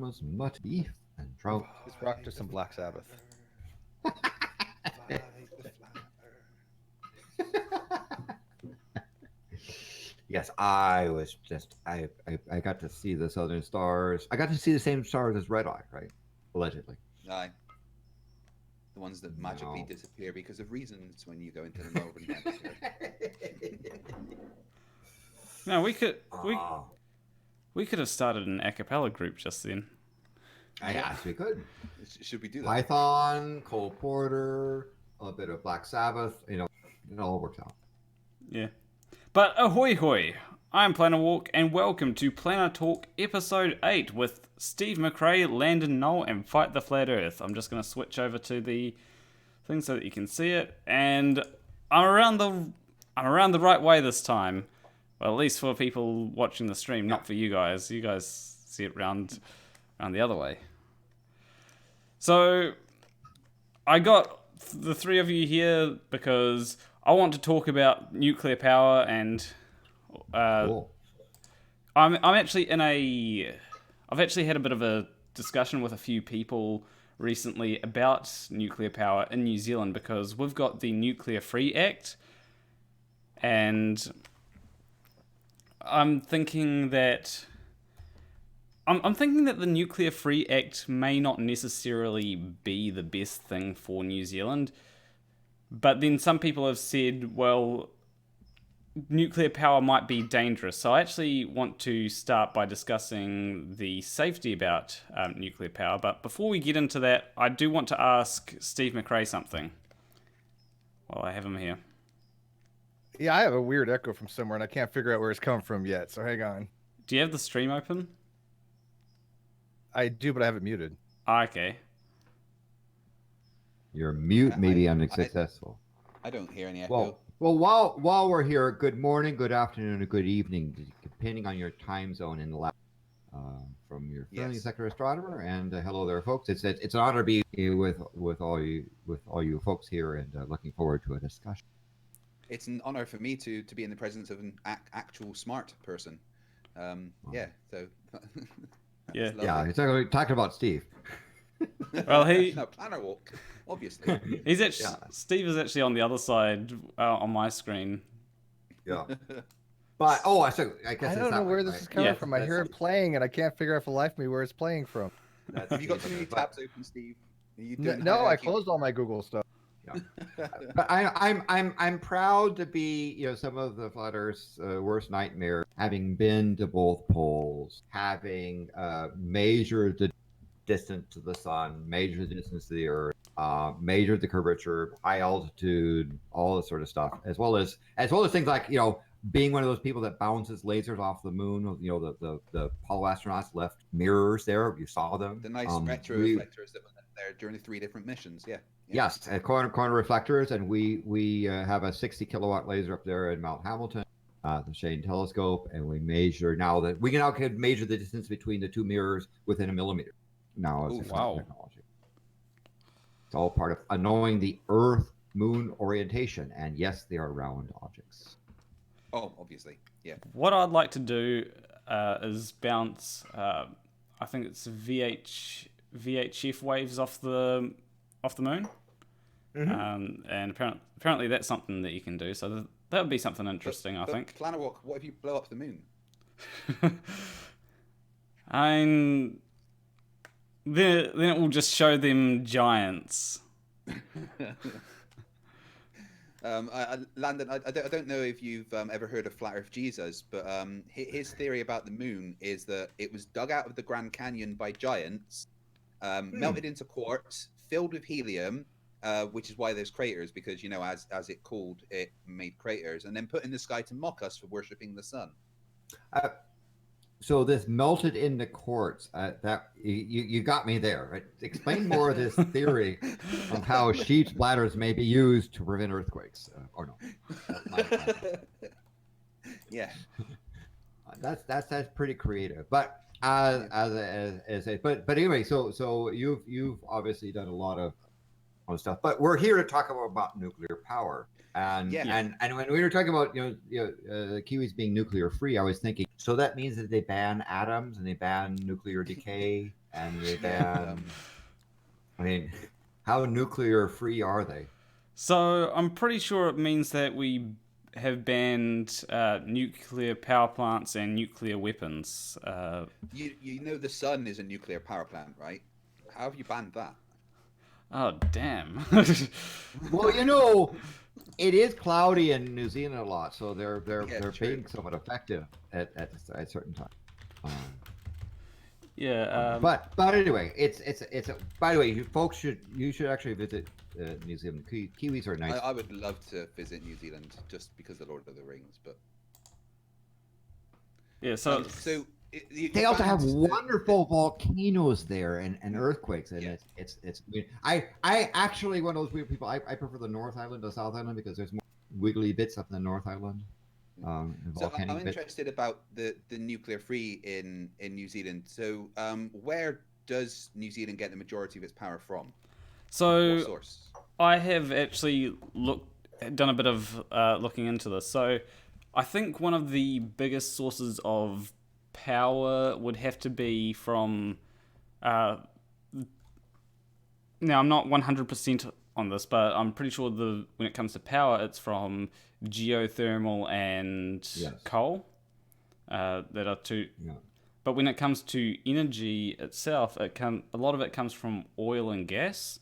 one was mutt beef and trout. Let's rock to some Black Sabbath. Yes, I was just I got to see the southern stars. I got to see the same stars as Red Eye, right? Allegedly. Aye. The ones that magically disappear because of reasons when you go into the northern hemisphere. No, we could have started an a cappella group just then. Yes, we could. Should we do that? Python, Cole Porter, a bit of Black Sabbath. You know, it all works out. Yeah. But ahoy hoy! I'm Planarwalk, and welcome to PlanarTalk Episode 8 with Steve McRae, Landon Noll, and Fight the Flat Earth. I'm just going to switch over to the thing so that you can see it, and I'm around the right way this time. Well, at least for people watching the stream, not for you guys. You guys see it round the other way. So, I got the three of you here because I want to talk about nuclear power, and Cool. I've actually had a bit of a discussion with a few people recently about nuclear power in New Zealand because we've got the Nuclear Free Act, and I'm thinking that the Nuclear Free Act may not necessarily be the best thing for New Zealand. But then some people have said, well, nuclear power might be dangerous. So I actually want to start by discussing the safety about nuclear power. But before we get into that, I do want to ask Steve McRae something. Well, I have him here. Yeah, I have a weird echo from somewhere, and I can't figure out where it's coming from yet, so hang on. Do you have the stream open? I do, but I have it muted. Okay. Your mute may be unsuccessful. I don't hear any echo. Well, while we're here, good morning, good afternoon, or good evening, depending on your time zone in the lab. From your friendly sector astronomer, and hello there, folks. It's an honor to be with all you folks here, and looking forward to a discussion. It's an honor for me to be in the presence of an actual smart person. Yeah. So. Yeah. Yeah, he's talking about Steve. Well, no, Planarwalk, obviously. Steve is actually on the other side on my screen. Yeah. But I guess I don't know where this is coming from. I hear it playing, and I can't figure out for the life of me where it's playing from. Have you got too many tabs open, Steve? No, I closed all my Google stuff. Yeah. But I'm proud to be some of the Flat Earth's worst nightmare, having been to both poles, having measured the distance to the sun, measured the distance to the Earth, measured the curvature, high altitude, all this sort of stuff, as well as things like being one of those people that bounces lasers off the moon. The Apollo astronauts left mirrors there. You saw them. The nice retro reflectors that were there during the 3 different missions. Yeah. Yes, corner reflectors, and we have a 60 kilowatt laser up there in Mount Hamilton, the Shane telescope, and we measure now that we can measure the distance between the 2 mirrors within a millimeter. Now, technology. It's all part of knowing the Earth-Moon orientation, and yes, they are round objects. Oh, obviously, yeah. What I'd like to do is bounce. I think it's VHF waves off the moon, and apparently that's something that you can do. So that would be something interesting, I think. Planarwalk, what if you blow up the moon? Then it will just show them giants. Landon, I don't know if you've ever heard of Flat Earth Jesus, but his theory about the moon is that it was dug out of the Grand Canyon by giants, melted into quartz, filled with helium, which is why there's craters, because as it cooled, it made craters, and then put in the sky to mock us for worshipping the sun. So this melted into quartz, that you got me there. Right? Explain more of this theory of how sheep's bladders may be used to prevent earthquakes, or no? Yeah, that's pretty creative. But but anyway, so you've obviously done a lot of all this stuff. But we're here to talk about nuclear power. And when we were talking about the Kiwis being nuclear free, I was thinking, so that means that they ban atoms and they ban nuclear decay and they ban. I mean, how nuclear free are they? So I'm pretty sure it means that we have banned nuclear power plants and nuclear weapons. You know the sun is a nuclear power plant, right? How have you banned that? Oh damn! Well, it is cloudy in New Zealand a lot, so they're being somewhat effective at certain times. But anyway, it's by the way, you should actually visit New Zealand. Kiwis are nice. I would love to visit New Zealand just because of Lord of the Rings, but yeah. So they also have wonderful volcanoes there and earthquakes, and it's weird. I actually one of those weird people. I prefer the North Island to South Island because there's more wiggly bits up in the North Island. So I'm interested about the nuclear free in New Zealand. So where does New Zealand get the majority of its power from? So what source? I have actually done a bit of looking into this. So I think one of the biggest sources of power would have to be from. Now I'm not 100% on this, but I'm pretty sure when it comes to power, it's from geothermal and coal. That are two. Yeah. But when it comes to energy itself, a lot of it comes from oil and gas.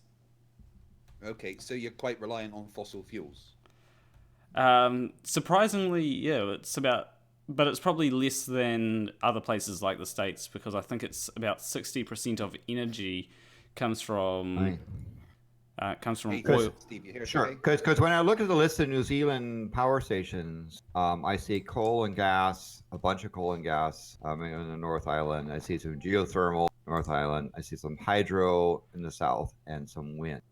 Okay, so you're quite reliant on fossil fuels. Surprisingly, yeah, but it's probably less than other places like the States, because I think it's about 60% of energy comes from oil. Steve, you hear sure, because when I look at the list of New Zealand power stations, I see coal and gas, a bunch of coal and gas in the North Island. I see some geothermal North Island. I see some hydro in the south and some wind.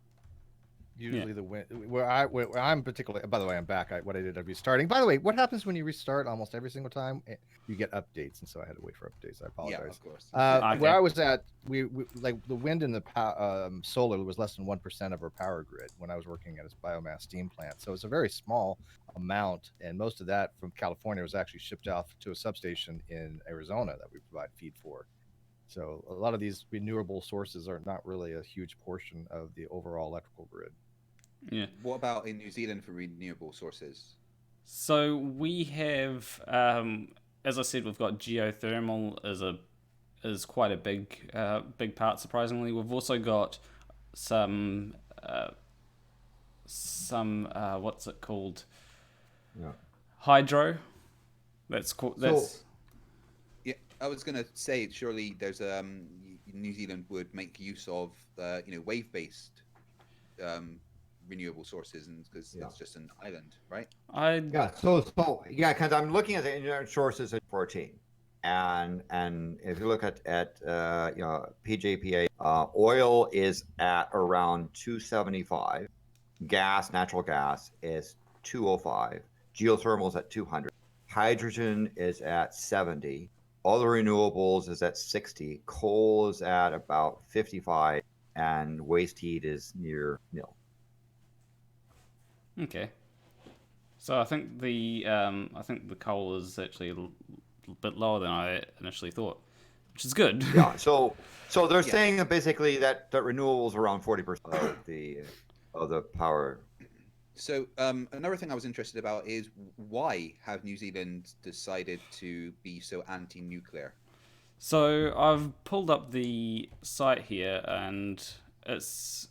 Usually the wind. Where I'm particularly. By the way, I'm back. What I did of restarting. By the way, what happens when you restart almost every single time? You get updates, and so I had to wait for updates. I apologize. Yeah, of course. Where I was at, we like the wind and the solar was less than 1% of our power grid when I was working at a biomass steam plant. So it's a very small amount, and most of that from California was actually shipped off to a substation in Arizona that we provide feed for. So a lot of these renewable sources are not really a huge portion of the overall electrical grid. Yeah. What about in New Zealand for renewable sources? So we have, as I said, we've got geothermal is quite a big part. Surprisingly, we've also got some what's it called? Yeah. Hydro. That's cool. Yeah, I was gonna say surely there's New Zealand would make use of wave-based renewable sources, and because it's just an island, right? Because I'm looking at the internet sources at 14, and if you look at PJPA, oil is at around 275, natural gas is 205, geothermal is at 200, hydrogen is at 70, all the renewables is at 60, coal is at about 55, and waste heat is near nil. Okay, so I think the coal is actually a bit lower than I initially thought, which is good. Yeah. So they're saying that basically that renewables are around 40% of the power. So another thing I was interested about is why have New Zealand decided to be so anti-nuclear? So I've pulled up the site here, and it's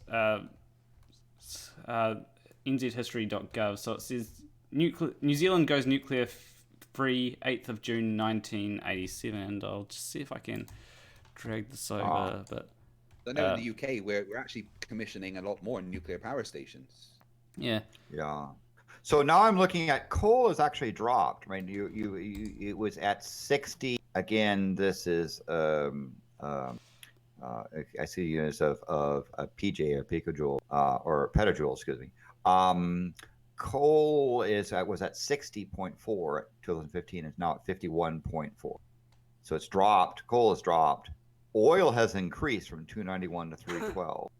nzhistory.gov. So it says New Zealand goes nuclear free 8th of June 1987, and I'll just see if I can drag this over. But I know in the UK we're actually commissioning a lot more nuclear power stations. Yeah. So now I'm looking at coal has actually dropped. Right, it was at 60. Again, this is I see units of a PJ or picojoule or petajoule, excuse me. Coal was at 60.4 at 2015. It's now at 51.4. So it's dropped. Coal has dropped. Oil has increased from 291 to 312.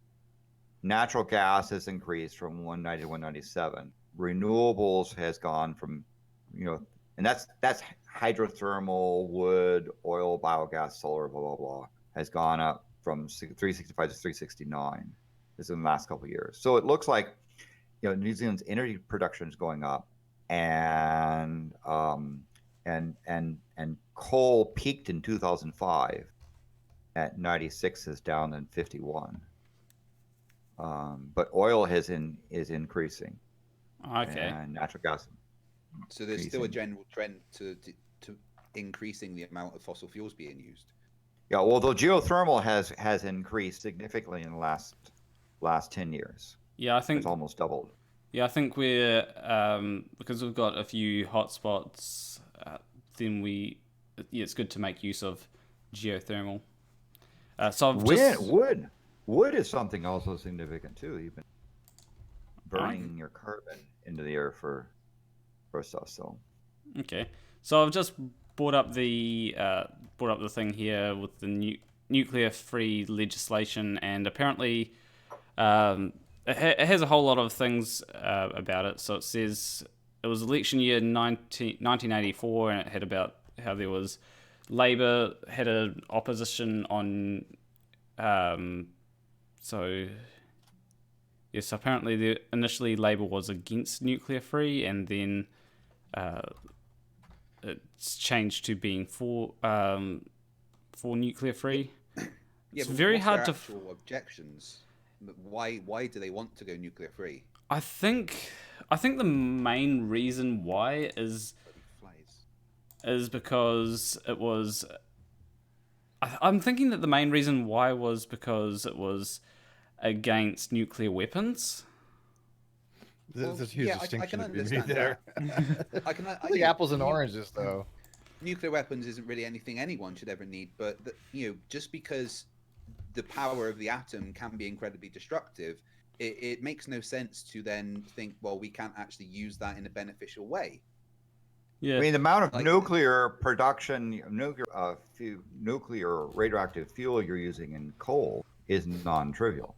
Natural gas has increased from 190 to 197. Renewables has gone from, and that's hydrothermal, wood, oil, biogas, solar, blah blah blah, has gone up from 365 to 369. This is in the last couple of years. So it looks like, New Zealand's energy production is going up, and coal peaked in 2005 at 96, is down in 51. But oil is increasing. Okay. And natural gas. So there's still a general trend to increasing the amount of fossil fuels being used. Yeah, although geothermal has increased significantly in the last 10 years. Yeah, I think it's almost doubled. Yeah, I think we're because we've got a few hotspots. Then it's good to make use of geothermal. So wood is something also significant too. You've been burning your carbon into the air for stuff. So okay, so I've just brought up the thing here with the nuclear-free legislation, and apparently it has a whole lot of things about it. So it says it was election year 1984, and it had about how there was Labour had an opposition on. So yes, apparently initially Labour was against nuclear free, and then it's changed to being for nuclear free. Yeah, it's but very what's hard their to. Actual objections. Why do they want to go nuclear free? I think the main reason why is because it was. I'm thinking that the main reason why was because it was against nuclear weapons. There's a huge distinction I can to be made there. I think apples and oranges, though. Nuclear weapons isn't really anything anyone should ever need, but just because the power of the atom can be incredibly destructive, it makes no sense to then think, well, we can't actually use that in a beneficial way. Yeah. I mean, the amount of nuclear production, nuclear radioactive fuel you're using in coal is non-trivial.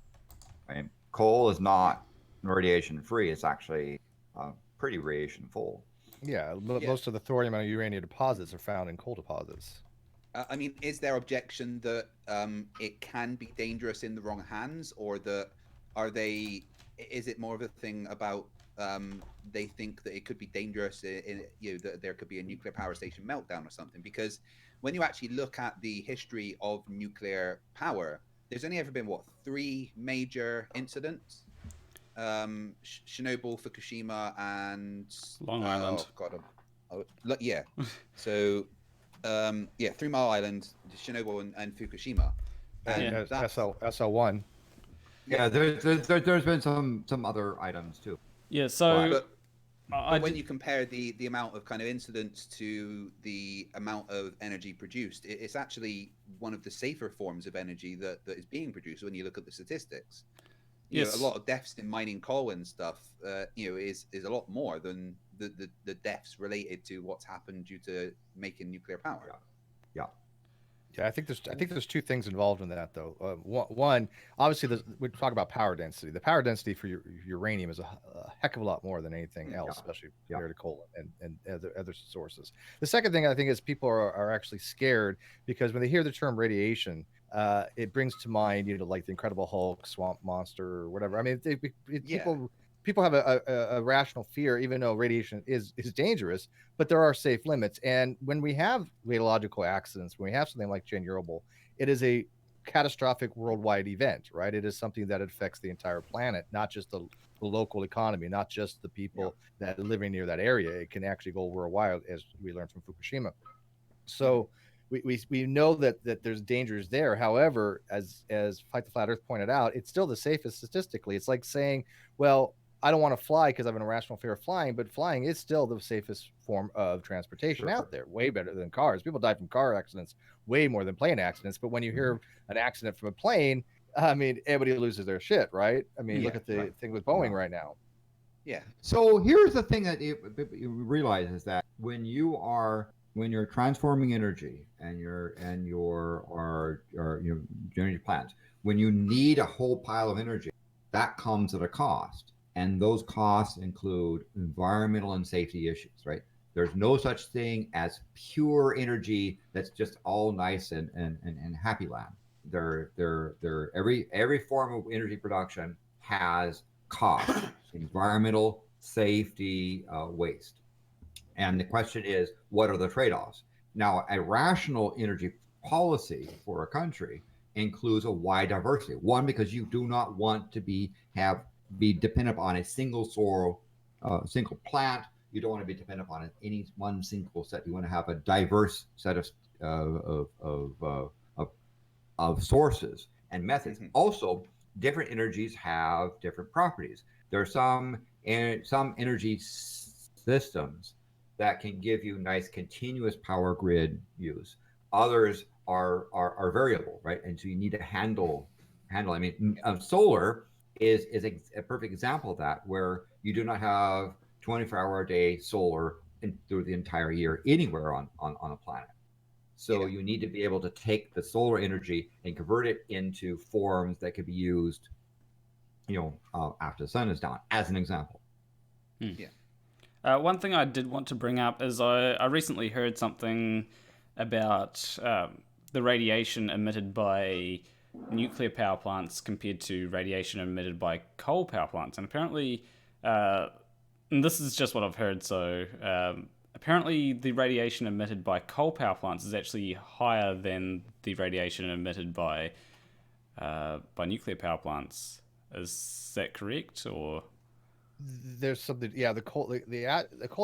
Right? Coal is not radiation free. It's actually pretty radiation full. Yeah, most of the thorium and uranium deposits are found in coal deposits. I mean, is there objection that it can be dangerous in the wrong hands, or is it more of a thing about they think that it could be dangerous that there could be a nuclear power station meltdown or something? Because when you actually look at the history of nuclear power, there's only ever been 3 major incidents: Chernobyl, Fukushima, and Long Island. Yeah. So 3 Mile Island, Chernobyl, and Fukushima. And SL1. Yeah, there's been some other items too. Yeah, so but when you compare the amount of kind of incidents to the amount of energy produced, it's actually one of the safer forms of energy that is being produced when you look at the statistics. A lot of deaths in mining coal and stuff, is a lot more than the deaths related to what's happened due to making nuclear power. Yeah, I think there's 2 things involved in that, though. One, obviously, we talk about power density. The power density for uranium is a heck of a lot more than anything else, especially compared to coal and other sources. The second thing I think is people are actually scared because when they hear the term radiation, it brings to mind, like the Incredible Hulk, Swamp Monster, or whatever. I mean, people have a rational fear, even though radiation is dangerous, but there are safe limits. And when we have radiological accidents, when we have something like Chernobyl, it is a catastrophic worldwide event, right? It is something that affects the entire planet, not just the local economy, not just the people that are living near that area. It can actually go worldwide, as we learned from Fukushima. So we know that there's dangers there. However, as Fight the Flat Earth pointed out, it's still the safest statistically. It's like saying, well, I don't want to fly because I have an irrational fear of flying, but flying is still the safest form of transportation out there, way better than cars. People die from car accidents way more than plane accidents. But when you hear an accident from a plane, I mean, everybody loses their shit, right? I mean, look at the thing with Boeing right now. Yeah. So here's the thing that you realize is that when you're transforming energy and your generating plants, when you need a whole pile of energy, that comes at a cost. And those costs include environmental and safety issues, right? There's no such thing as pure energy that's just all nice and happy land. Every form of energy production has cost, environmental, safety, waste. And the question is, what are the trade-offs? Now, a rational energy policy for a country includes a wide diversity. One, because you do not want to be dependent on a single plant. You don't want to be dependent on any one single set. You want to have a diverse set of sources and methods. Mm-hmm. Also, different energies have different properties. There are some energy systems that can give you nice continuous power grid use. Others are variable, right? And so you need to handle. I mean, solar is a perfect example of that, where you do not have 24-hour-a-day solar through the entire year anywhere on a planet. So you need to be able to take the solar energy and convert it into forms that could be used, after the sun is down, as an example. Yeah. One thing I did want to bring up is I recently heard something about the radiation emitted by nuclear power plants compared to radiation emitted by coal power plants. And apparently, and this is just what I've heard, so apparently the radiation emitted by coal power plants is actually higher than the radiation emitted by nuclear power plants. Is that correct, or...? There's something, the coal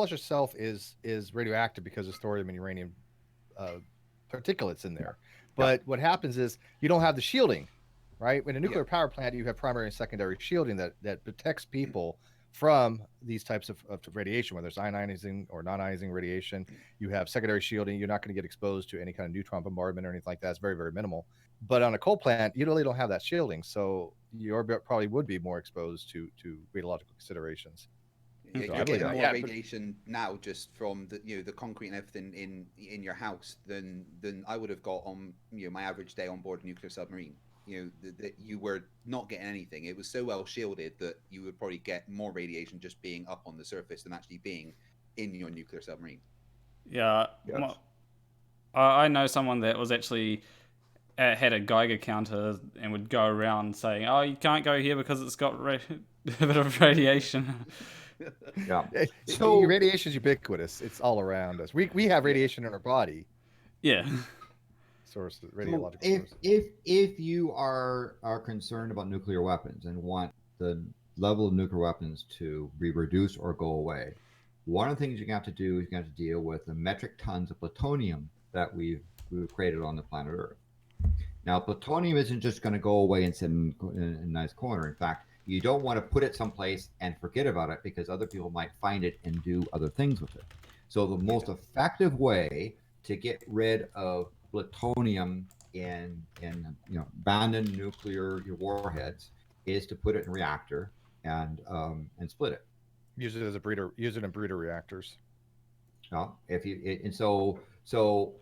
itself is radioactive because of thorium and uranium particulates in there. But what happens is you don't have the shielding, right? In a nuclear power plant, you have primary and secondary shielding that protects people from these types of radiation, whether it's ionizing or non-ionizing radiation. You have secondary shielding. You're not going to get exposed to any kind of neutron bombardment or anything like that. It's very, very minimal. But on a coal plant, you really don't have that shielding, so you probably would be more exposed to radiological considerations. You're getting more radiation now just from the concrete and everything in your house than I would have got on my average day on board a nuclear submarine. That you were not getting anything. It was so well shielded that you would probably get more radiation just being up on the surface than actually being in your nuclear submarine. Yeah, yes. I know someone that was actually had a Geiger counter and would go around saying, "Oh, you can't go here because it's got a bit of radiation." Yeah. So radiation is ubiquitous. It's all around us. We have radiation in our body. Yeah. Sources, radiological sources. If you are concerned about nuclear weapons and want the level of nuclear weapons to be reduced or go away, one of the things you have to do is you have to deal with the metric tons of plutonium that we've created on the planet Earth. Now, plutonium isn't just going to go away and sit in a nice corner. In fact, you don't want to put it someplace and forget about it because other people might find it and do other things with it. So the most effective way to get rid of plutonium in abandoned nuclear warheads is to put it in a reactor and split it. Use it as a breeder. Use it in breeder reactors. So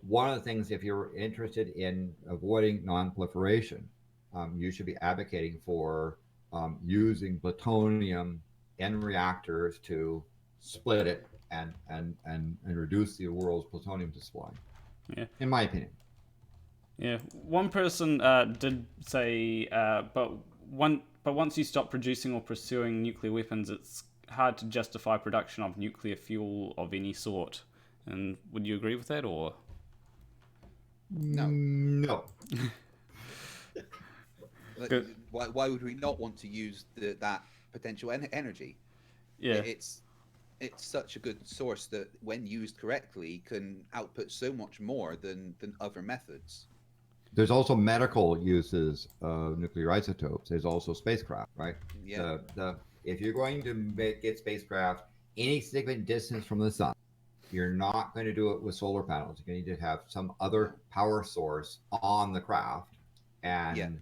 one of the things, if you're interested in avoiding non-proliferation, you should be advocating for using plutonium in reactors to split it and reduce the world's plutonium supply. Yeah, in my opinion. Yeah, one person did say, but once you stop producing or pursuing nuclear weapons, it's hard to justify production of nuclear fuel of any sort. And would you agree with that, or? No. Why would we not want to use that potential energy? Yeah, it's such a good source that, when used correctly, can output so much more than other methods. There's also medical uses of nuclear isotopes. There's also spacecraft, right? Yeah. If you're going to get spacecraft any significant distance from the sun, you're not going to do it with solar panels. You're going to need to have some other power source on the craft, and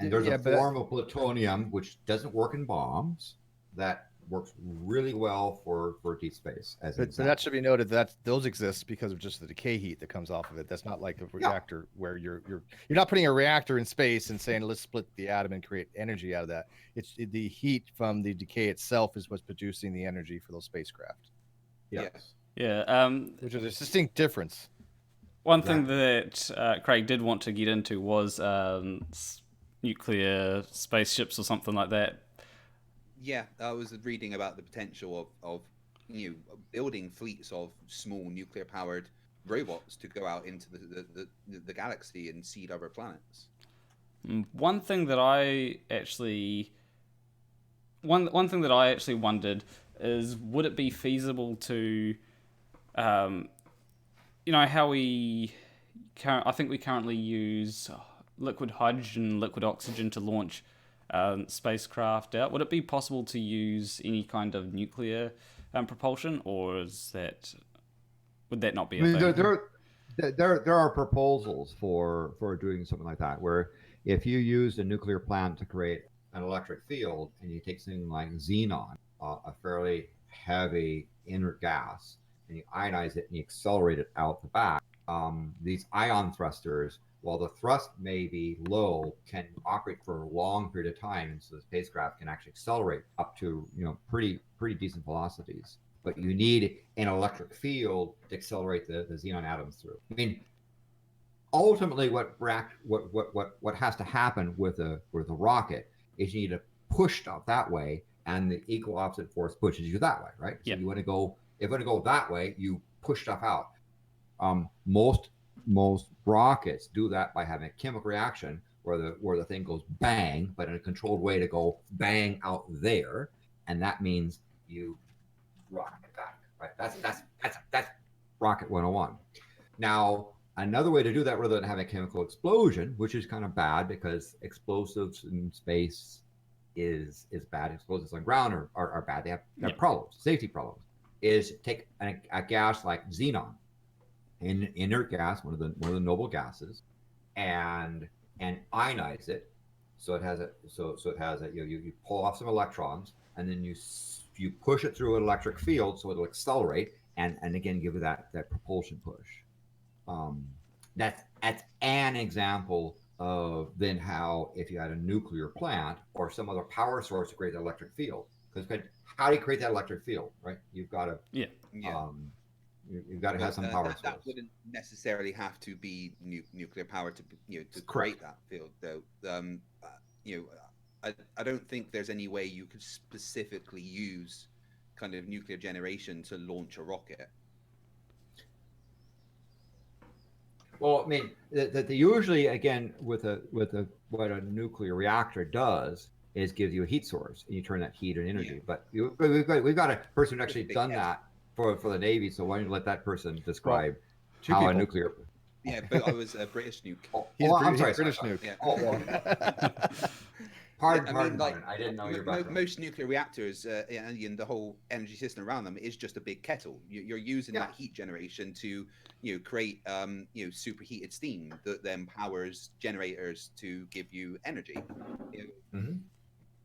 there's a form of plutonium which doesn't work in bombs that works really well for deep space. As an But that should be noted that those exist because of just the decay heat that comes off of it. That's not like a reactor where you're not putting a reactor in space and saying let's split the atom and create energy out of that. It's the heat from the decay itself is what's producing the energy for those spacecraft. Yes. Yeah. Which is a distinct difference. One thing that Craig did want to get into was nuclear spaceships or something like that. Yeah, I was reading about the potential of building fleets of small nuclear powered robots to go out into the galaxy and seed other planets. One thing that I actually wondered is, would it be feasible to how I think we currently use liquid hydrogen, liquid oxygen to launch spacecraft out. Would it be possible to use any kind of nuclear propulsion, or would that not be a thing? There are proposals for doing something like that, where if you use a nuclear plant to create an electric field and you take something like xenon, a fairly heavy inert gas, and you ionize it and you accelerate it out the back, these ion thrusters, while the thrust may be low, can operate for a long period of time, and so the spacecraft can actually accelerate up to pretty decent velocities. But you need an electric field to accelerate the xenon atoms through. I mean, ultimately, what has to happen with a rocket is you need to push stuff that way, and the equal opposite force pushes you that way, right? So you want to go. If you want to go that way, you push stuff out. Most rockets do that by having a chemical reaction where the thing goes bang, but in a controlled way to go bang out there, and that means you rocket back, right? That's rocket 101. Now, another way to do that rather than having a chemical explosion, which is kind of bad because explosives in space is bad. Explosives on ground are bad. They have problems, safety problems. Is take a gas like xenon, inert gas, one of the noble gases, and ionize it, so it has you pull off some electrons, and then you push it through an electric field, so it'll accelerate and again give it that propulsion push. That's an example of then how, if you had a nuclear plant or some other power source to create the electric field, because how do you create that electric field, right? You've got to you've got to have some power source. That wouldn't necessarily have to be nuclear power to create that field, though. I don't think there's any way you could specifically use kind of nuclear generation to launch a rocket. Well, I mean, that usually, again, with what a nuclear reactor does is gives you a heat source, and you turn that heat into energy. But we've got a person who's actually done that for the Navy. So why don't you let that person describe how a nuclear? Yeah, but I was a British nuke. I'm sorry, British nuke. Yeah. Pardon. I didn't know your background. Most nuclear reactors and the whole energy system around them is just a big kettle. You're using that heat generation to create superheated steam that then powers generators to give you energy. Mm-hmm.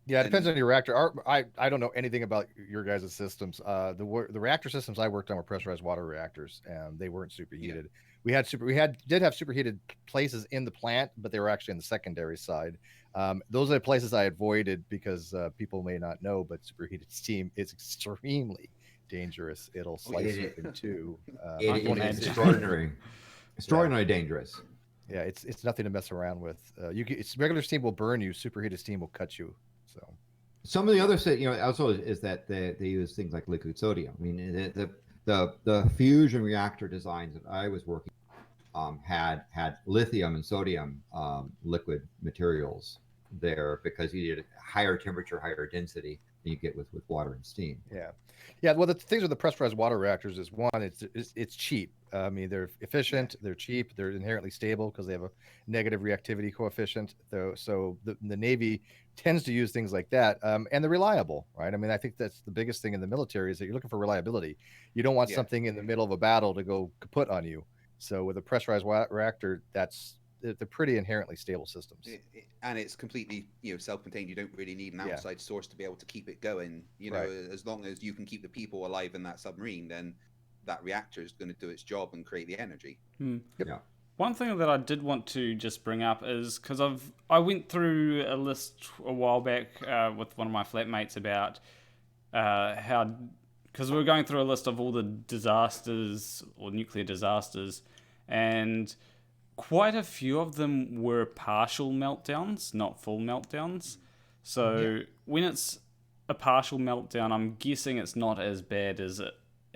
Yeah, it depends on your reactor. I don't know anything about your guys' systems. The reactor systems I worked on were pressurized water reactors, and they weren't superheated. We did have superheated places in the plant, but they were actually on the secondary side. Those are the places I avoided because people may not know, but superheated steam is extremely dangerous. It'll slice you in two. It's extraordinarily dangerous. Yeah, it's nothing to mess around with. It's regular steam will burn you. Superheated steam will cut you. So some of the other also is that they use things like liquid sodium. I mean, the fusion reactor designs that I was working had lithium and sodium liquid materials there because you needed higher temperature, higher density than you get with water and steam. Yeah. Well, the things with the pressurized water reactors is one, it's cheap. I mean, they're efficient, they're cheap, they're inherently stable because they have a negative reactivity coefficient. So the Navy tends to use things like that, and they're reliable, right? I mean, I think that's the biggest thing in the military is that you're looking for reliability. You don't want something in the middle of a battle to go kaput on you. So with a pressurized reactor, that's they're pretty inherently stable systems. And it's completely, self-contained. You don't really need an Yeah. outside source to be able to keep it going. Right. As long as you can keep the people alive in that submarine, then that reactor is going to do its job and create the energy. Yep. Yeah. One thing that I did want to just bring up is because I went through a list a while back with one of my flatmates about how, because we were going through a list of all the disasters or nuclear disasters, and quite a few of them were partial meltdowns, not full meltdowns. So when it's a partial meltdown, I'm guessing it's not as bad as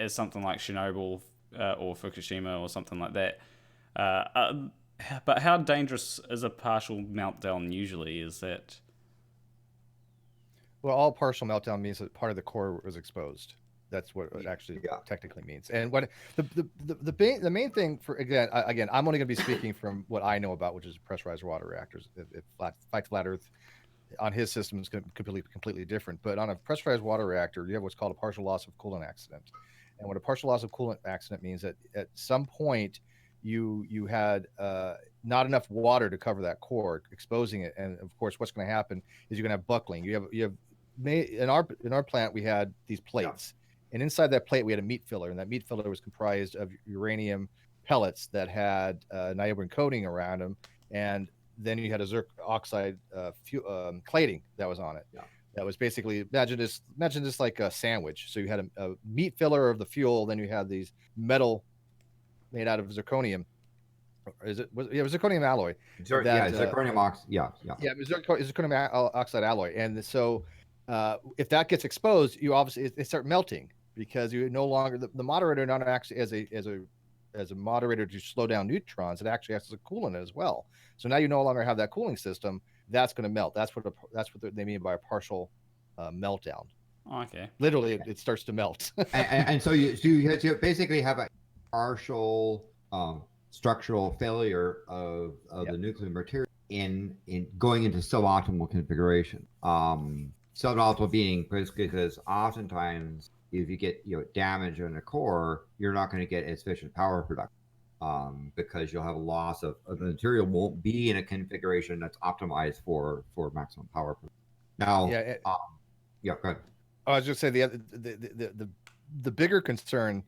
something like Chernobyl or Fukushima or something like that. But how dangerous is a partial meltdown usually? Is that? Well, all partial meltdown means that part of the core was exposed. That's what it actually technically means. And what the main thing for again, I'm only going to be speaking from what I know about, which is pressurized water reactors. Flat Earth on his system is completely different. But on a pressurized water reactor, you have what's called a partial loss of coolant accident. And what a partial loss of coolant accident means that at some point you had not enough water to cover that core, exposing it. And of course, what's going to happen is you're going to have buckling. You have in our plant we had these plates. And inside that plate, we had a meat filler, and that meat filler was comprised of uranium pellets that had niobium coating around them, and then you had a zircon oxide cladding that was on it. Yeah. That was basically imagine this like a sandwich. So you had a meat filler of the fuel, then you had these metal made out of zirconium. It was zirconium alloy. Zirconium oxide. Yeah, zirconium oxide alloy, and so if that gets exposed, you obviously it start melting. Because you no longer the moderator not actually as a moderator to slow down neutrons, it actually acts as a coolant as well. So now you no longer have that cooling system. That's going to melt. That's what they mean by a partial meltdown. Okay. Literally, it starts to melt. and so you basically have a partial structural failure of the nuclear material in going into suboptimal configuration. Suboptimal being basically because oftentimes if you get damage in a core, you're not going to get as efficient power production because you'll have a loss of the material won't be in a configuration that's optimized for maximum power production. Now, go ahead. I was just saying the bigger concern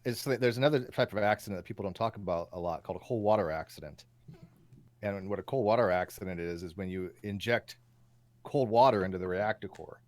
is there's another type of accident that people don't talk about a lot called a cold water accident. And what a cold water accident is when you inject cold water into the reactor core.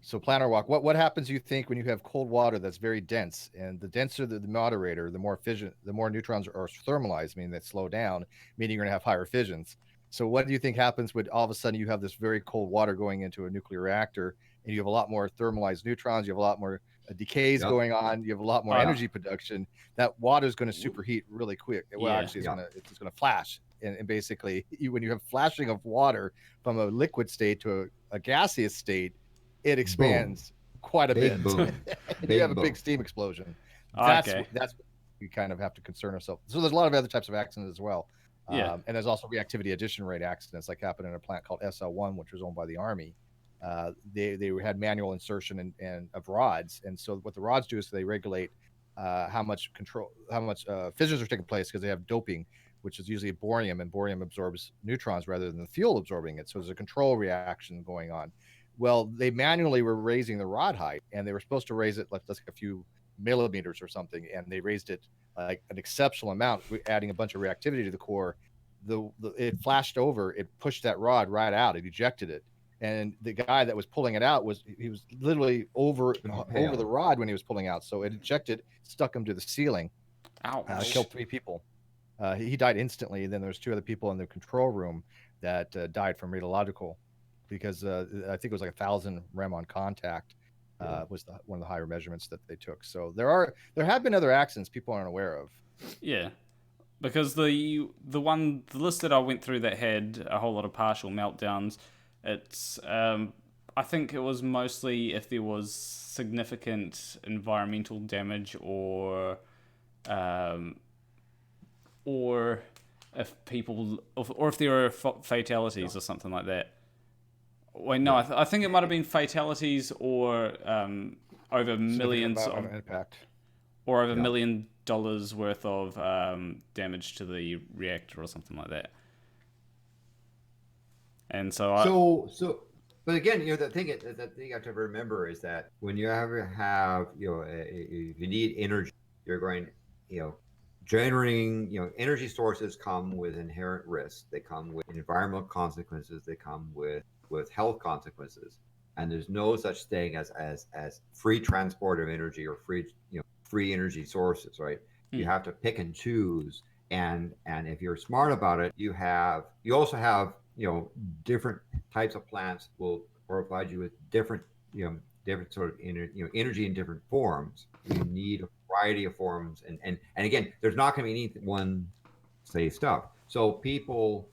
So Planarwalk, what happens, you think, when you have cold water that's very dense, and the denser the moderator, the more fission, the more neutrons are thermalized, meaning they slow down, meaning you're going to have higher fissions. So what do you think happens when all of a sudden you have this very cold water going into a nuclear reactor, and you have a lot more thermalized neutrons, you have a lot more decays going on, you have a lot more energy production? That water is going to superheat really quick. Well, actually, it's going to flash. And basically, when you have flashing of water from a liquid state to a gaseous state, it expands quite a bit. You have a big steam explosion. That's what we kind of have to concern ourselves. So there's a lot of other types of accidents as well. And there's also reactivity addition rate accidents, like happened in a plant called SL1, which was owned by the Army. They had manual insertion and of rods, and so what the rods do is they regulate how much fissions are taking place, because they have doping, which is usually borium, and borium absorbs neutrons rather than the fuel absorbing it. So there's a control reaction going on. Well, they manually were raising the rod height, and they were supposed to raise it like a few millimeters or something, and they raised it like an exceptional amount, adding a bunch of reactivity to the core. It flashed over, it pushed that rod right out, it ejected it, and the guy that was pulling it out was literally over the rod when he was pulling out, so it ejected, stuck him to the ceiling. Killed 3 people. He died instantly. Then there was 2 other people in the control room that died from radiological, because I think it was like 1,000 rem on contact was one of the higher measurements that they took. So there have been other accidents people aren't aware of. Yeah, because the list that I went through that had a whole lot of partial meltdowns, it's I think it was mostly if there was significant environmental damage or if there were fatalities or something like that. Wait, no, I think it might have been fatalities or over millions of impact, or over $1 million worth of damage to the reactor or something like that. And so but again, the thing you have to remember is that when you ever have, if you need energy, you're going, generating, energy sources come with inherent risks. They come with environmental consequences. They come with health consequences. And there's no such thing as free transport of energy or free energy sources, right? You have to pick and choose. And if you're smart about it, you also have, different types of plants will provide you with different sort of energy in different forms. You need a variety of forms, and again, there's not going to be any one safe stuff. So people,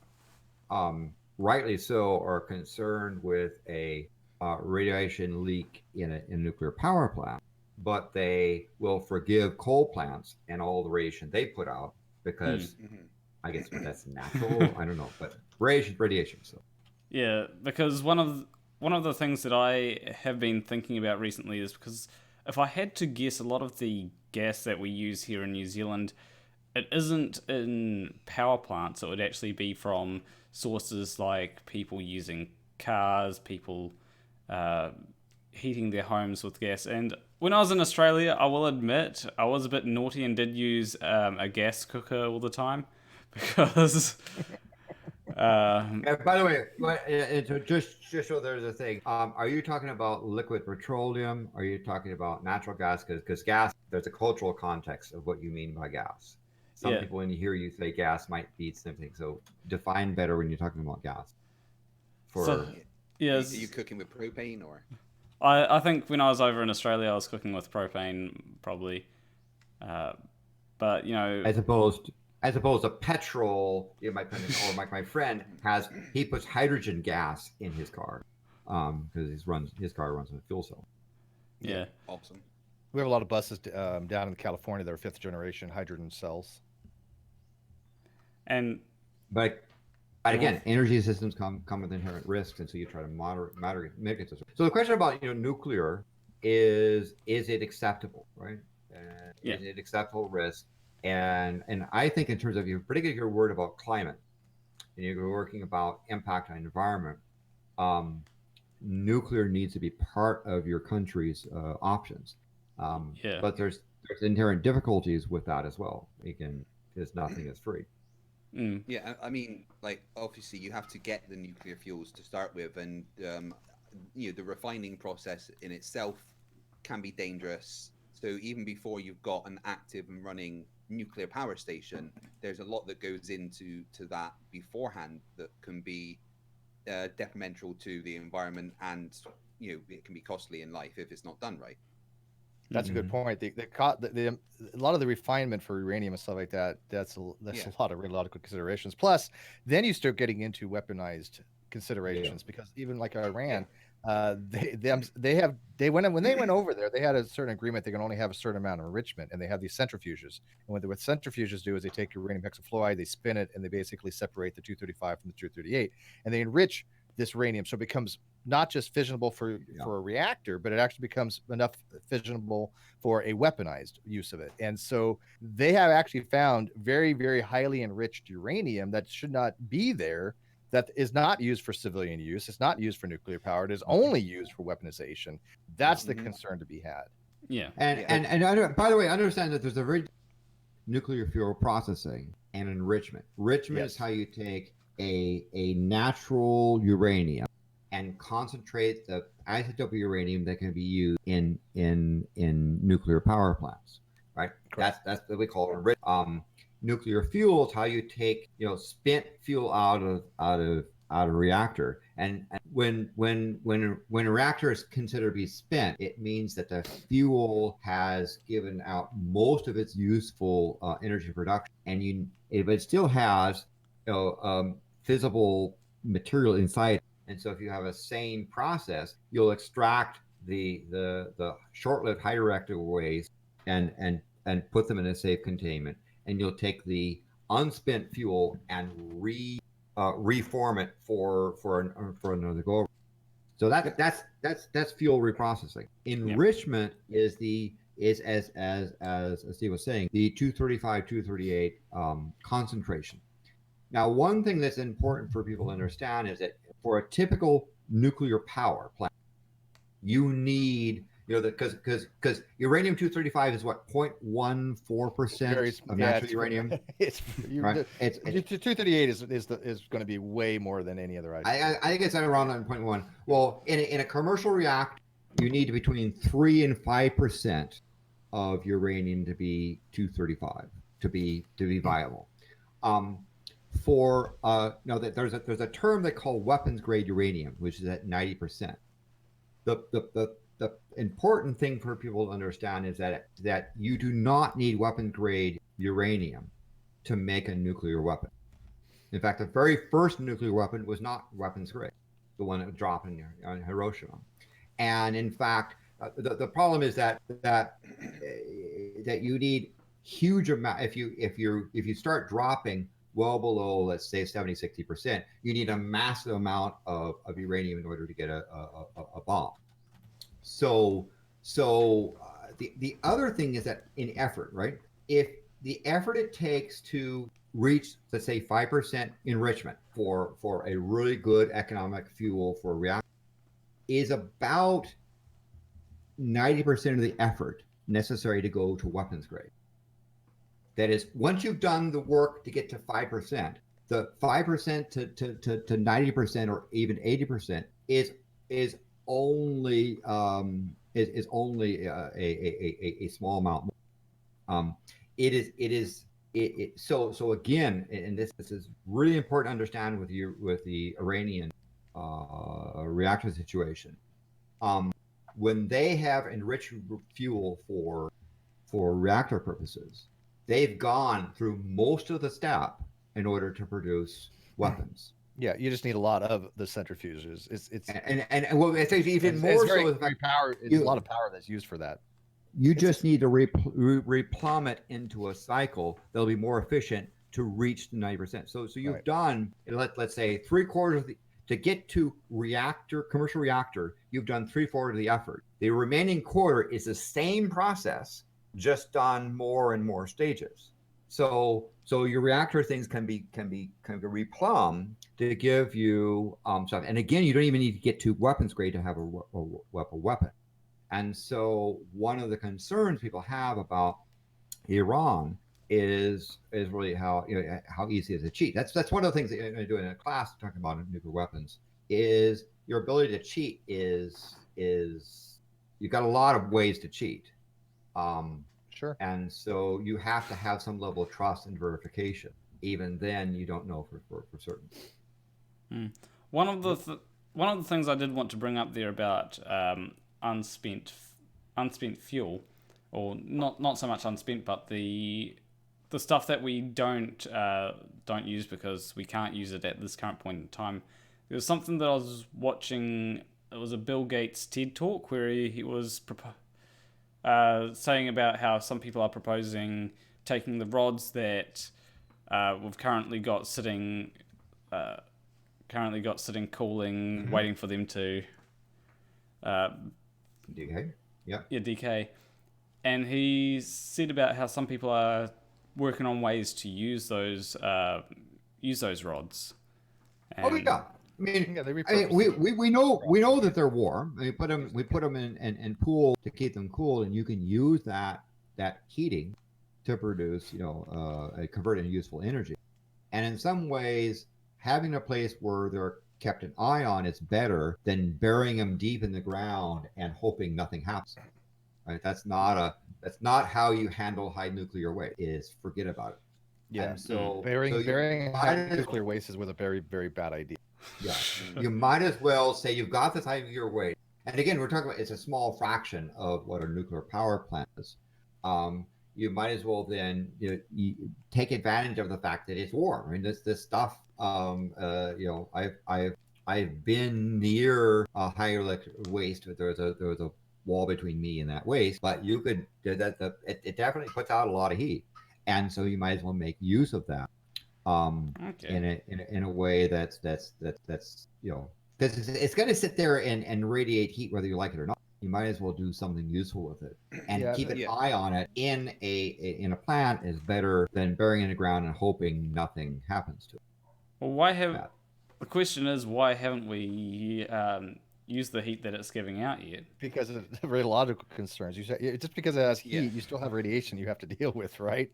rightly so, are concerned with a radiation leak in a nuclear power plant, but they will forgive coal plants and all the radiation they put out because I guess that's natural. I don't know, but radiation. So yeah, because one of the things that I have been thinking about recently is because if I had to guess, a lot of the gas that we use here in New Zealand, it isn't in power plants. It would actually be from sources like people using cars, people heating their homes with gas. And when I was in Australia, I will admit I was a bit naughty and did use a gas cooker all the time because. By the way, just so there's a thing, are you talking about liquid petroleum? Are you talking about natural gas? Because gas, there's a cultural context of what you mean by gas. Some people, when you hear you say gas, might be something. So define better when you're talking about gas. Are you cooking with propane or? I think when I was over in Australia, I was cooking with propane probably, but as opposed to petrol. My friend he puts hydrogen gas in his car because his car runs on a fuel cell. Yeah, awesome. We have a lot of buses down in California that are 5th generation hydrogen cells. But again, energy systems come with inherent risks, and so you try to mitigate this. So the question about nuclear is it acceptable, right? Is it acceptable risk? And I think in terms of particularly if you're worried about climate and you're working about impact on environment, nuclear needs to be part of your country's options. But there's inherent difficulties with that as well. Because nothing is free. Yeah, I mean, like, obviously you have to get the nuclear fuels to start with, and the refining process in itself can be dangerous. So even before you've got an active and running nuclear power station, there's a lot that goes into that beforehand that can be detrimental to the environment, and it can be costly in life if it's not done right. That's a good point. A lot of the refinement for uranium and stuff like that, that's a lot of considerations. Plus, then you start getting into weaponized considerations because even like Iran, when they went over there, they had a certain agreement. They can only have a certain amount of enrichment, and they have these centrifuges. And what centrifuges do is they take uranium hexafluoride, they spin it, and they basically separate the 235 from the 238, and they enrich this uranium so it becomes not just fissionable for a reactor, but it actually becomes enough fissionable for a weaponized use of it. And so they have actually found very, very highly enriched uranium that should not be there, that is not used for civilian use. It's not used for nuclear power. It is only used for weaponization. That's the concern to be had. Yeah. And by the way, understand that there's a very nuclear fuel processing and enrichment. Enrichment is how you take a natural uranium and concentrate the isotope uranium that can be used in nuclear power plants, right? Correct. That's what we call enrichment. Nuclear fuel is how you take spent fuel out of a reactor, and when a reactor is considered to be spent, it means that the fuel has given out most of its useful energy production, and it still has fissile material inside. And so if you have a same process, you'll extract the short-lived high reactive waste and put them in a safe containment, and you'll take the unspent fuel and reform it for another go. So that's fuel reprocessing. Enrichment is the is as Steve was saying, the 235, 238 concentration. Now, one thing that's important for people to understand is that for a typical nuclear power plant, you need, because uranium 235 is what, 0.14% of natural uranium. Right? 238 is going to be way more than any other isotope. I think it's around 9.1. Well, in a commercial reactor, you need between 3 and 5% of uranium to be 235 to be viable. There's a term they call weapons grade uranium, which is at 90%. The important thing for people to understand is that you do not need weapons grade uranium to make a nuclear weapon. In fact, the very first nuclear weapon was not weapons grade, the one that was dropped on Hiroshima. And in fact, the problem is that you need huge amount. If you start dropping well below, let's say 70-60%, you need a massive amount of uranium in order to get a bomb. So the other thing is that in effort, right? If the effort it takes to reach, let's say, 5% enrichment for a really good economic fuel for a reactor is about 90% of the effort necessary to go to weapons grade. That is, once you've done the work to get to 5%, the 5% to 90% or even 80% is only a small amount. So again, and this is really important to understand with the Iranian reactor situation. When they have enriched fuel for reactor purposes, they've gone through most of the step in order to produce weapons. Yeah, you just need a lot of the centrifuges. It's well, it's even more so. It's a lot of power that's used for that. You just need to replummet into a cycle that'll be more efficient to reach the 90%. So you've done, let's say, 3/4 of the, to get to commercial reactor, you've done 3/4 of the effort. The remaining quarter is the same process, just done more and more stages. So your reactor things can be replumbed to give you stuff. And again, you don't even need to get to weapons grade to have a weapon. And so one of the concerns people have about Iran is really how easy it is to cheat. That's one of the things that I do in a class talking about nuclear weapons is your ability to cheat is you've got a lot of ways to cheat. Sure. And so you have to have some level of trust and verification. Even then, you don't know for certain. One of the things I did want to bring up there about unspent fuel, or not so much unspent, but the stuff that we don't use because we can't use it at this current point in time. There was something that I was watching. It was a Bill Gates TED talk where he was saying about how some people are proposing taking the rods that we've currently got sitting cooling, waiting for them to decay. Yeah, decay. And he said about how some people are working on ways to use those rods. And I mean, we know that they're warm. We put them in pool to keep them cool, and you can use that heating to produce, convert into useful energy. And in some ways, having a place where they're kept an eye on is better than burying them deep in the ground and hoping nothing happens. Right? That's not how you handle high nuclear waste. Is forget about it. Yeah. And so burying high nuclear waste is a very, very bad idea. Yeah, you might as well say you've got this high nuclear waste. And again, we're talking about it's a small fraction of what a nuclear power plant is. You might as well then you take advantage of the fact that it's warm. I mean, this stuff. I've been near a high electric waste. There was a wall between me and that waste, but you could it definitely puts out a lot of heat, and so you might as well make use of that. In a way that's because it's going to sit there and radiate heat whether you like it or not. you might as well do something useful with it, and Yeah, keep an yeah. eye on it in a plant is better than burying it in the ground and hoping nothing happens to it. Well, why have Yeah. the question is why haven't we used the heat that it's giving out yet? because of the radiological concerns. You said just because it has heat, Yeah. you still have radiation you have to deal with, right?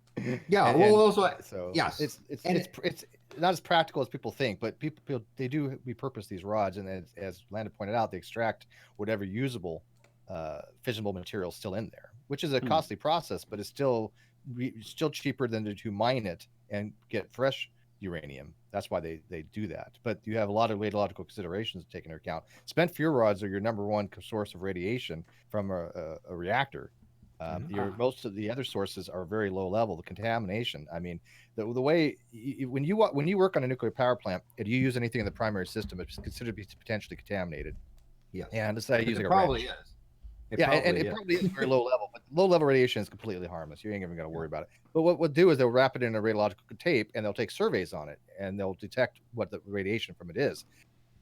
Yeah, And, well, and also, so yes, and it's not as practical as people think, but people they do repurpose these rods, and as Landon pointed out, they extract whatever usable fissionable material still in there, which is a costly process, but it's still cheaper than to mine it and get fresh uranium. That's why they do that. But you have a lot of radiological considerations to take into account. Spent fuel rods are your number one source of radiation from a reactor. Most of the other sources are very low level. The contamination. I mean, the way when you work on a nuclear power plant and you use anything in the primary system, it's considered to be potentially contaminated. yes, And it's like using it a probably wrench. is. It probably is very low level, but low level radiation is completely harmless. You ain't even going to worry about it. But what we'll do is they'll wrap it in a radiological tape and they'll take surveys on it and they'll detect what the radiation from it is.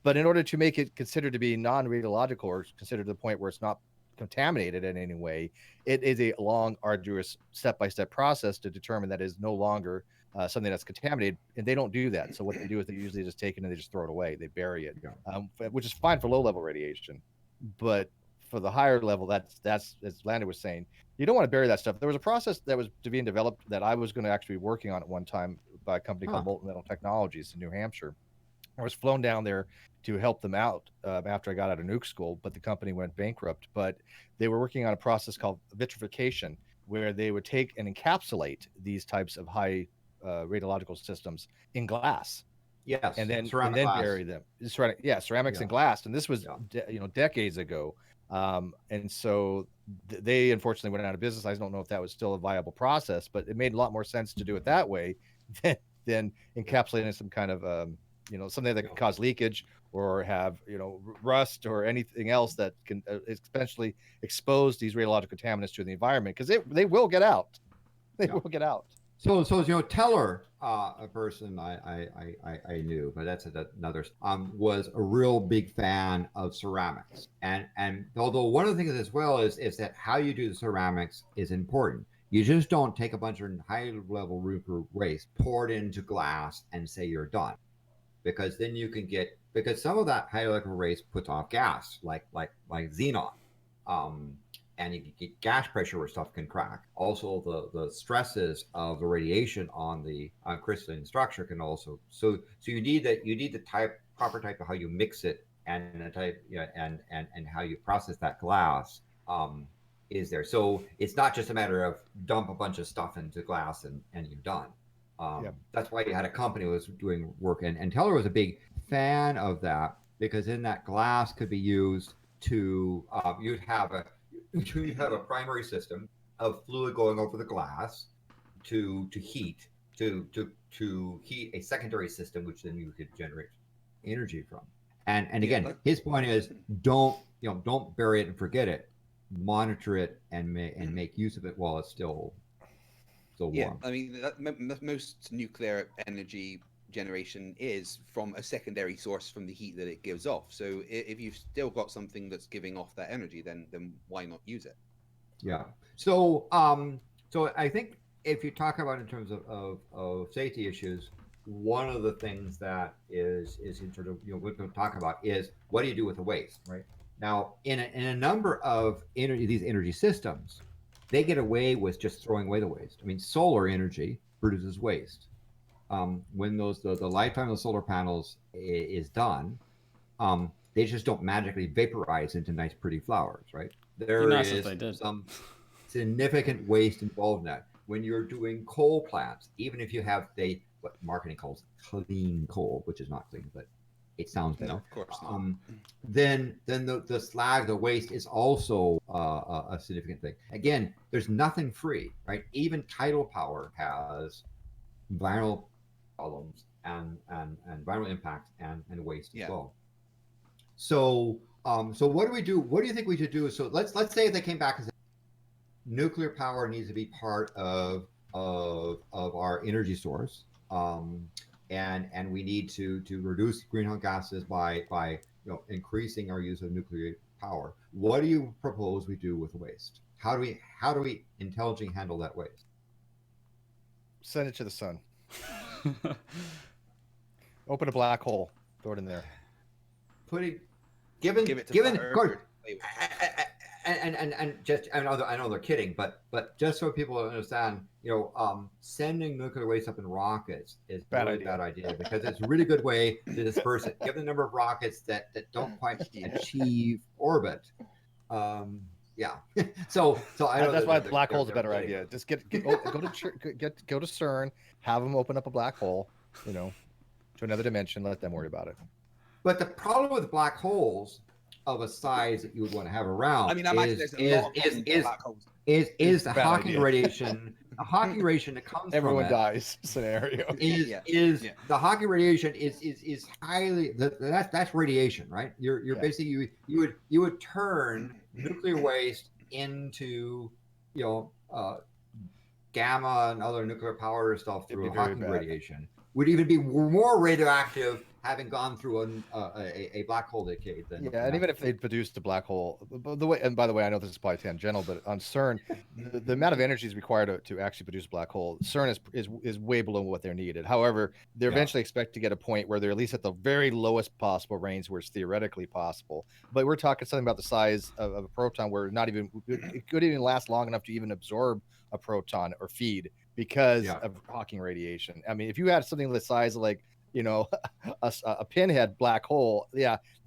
But in order to make it considered to be non-radiological or considered to the point where it's not contaminated in any way, it is a long, arduous, step-by-step process to determine that it is no longer something that's contaminated. And they don't do that. So what they do is they usually just take it and they just throw it away. They bury it, which is fine for low-level radiation, but for the higher level, that's as Landon was saying, you don't want to bury that stuff. There was a process that was being developed that I was going to actually be working on at one time by a company called Molten Metal Technologies in New Hampshire. I was flown down there to help them out after I got out of nuke school, but the company went bankrupt. But they were working on a process called vitrification, where they would take and encapsulate these types of high radiological systems in glass. Yes, and then glass. bury them. Ceramics and glass. And this was decades ago. And so they unfortunately went out of business. I don't know if that was still a viable process, but it made a lot more sense to do it that way than encapsulating some kind of something that could cause leakage or have rust or anything else that can especially expose these radiological contaminants to the environment, because they will get out. They will get out. So Teller, a person I knew, but that's another, was a real big fan of ceramics, and although one of the things as well is that how you do the ceramics is important. You just don't take a bunch of high level nuclear waste, pour it into glass, and say you're done, because then you can get, because some of that high level waste puts off gas like xenon. And you can get gas pressure where stuff can crack. Also, the stresses of the radiation on the crystalline structure can also. So you need the proper type of how you mix it, and the type and how you process that glass is there. So it's not just a matter of dump a bunch of stuff into glass and you're done. That's why you had a company that was doing work, and Teller was a big fan of that, because in that glass could be used to you'd have a primary system of fluid going over the glass to heat a secondary system, which then you could generate energy from. And again, his point is don't bury it and forget it. Monitor it and make use of it while it's still warm. Yeah, I mean most nuclear energy generation is from a secondary source from the heat that it gives off. So if you've still got something that's giving off that energy, then why not use it? Yeah. So I think if you talk about in terms of safety issues, one of the things that is sort of we're going to talk about is what do you do with the waste, right? Now in a number of these energy systems, they get away with just throwing away the waste. I mean, solar energy produces waste. When the lifetime of the solar panels is done, they just don't magically vaporize into nice, pretty flowers, right? There is some significant waste involved in that. When you're doing coal plants, even if you have what marketing calls clean coal, which is not clean, but it sounds better. No, of course not. Then the slag, the waste, is also a significant thing. Again, there's nothing free, right? Even tidal power has environmental problems and environmental impact and waste as well. So what do we do? What do you think we should do? So let's say they came back and said nuclear power needs to be part of our energy source, and we need to reduce greenhouse gases by increasing our use of nuclear power. What do you propose we do with waste? How do we intelligently handle that waste? Send it to the sun. Open a black hole. Throw it in there. Give it to Flat Earth. And just I know they're kidding, but just so people understand, sending nuclear waste up in rockets is a really bad idea because it's a really good way to disperse it. Given the number of rockets that don't quite achieve orbit, yeah. so I know that's why black hole's a better idea. Just go to CERN, have them open up a black hole, to another dimension. Let them worry about it. But the problem with black holes of a size that you would want to have around is the Hawking radiation. The Hawking radiation that comes everyone from dies scenario. The Hawking radiation is highly that's radiation, right? You're basically you would turn nuclear waste into gamma and other nuclear power stuff through Hawking radiation. Would even be more radioactive having gone through a black hole decade than and even if they produced a black hole, by the way, I know this is probably tangential, but on CERN, the amount of energy is required to actually produce a black hole. CERN is way below what they're needed. However, they're eventually expect to get a point where they're at least at the very lowest possible range where it's theoretically possible. But we're talking something about the size of a proton where it could even last long enough to even absorb a proton or feed because of Hawking radiation. I mean, if you had something the size of like a pinhead black hole,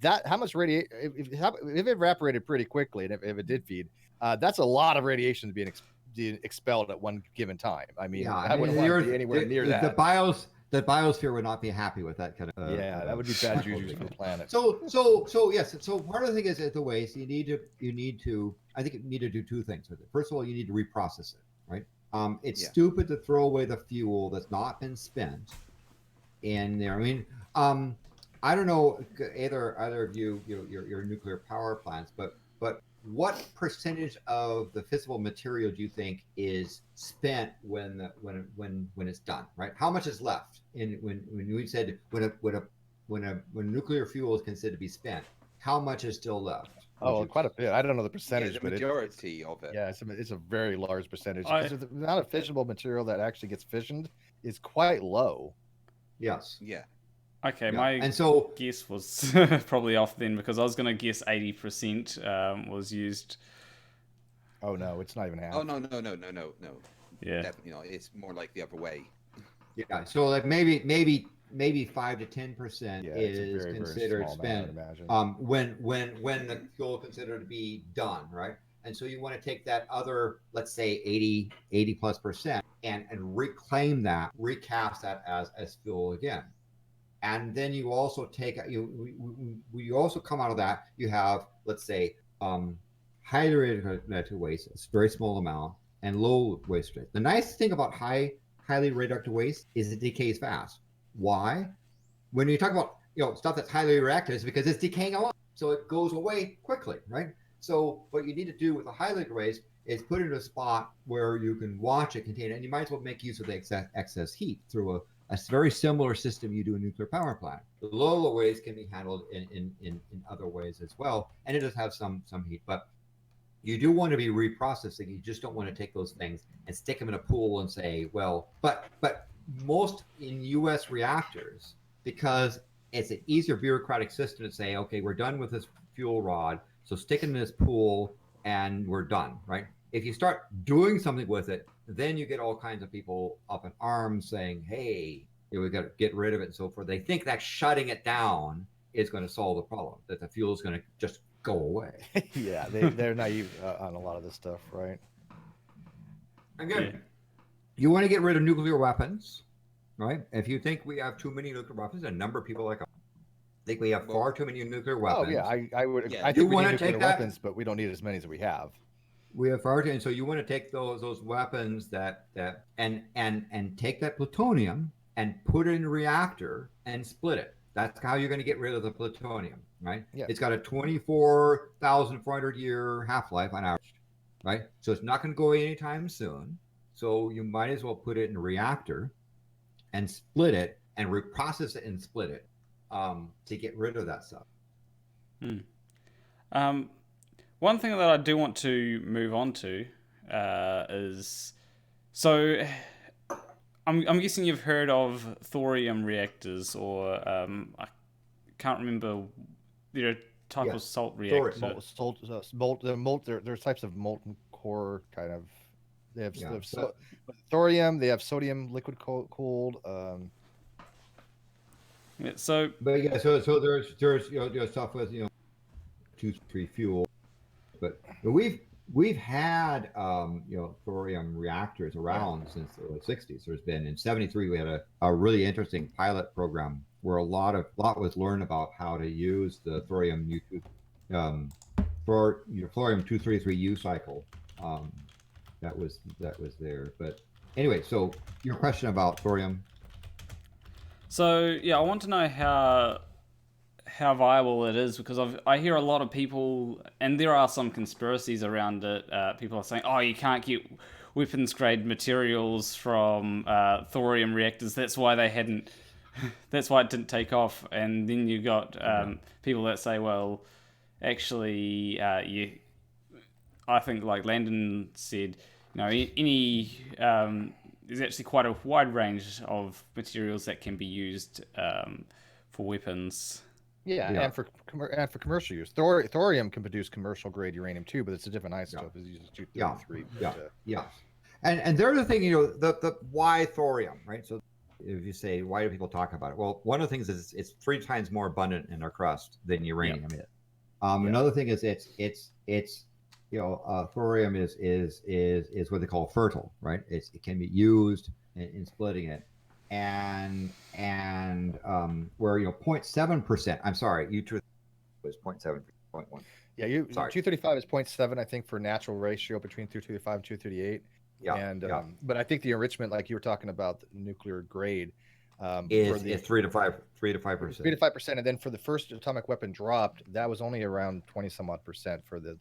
how much radiation if it evaporated pretty quickly, and if it did feed, that's a lot of radiation to be expelled at one given time. I mean, I wouldn't want to be anywhere near that. The biosphere would not be happy with that kind of that would be bad juju for the planet. So yes, so part of the thing is the waste you need to I think you need to do two things with it. First of all, you need to reprocess it, right? It's stupid to throw away the fuel that's not been spent in there. I mean, I don't know either of you, your nuclear power plants, but what percentage of the fissile material do you think is spent when it's done, right? How much is left when we said when nuclear fuel is considered to be spent, how much is still left? Quite a bit. I don't know the percentage, the majority of it. Yeah, it's a very large percentage. The amount of fissionable material that actually gets fissioned is quite low. Yes. Yeah. Okay, my guess was probably off then because I was going to guess 80% was used. Oh no, it's not even half. Oh no. Yeah. Definitely not. It's more like the other way. Yeah. So like maybe 5 to 10% is very, considered very spent when the fuel is considered to be done, right? And so you want to take that other, let's say 80 plus percent and reclaim that, recast that as fuel again. And then you also take we also come out of that, you have, let's say, highly radioactive waste, it's a very small amount, and low waste rate. The nice thing about highly radioactive waste is it decays fast. Why? When you talk about stuff that's highly reactive, it's because it's decaying a lot, so it goes away quickly, right? So what you need to do with a highly waste is put it in a spot where you can watch it contain it, and you might as well make use of the excess heat through a very similar system you do in a nuclear power plant. The low waste can be handled in other ways as well, and it does have some heat, but you do want to be reprocessing. You just don't want to take those things and stick them in a pool and say, well, but most in U.S. reactors, because it's an easier bureaucratic system to say, okay, we're done with this fuel rod, so stick it in this pool and we're done, right? If you start doing something with it, then you get all kinds of people up in arms saying, hey, we got to get rid of it and so forth. They think that shutting it down is going to solve the problem, that the fuel is going to just go away. Yeah, they're naive on a lot of this stuff, right? Again, you want to get rid of nuclear weapons, right? If you think we have too many nuclear weapons, a number of people think we have far too many nuclear weapons. Oh yeah, I would. Yeah. I think we need nuclear weapons, but we don't need as many as we have. We have far too, and so you want to take those weapons and take that plutonium and put it in a reactor and split it. That's how you're going to get rid of the plutonium, right? Yeah. It's got a 24,400 year half-life on average, right? So it's not going to go away anytime soon. So you might as well put it in a reactor and split it and reprocess it and split it to get rid of that stuff. one thing that I do want to move on to is so. I'm guessing you've heard of thorium reactors, or I can't remember their type of salt reactor. There's types of molten core kind of. They have, so, thorium. They have sodium liquid cooled. Yeah, so there's stuff with 2-3 fuel, but we've had thorium reactors around since the early 60s. There's been in 73 we had a really interesting pilot program where a lot was learned about how to use the thorium thorium 233U cycle. That was there. But anyway, so your question about thorium. So yeah, I want to know how viable it is, because I hear a lot of people, and there are some conspiracies around it. People are saying, "Oh, you can't get weapons grade materials from thorium reactors. That's why they hadn't. That's why it didn't take off." And then you got people that say, "Well, actually, I think like Landon said, any." There's actually quite a wide range of materials that can be used for weapons. Yeah, and for commercial use, thorium can produce commercial grade uranium too, but it's a different isotope. It's uses 233. Yeah. And there's the thing, the why thorium, right? So if you say why do people talk about it? Well, one of the things is it's 3 times more abundant in our crust than uranium is. Another thing is it's thorium is what they call fertile, right? It can be used in splitting it, and where 0.7%. I'm sorry, U2 was 0.7, 0.1. Yeah, 235 is 0.7, I think, for natural ratio between 235 and 238. Yeah, and but I think the enrichment, like you were talking about, the nuclear grade, is 3 to 5%. 3 to 5%, and then for the first atomic weapon dropped, that was only around 20 some odd percent for the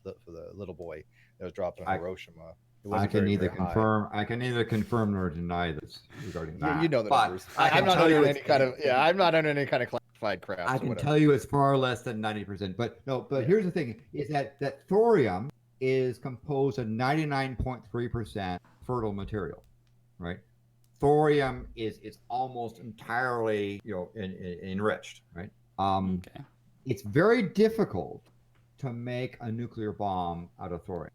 little boy that was dropped on Hiroshima. I can neither confirm nor deny this regarding that. You know the numbers. I'm not under any kind of I'm not under any kind of classified crap. I can tell you it's far less than 90%. But here's the thing: is that thorium is composed of 99.3% fertile material, right? Thorium is almost entirely enriched, right? It's very difficult to make a nuclear bomb out of thorium.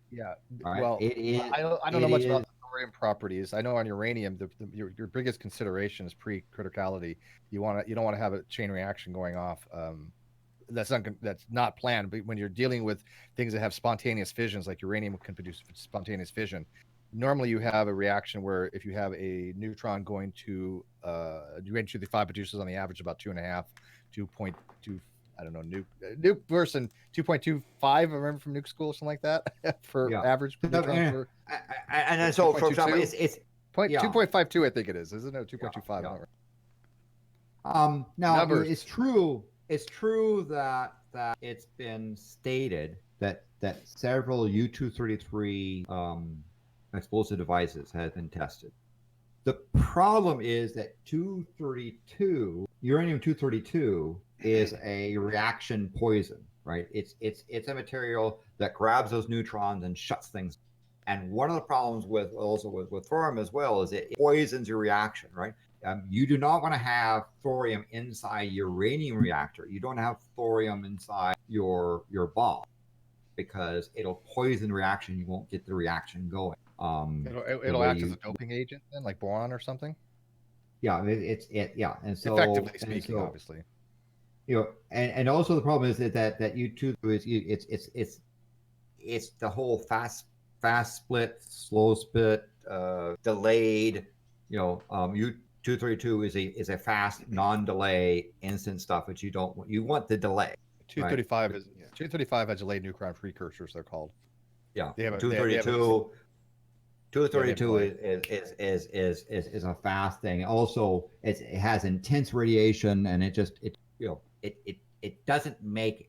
Yeah. Right? Well, it is. I don't know much about the thorium properties. I know on uranium, your biggest consideration is pre-criticality. You don't want to have a chain reaction going off. That's not planned. But when you're dealing with things that have spontaneous fissions, like uranium can produce spontaneous fission. Normally, you have a reaction where if you have a neutron going to uranium-235 produces on the average about 2.5, 2.2. I don't know, nuke versus 2.25. I remember from nuke school, something like that for average. And so, for example, it's 2.52. I think it is, isn't it? 2.25. Now numbers. It's true. It's true that it's been stated that several U-233 explosive devices have been tested. The problem is that uranium-232 is a reaction poison, right? It's a material that grabs those neutrons and shuts things. And one of the problems with thorium as well is it poisons your reaction, right? You do not want to have thorium inside your uranium reactor. You don't have thorium inside your bomb because it'll poison the reaction. You won't get the reaction going. It'll act as a doping agent then, like boron or something. Yeah, and so effectively speaking, obviously. And also the problem is that U2 is it's the whole fast split, slow split, delayed. U-232 is a fast, non-delay, instant stuff, which you want the delay. 235 is 235 has delayed neutron precursors. They're called. Yeah, 232. 232 is a fast thing. Also, it has intense radiation, and it doesn't make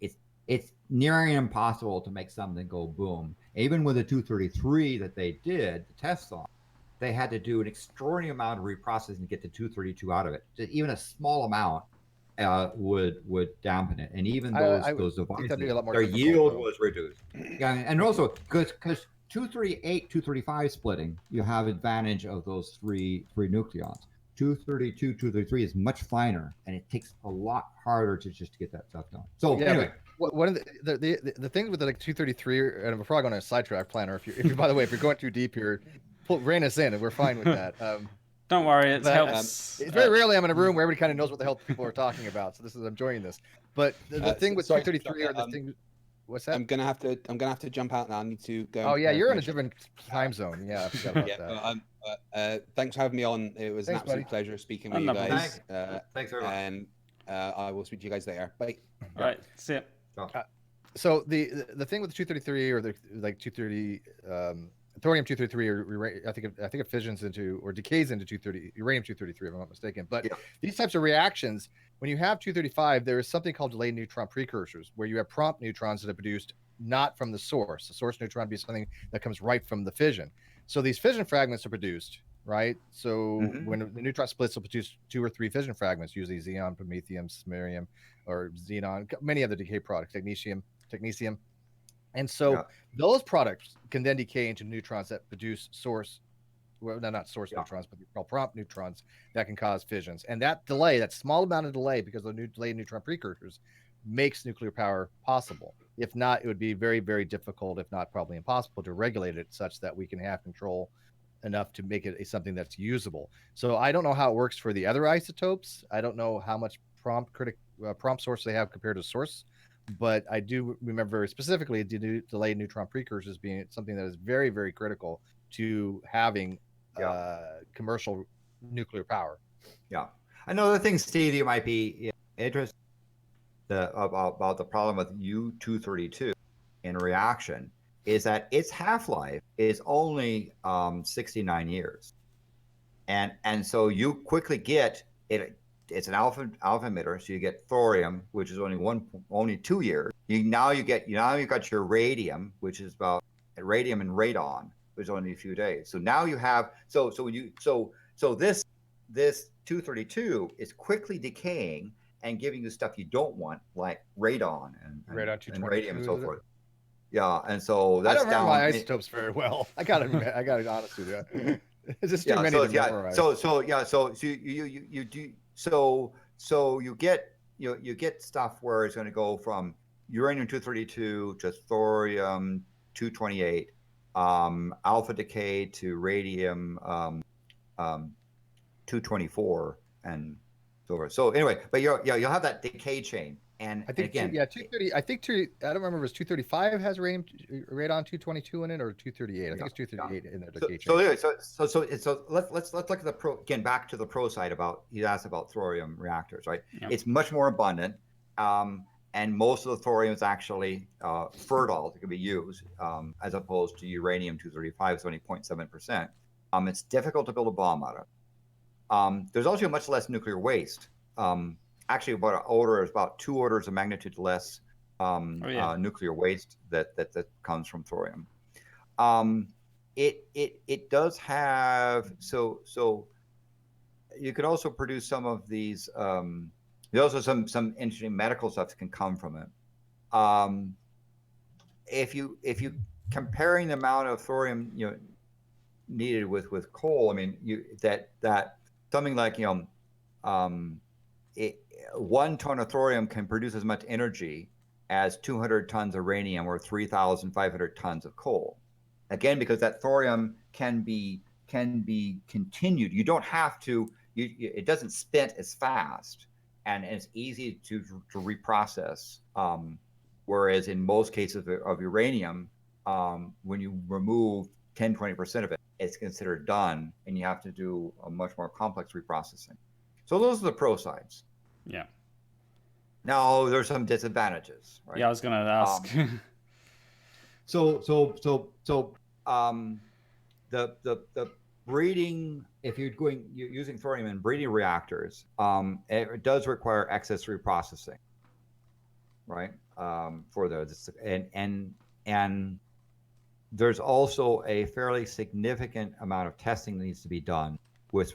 it's nearly impossible to make something go boom. Even with the 233 that they did the tests on, they had to do an extraordinary amount of reprocessing to get the 232 out of it. Even a small amount would dampen it, and even I those think that'd be devices, a lot more their difficult, yield though. was reduced. Yeah, and also because 238, 235 splitting, you have advantage of those three nucleons. 232, 233 is much finer, and it takes a lot harder to just get that stuff done. So Yeah, anyway, one of the thing with the like 233, and we're probably going to sidetrack Planner. If you by the way, if you're going too deep here, rein us in, and we're fine with that. Don't worry, it But, helps. It's very rarely I'm in a room where everybody kind of knows what the hell people are talking about. So I'm enjoying this. But the thing with sorry, 233 or the thing, what's that? I'm gonna have to jump out now. I need to go. Oh and yeah, prepare you're for in a my different time zone. Yeah, I forgot about that. Yeah, thanks for having me on. It was Thanks, an absolute buddy. pleasure speaking Oh, with no you guys. Thanks very much. And I will speak to you guys later. Bye. All right, see ya. So the thing with the 233 or the like 230 thorium 233 or I think it fissions into or decays into 230 uranium 233 if I'm not mistaken. But these types of reactions, when you have 235, there is something called delayed neutron precursors, where you have prompt neutrons that are produced not from the source. The source neutron would be something that comes right from the fission. So these fission fragments are produced, right? So when the neutron splits, will produce 2 or 3 fission fragments, usually xenon, promethium, samarium, or xenon, many other decay products, technetium. And so those products can then decay into neutrons that produce not source neutrons, but they're called prompt neutrons that can cause fissions. And that delay, that small amount of delay, because of the delayed neutron precursors, makes nuclear power possible. If not, it would be very, very difficult, if not probably impossible, to regulate it such that we can have control enough to make it something that's usable. So I don't know how it works for the other isotopes. I don't know how much prompt source they have compared to source. But I do remember very specifically delayed neutron precursors being something that is very, very critical to having commercial nuclear power. Yeah. Another thing, Steve, you might be interested about the problem with U-232 in reaction is that its half-life is only 69 years. And so you quickly get it. It's an alpha emitter, so you get thorium, which is only 2 years. You got your radium, which is about radium and radon, which is only a few days. So now you have so this 232 is quickly decaying and giving you stuff you don't want, like radon and radium and so forth. Yeah, and so that's I don't remember my isotopes very well. I got to be honest with you. It's just too many to memorize. So you get stuff where it's going to go from uranium 232 to thorium 228, alpha decay to radium 224, and so forth. So anyway, but you'll have that decay chain. And I think again, 230. I don't remember if it was 235 has radon 222 in it or 238. I think it's 238 in the decay chain. So let's look at the again back to the pro side about you asked about thorium reactors, right? Yeah. It's much more abundant, and most of the thorium is actually fertile that can be used, as opposed to uranium 235, it's only 0.7%. It's difficult to build a bomb out of. There's also much less nuclear waste. Actually, about 2 orders of magnitude less nuclear waste that comes from thorium. It does have so you could also produce some of these. There's also some interesting medical stuff that can come from it. If you comparing the amount of thorium needed with coal, I mean that something like 1 ton of thorium can produce as much energy as 200 tons of uranium or 3,500 tons of coal. Again, because that thorium can be continued. You don't have to. It doesn't spent as fast, and it's easy to reprocess. Whereas in most cases of uranium, when you remove 10-20% of it, it's considered done, and you have to do a much more complex reprocessing. So those are the pro sides. Yeah. Now there's some disadvantages, right? Yeah, I was gonna ask. The breeding, if you're using thorium in breeding reactors, it does require excess reprocessing, right? For those, and there's also a fairly significant amount of testing that needs to be done with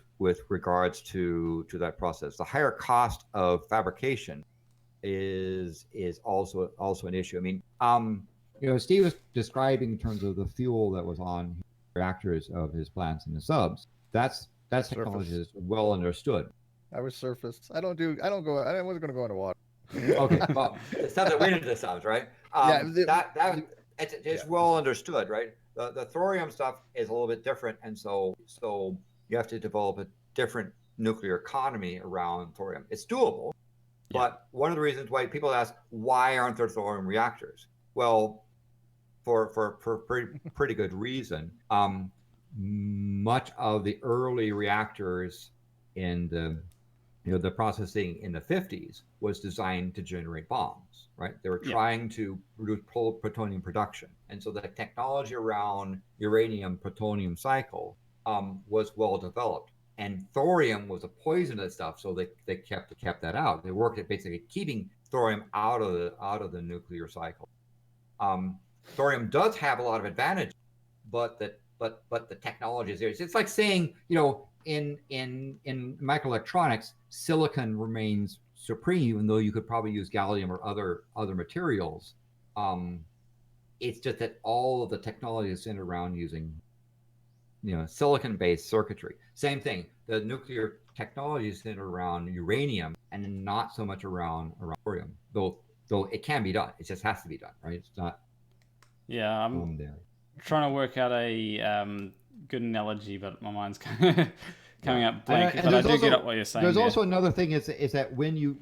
regards to that process. The higher cost of fabrication is also an issue. I mean, Steve was describing in terms of the fuel that was on reactors of his plants and the subs. That's technology is well understood. I was surface. I wasn't going to go into water. Okay, well, the stuff that went into the subs, right? It's well understood, right? The thorium stuff is a little bit different, and so you have to develop a different nuclear economy around thorium. It's doable, but one of the reasons why people ask, why aren't there thorium reactors? Well, for pretty good reason. Much of the early reactors in the processing in the 50s was designed to generate bombs, right? They were trying to produce plutonium production. And so the technology around uranium plutonium cycle was well developed. And thorium was a poison of stuff, so they kept that out. They worked at basically keeping thorium out of the nuclear cycle. Thorium does have a lot of advantages, but the technology is there. It's like saying, in microelectronics, silicon remains supreme, even though you could probably use gallium or other materials. It's just that all of the technology is centered around using, silicon-based circuitry. Same thing. The nuclear technology is centered around uranium and not so much around thorium. Though it can be done. It just has to be done, right? It's not. Yeah, I'm trying to work out a good analogy, but my mind's coming up blank. But I do get up what you're saying. There's also another thing is that when you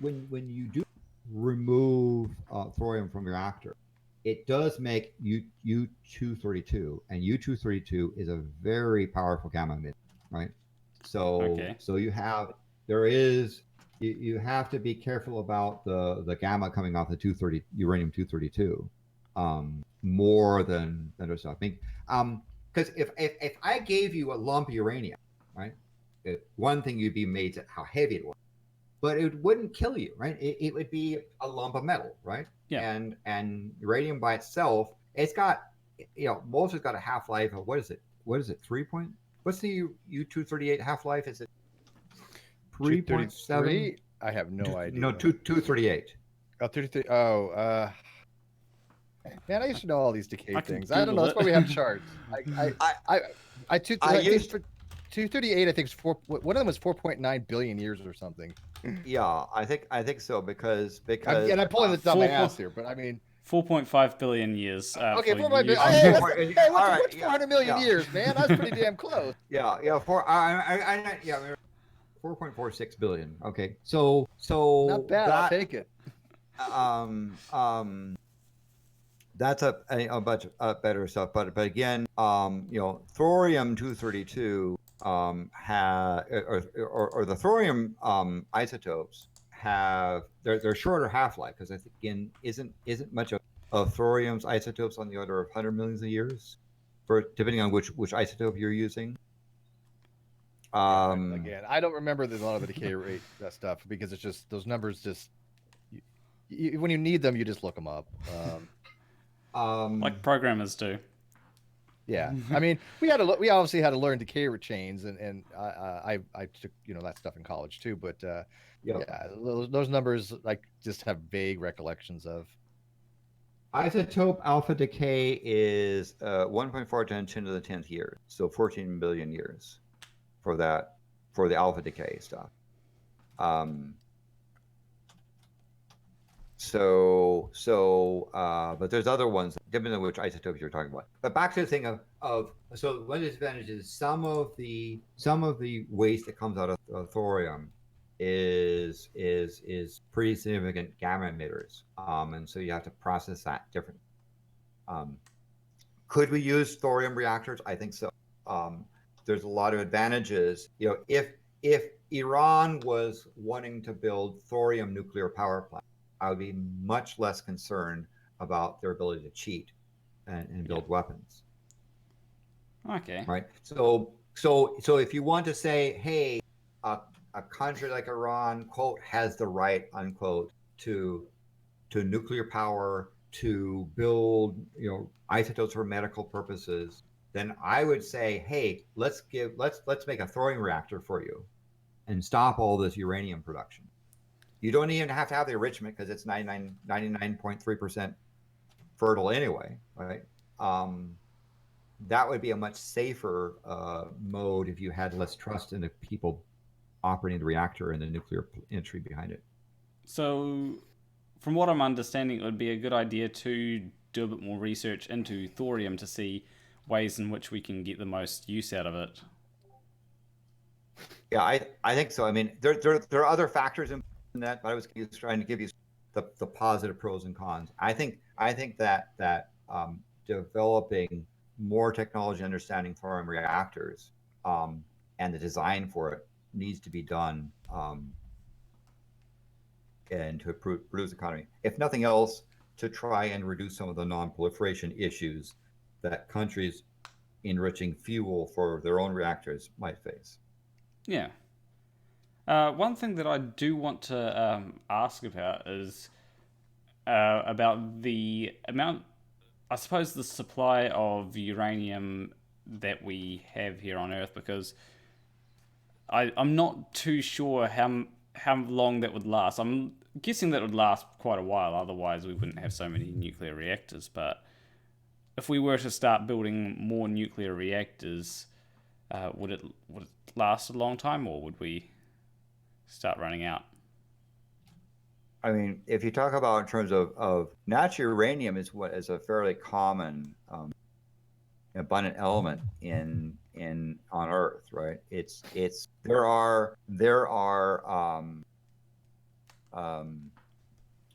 do remove thorium from your reactor, it does make U-232, and U-232 is a very powerful gamma emitter, right? So you have to be careful about the gamma coming off the uranium-232 more than other stuff. I mean, because if I gave you a lump of uranium, right? One thing you'd be amazed at how heavy it was, but it wouldn't kill you, right? It would be a lump of metal, right? Yeah. And uranium by itself, it's got, most has got a half-life of what is it? 3 point? What's the U-238 half-life? Is it 3.7? I have no idea. No, 238. Oh, 33. Oh, man, I used to know all these decay things. I don't know. Google That's why we have charts. I 238. I think is one of them was 4.9 billion years or something. Yeah, I think so because and I'm pulling this down my ass here, but I mean 4.5 billion years. Okay, 4.5 billion. Hey, what's 400 million years, man? That's pretty damn close. Yeah. 4.46 billion. Okay, so not bad. I'll take it. That's a bunch of better stuff, but again, thorium-232 or the thorium isotopes have they're shorter half-life because I think again isn't much of thorium's isotopes on the order of 100 millions of years, depending on which isotope you're using. Again, I don't remember a lot of the decay rate stuff because it's just those numbers when you need them, you just look them up. Like programmers do. Yeah, I mean, we obviously had to learn decay chains, and I took that stuff in college too. But those numbers just have vague recollections of. Isotope alpha decay is 1.4 10 to the 10th year, so 14 billion years for the alpha decay stuff. But there's other ones, depending on which isotopes you're talking about. But back to the thing of so one of the disadvantages is some of the waste that comes out of thorium is pretty significant gamma emitters, and so you have to process that differently. Could we use thorium reactors? I think so. There's a lot of advantages. If Iran was wanting to build thorium nuclear power plants, I would be much less concerned about their ability to cheat and build weapons. Okay. Right. So if you want to say, hey, a country like Iran, quote, has the right, unquote, to nuclear power, to build, isotopes for medical purposes, then I would say, hey, let's make a thorium reactor for you and stop all this uranium production. You don't even have to have the enrichment because it's 99.3% fertile anyway, right? That would be a much safer mode if you had less trust in the people operating the reactor and the nuclear industry behind it. So, from what I'm understanding, it would be a good idea to do a bit more research into thorium to see ways in which we can get the most use out of it. Yeah, I think so. I mean, there are other factors in that, but I was just trying to give you the positive pros and cons. I think that developing more technology understanding thorium reactors and the design for it needs to be done and to produce economy. If nothing else, to try and reduce some of the non-proliferation issues that countries enriching fuel for their own reactors might face. Yeah. One thing that I do want to ask about is about the amount, I suppose, the supply of uranium that we have here on Earth, because I'm not too sure how long that would last. I'm guessing that would last quite a while, otherwise we wouldn't have so many nuclear reactors. But if we were to start building more nuclear reactors, would it last a long time, or would we start running out? I mean, if you talk about in terms of natural uranium is a fairly common abundant element in on Earth, right?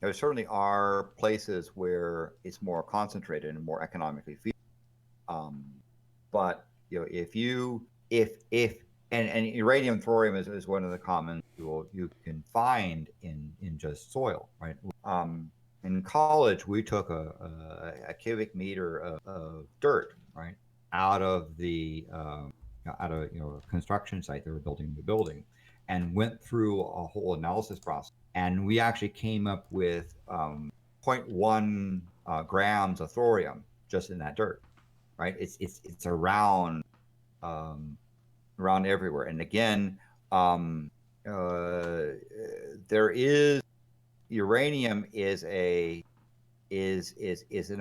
There certainly are places where it's more concentrated and more economically feasible. But if uranium thorium is one of the common you can find in just soil, right? In college, we took a cubic meter of dirt, right, out of a construction site. They were building the building, and went through a whole analysis process. And we actually came up with 0.1 grams of thorium just in that dirt, right? It's around everywhere. And again, there is uranium is an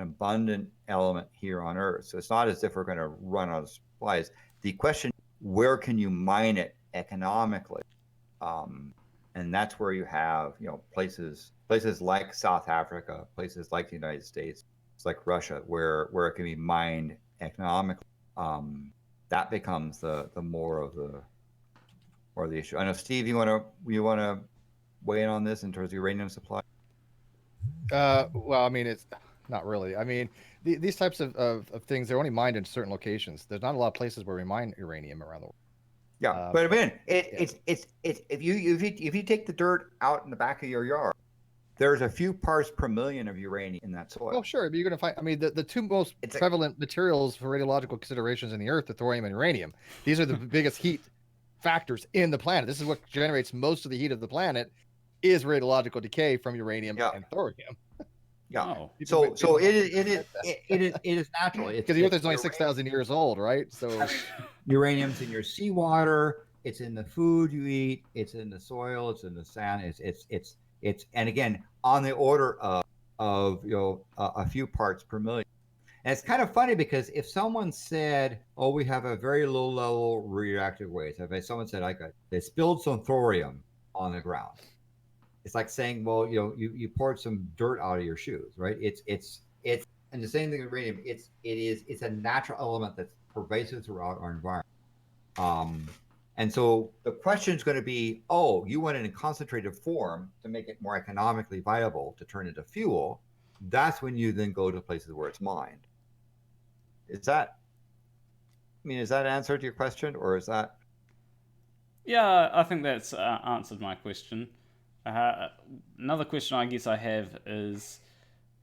abundant element here on Earth. So it's not as if we're going to run out of supplies. The question, where can you mine it economically? And that's where you have, places like South Africa, places like the United States, like Russia, where it can be mined economically. That becomes the more of the issue. I know, Steve, you want to weigh in on this in terms of uranium supply? Well, I mean, it's not really. I mean, these types of things, they're only mined in certain locations. There's not a lot of places where we mine uranium around the world. Yeah, but I mean, it's if you take the dirt out in the back of your yard, there's a few parts per million of uranium in that soil. Oh, sure. But you're going to find, I mean, the two most prevalent materials for radiological considerations in the Earth are thorium and uranium. These are the biggest heat factors in the planet. This is what generates most of the heat of the planet, is radiological decay from uranium and thorium. Yeah. Oh. So it is natural. Because the Earth is only 6,000 years old, right? So uranium's in your seawater. It's in the food you eat. It's in the soil. It's in the sand. It's and again on the order of a few parts per million. And it's kind of funny because if someone said, "Oh, we have a very low level radioactive waste," if someone said, they spilled some thorium on the ground, it's like saying, well, you poured some dirt out of your shoes, right? It's and the same thing with uranium. It's a natural element that's pervasive throughout our environment. And so the question is going to be, oh, you want it in concentrated form to make it more economically viable to turn into fuel. That's when you then go to places where it's mined. Is that an answer to your question, or is that? Yeah, I think that's answered my question. Another question I guess I have is,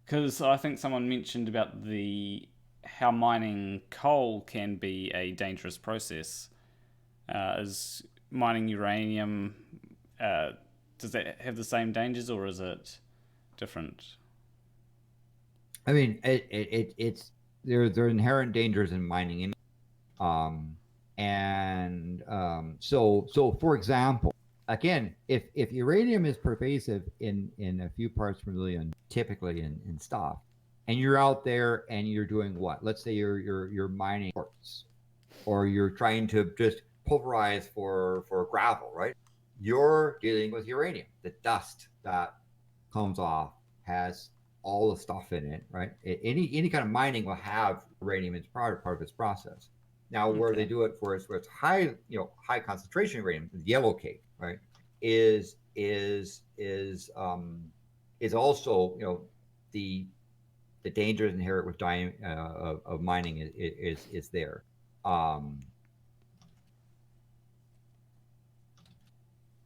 because I think someone mentioned about how mining coal can be a dangerous process. Is mining uranium, does that have the same dangers, or is it different? I mean, there are inherent dangers in mining. So for example, again, if uranium is pervasive in a few parts per million, typically in stuff, and you're out there and you're doing what? Let's say you're mining quartz, or you're trying to just pulverize for gravel, right? You're dealing with uranium. The dust that comes off has all the stuff in it, right? Any kind of mining will have uranium as part of its process. Now, where they do it for its high, high concentration uranium, yellow cake, right, is also, the dangers inherent with dying of mining is there.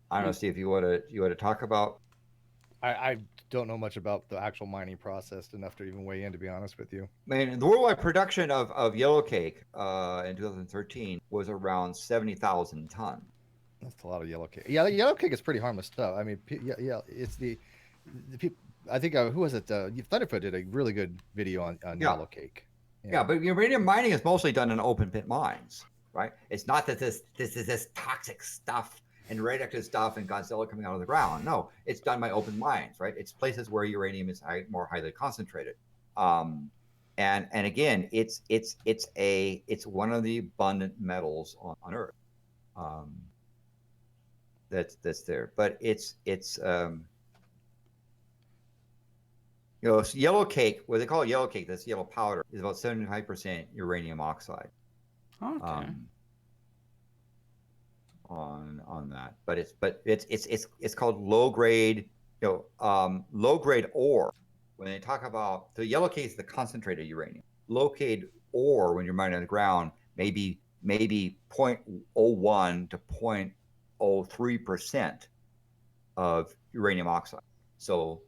I don't know, Steve, you want to talk about. I don't know much about the actual mining process enough to even weigh in, to be honest with you. Man, the worldwide production of yellow cake in 2013 was around 70,000 tons. That's a lot of yellow cake. Yeah, the yellow cake is pretty harmless stuff. I mean, yeah, it's the people. I think who was it? Thunderfoot did a really good video on yellow cake. Yeah, but uranium mining is mostly done in open pit mines, right? It's not that this is this toxic stuff and radioactive stuff and Godzilla coming out of the ground. No, it's done by open mines, right? It's places where uranium is more highly concentrated. And again, it's one of the abundant metals on Earth. That's there, but it's yellow cake, what they call it yellow cake, that's yellow powder, is about 75% uranium oxide. Okay. On that, but it's called low grade, low grade ore. When they talk about the yellow cake is the concentrated uranium. Low grade ore, when you're mining on the ground, maybe 0.01 to 0.03% of uranium oxide. So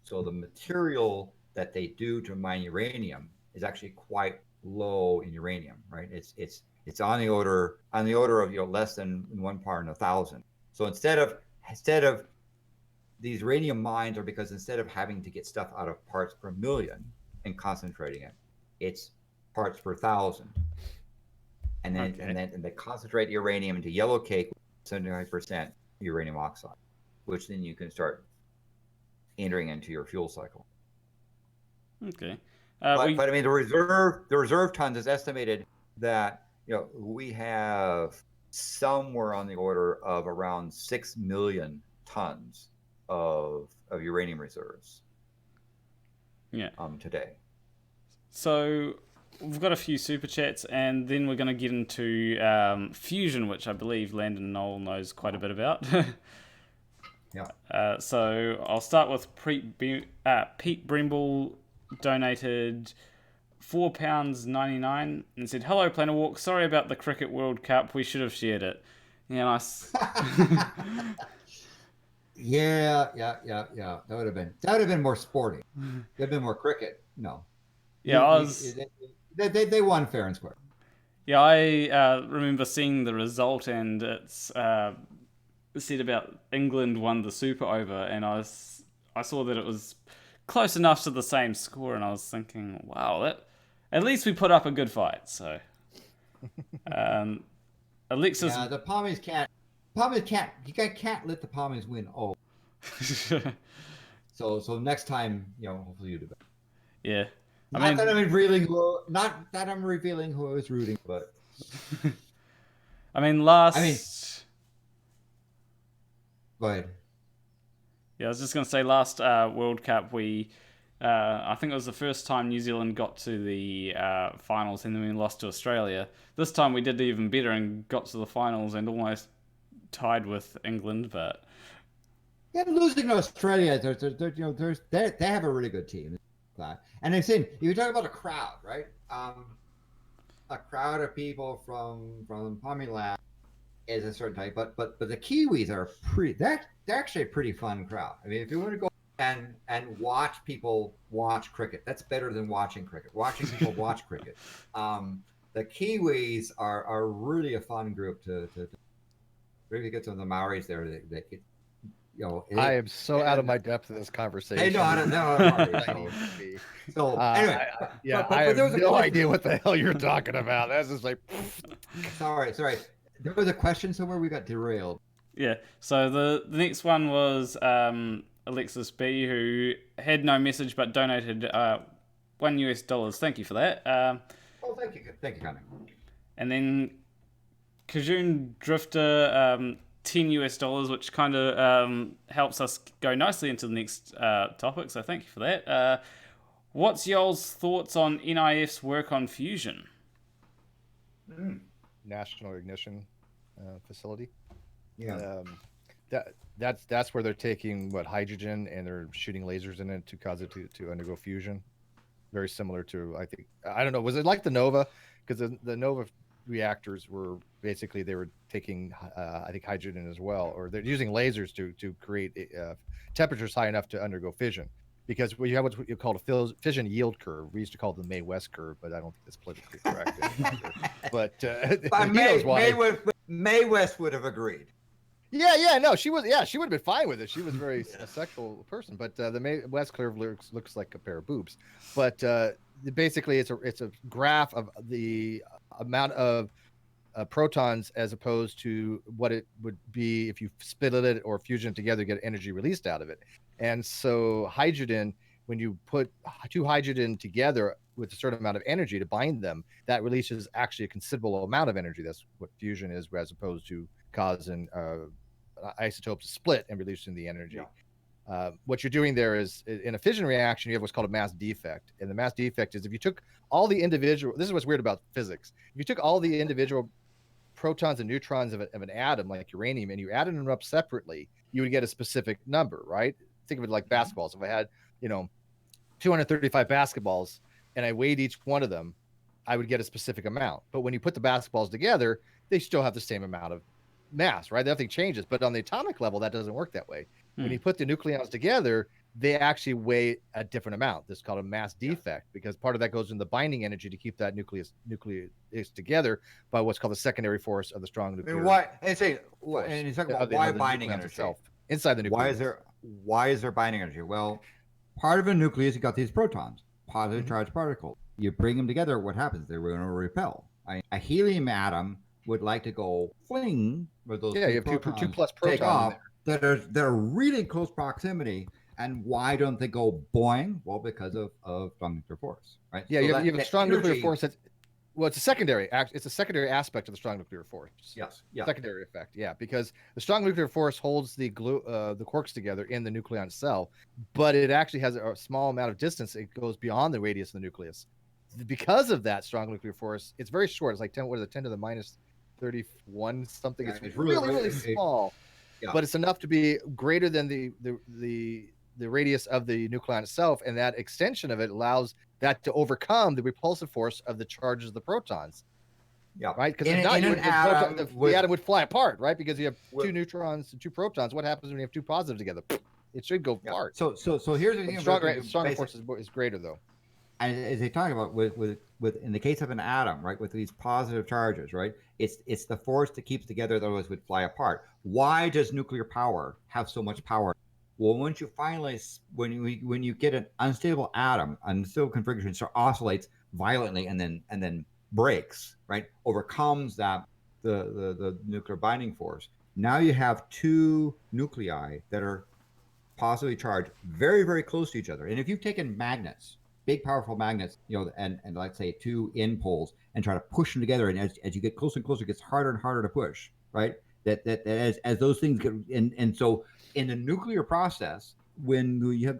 the material that they do to mine uranium is actually quite low in uranium, right? It's on the order of less than 1 part in 1,000. So instead of these uranium mines, because instead of having to get stuff out of parts per million and concentrating it, it's parts per 1,000. And then they concentrate uranium into yellow cake with 75% uranium oxide, which then you can start entering into your fuel cycle. Okay. But I mean, the reserve tons is estimated that we have somewhere on the order of around 6 million tons of uranium reserves. Yeah. Today. So we've got a few super chats, and then we're going to get into fusion, which I believe Landon Noll knows quite a bit about. Yeah. So I'll start with Pete Brimble donated £4.99 and said, "Hello, Planarwalk. Sorry about the Cricket World Cup. We should have shared it." Yeah, nice. Yeah. That would have been more sporting. There'd been more cricket. No. Yeah, they won fair and square. Yeah, I remember seeing the result, and it's said about England won the Super Over, and I saw that it was close enough to the same score, and I was thinking, wow, at least we put up a good fight. So, Alexis, yeah, the Palmies can't. You can't let the Palmies win. Oh, so next time, hopefully you do better. Yeah, Not that I'm revealing who I was rooting, but I mean, go ahead. Yeah, I was just going to say, last World Cup, I think it was the first time New Zealand got to the finals, and then we lost to Australia. This time we did even better and got to the finals and almost tied with England, but yeah, losing to Australia, they have a really good team, and I've seen, if you talk about a crowd, right? A crowd of people from Palmyland is a certain type, but the Kiwis are they're actually a pretty fun crowd. I mean, if you want to go and watch people watch cricket, that's better than watching cricket. Watching people watch cricket. The Kiwis are really a fun group to really get some of the Maoris there. I am so out of my depth in this conversation. Hey, no, I don't know. So anyway, I have no idea what the hell you're talking about. That's just like. Sorry. There was a question somewhere we got derailed. Yeah. So the next one was Alexis B, who had no message but donated $1. Thank you for that. Thank you, Cunning. And then Kajun Drifter, $10, which kind of helps us go nicely into the next topic. So thank you for that. What's y'all's thoughts on NIF's work on fusion? National Ignition Facility. Yeah. That's where they're taking hydrogen and they're shooting lasers in it to cause it to undergo fusion. Very similar to, I don't know, was it like the Nova? Because the Nova reactors were basically, they were taking hydrogen as well, or they're using lasers to create temperatures high enough to undergo fission. Because you have what you call a fission yield curve. We used to call it the May-West curve, but I don't think that's politically correct. But May West would have agreed. No, she would have been fine with it. She was a very sexual person, but the May-West curve looks like a pair of boobs. But basically, it's a graph of the amount of protons as opposed to what it would be if you split it or fusion together, get energy released out of it. And so hydrogen, when you put two hydrogen together with a certain amount of energy to bind them, that releases actually a considerable amount of energy. That's what fusion is, as opposed to causing isotopes to split and releasing the energy. Yeah. What you're doing there is, in a fission reaction, you have what's called a mass defect. And the mass defect is if you took all the individual, this is what's weird about physics. If you took all the individual protons and neutrons of an atom like uranium and you added them up separately, you would get a specific number, right? Think of it like basketballs. If I had, 235 basketballs and I weighed each one of them, I would get a specific amount. But when you put the basketballs together, they still have the same amount of mass, right? Nothing changes. But on the atomic level, that doesn't work that way. When you put the nucleons together, they actually weigh a different amount. This is called a mass defect, because part of that goes in the binding energy to keep that nucleus together by what's called the secondary force of the strong nuclear. And he's talking about why binding energy itself inside the nucleus. Why is there binding energy? Well, part of a nucleus, you got these protons, positive charged particles. You bring them together, what happens? They're going to repel. A helium atom would like to go fling with those. Yeah, you have two plus protons take off that are really close proximity. And why don't they go boing? Well, because of strong nuclear force, right? Yeah, so you have a strong nuclear force that's, well, it's a secondary aspect of the strong nuclear force. Yes. Secondary effect, yeah, because the strong nuclear force holds the quarks together in the nucleon itself, but it actually has a small amount of distance. It goes beyond the radius of the nucleus. Because of that strong nuclear force, it's very short. It's like 10 to the minus 31 something. Yeah, it's really small, but it's enough to be greater than the radius of the nucleon itself, and that extension of it allows that to overcome the repulsive force of the charges of the protons. Yeah, right. Because if not, the atom would fly apart, right? Because you have two neutrons and two protons. What happens when you have two positives together? It should go apart. So here's the thing: stronger force is greater, though. And as they talk about with in the case of an atom, right, with these positive charges, right, it's the force that keeps together, otherwise would fly apart. Why does nuclear power have so much power? Well, once you finally, when you get an unstable atom, unstable configuration, so oscillates violently and then breaks, right, overcomes that the nuclear binding force. Now you have two nuclei that are positively charged, very, very close to each other. And if you've taken magnets, big powerful magnets, and let's say two end poles, and try to push them together, and as you get closer and closer, it gets harder and harder to push, right? That as those things get, and so in the nuclear process, when you have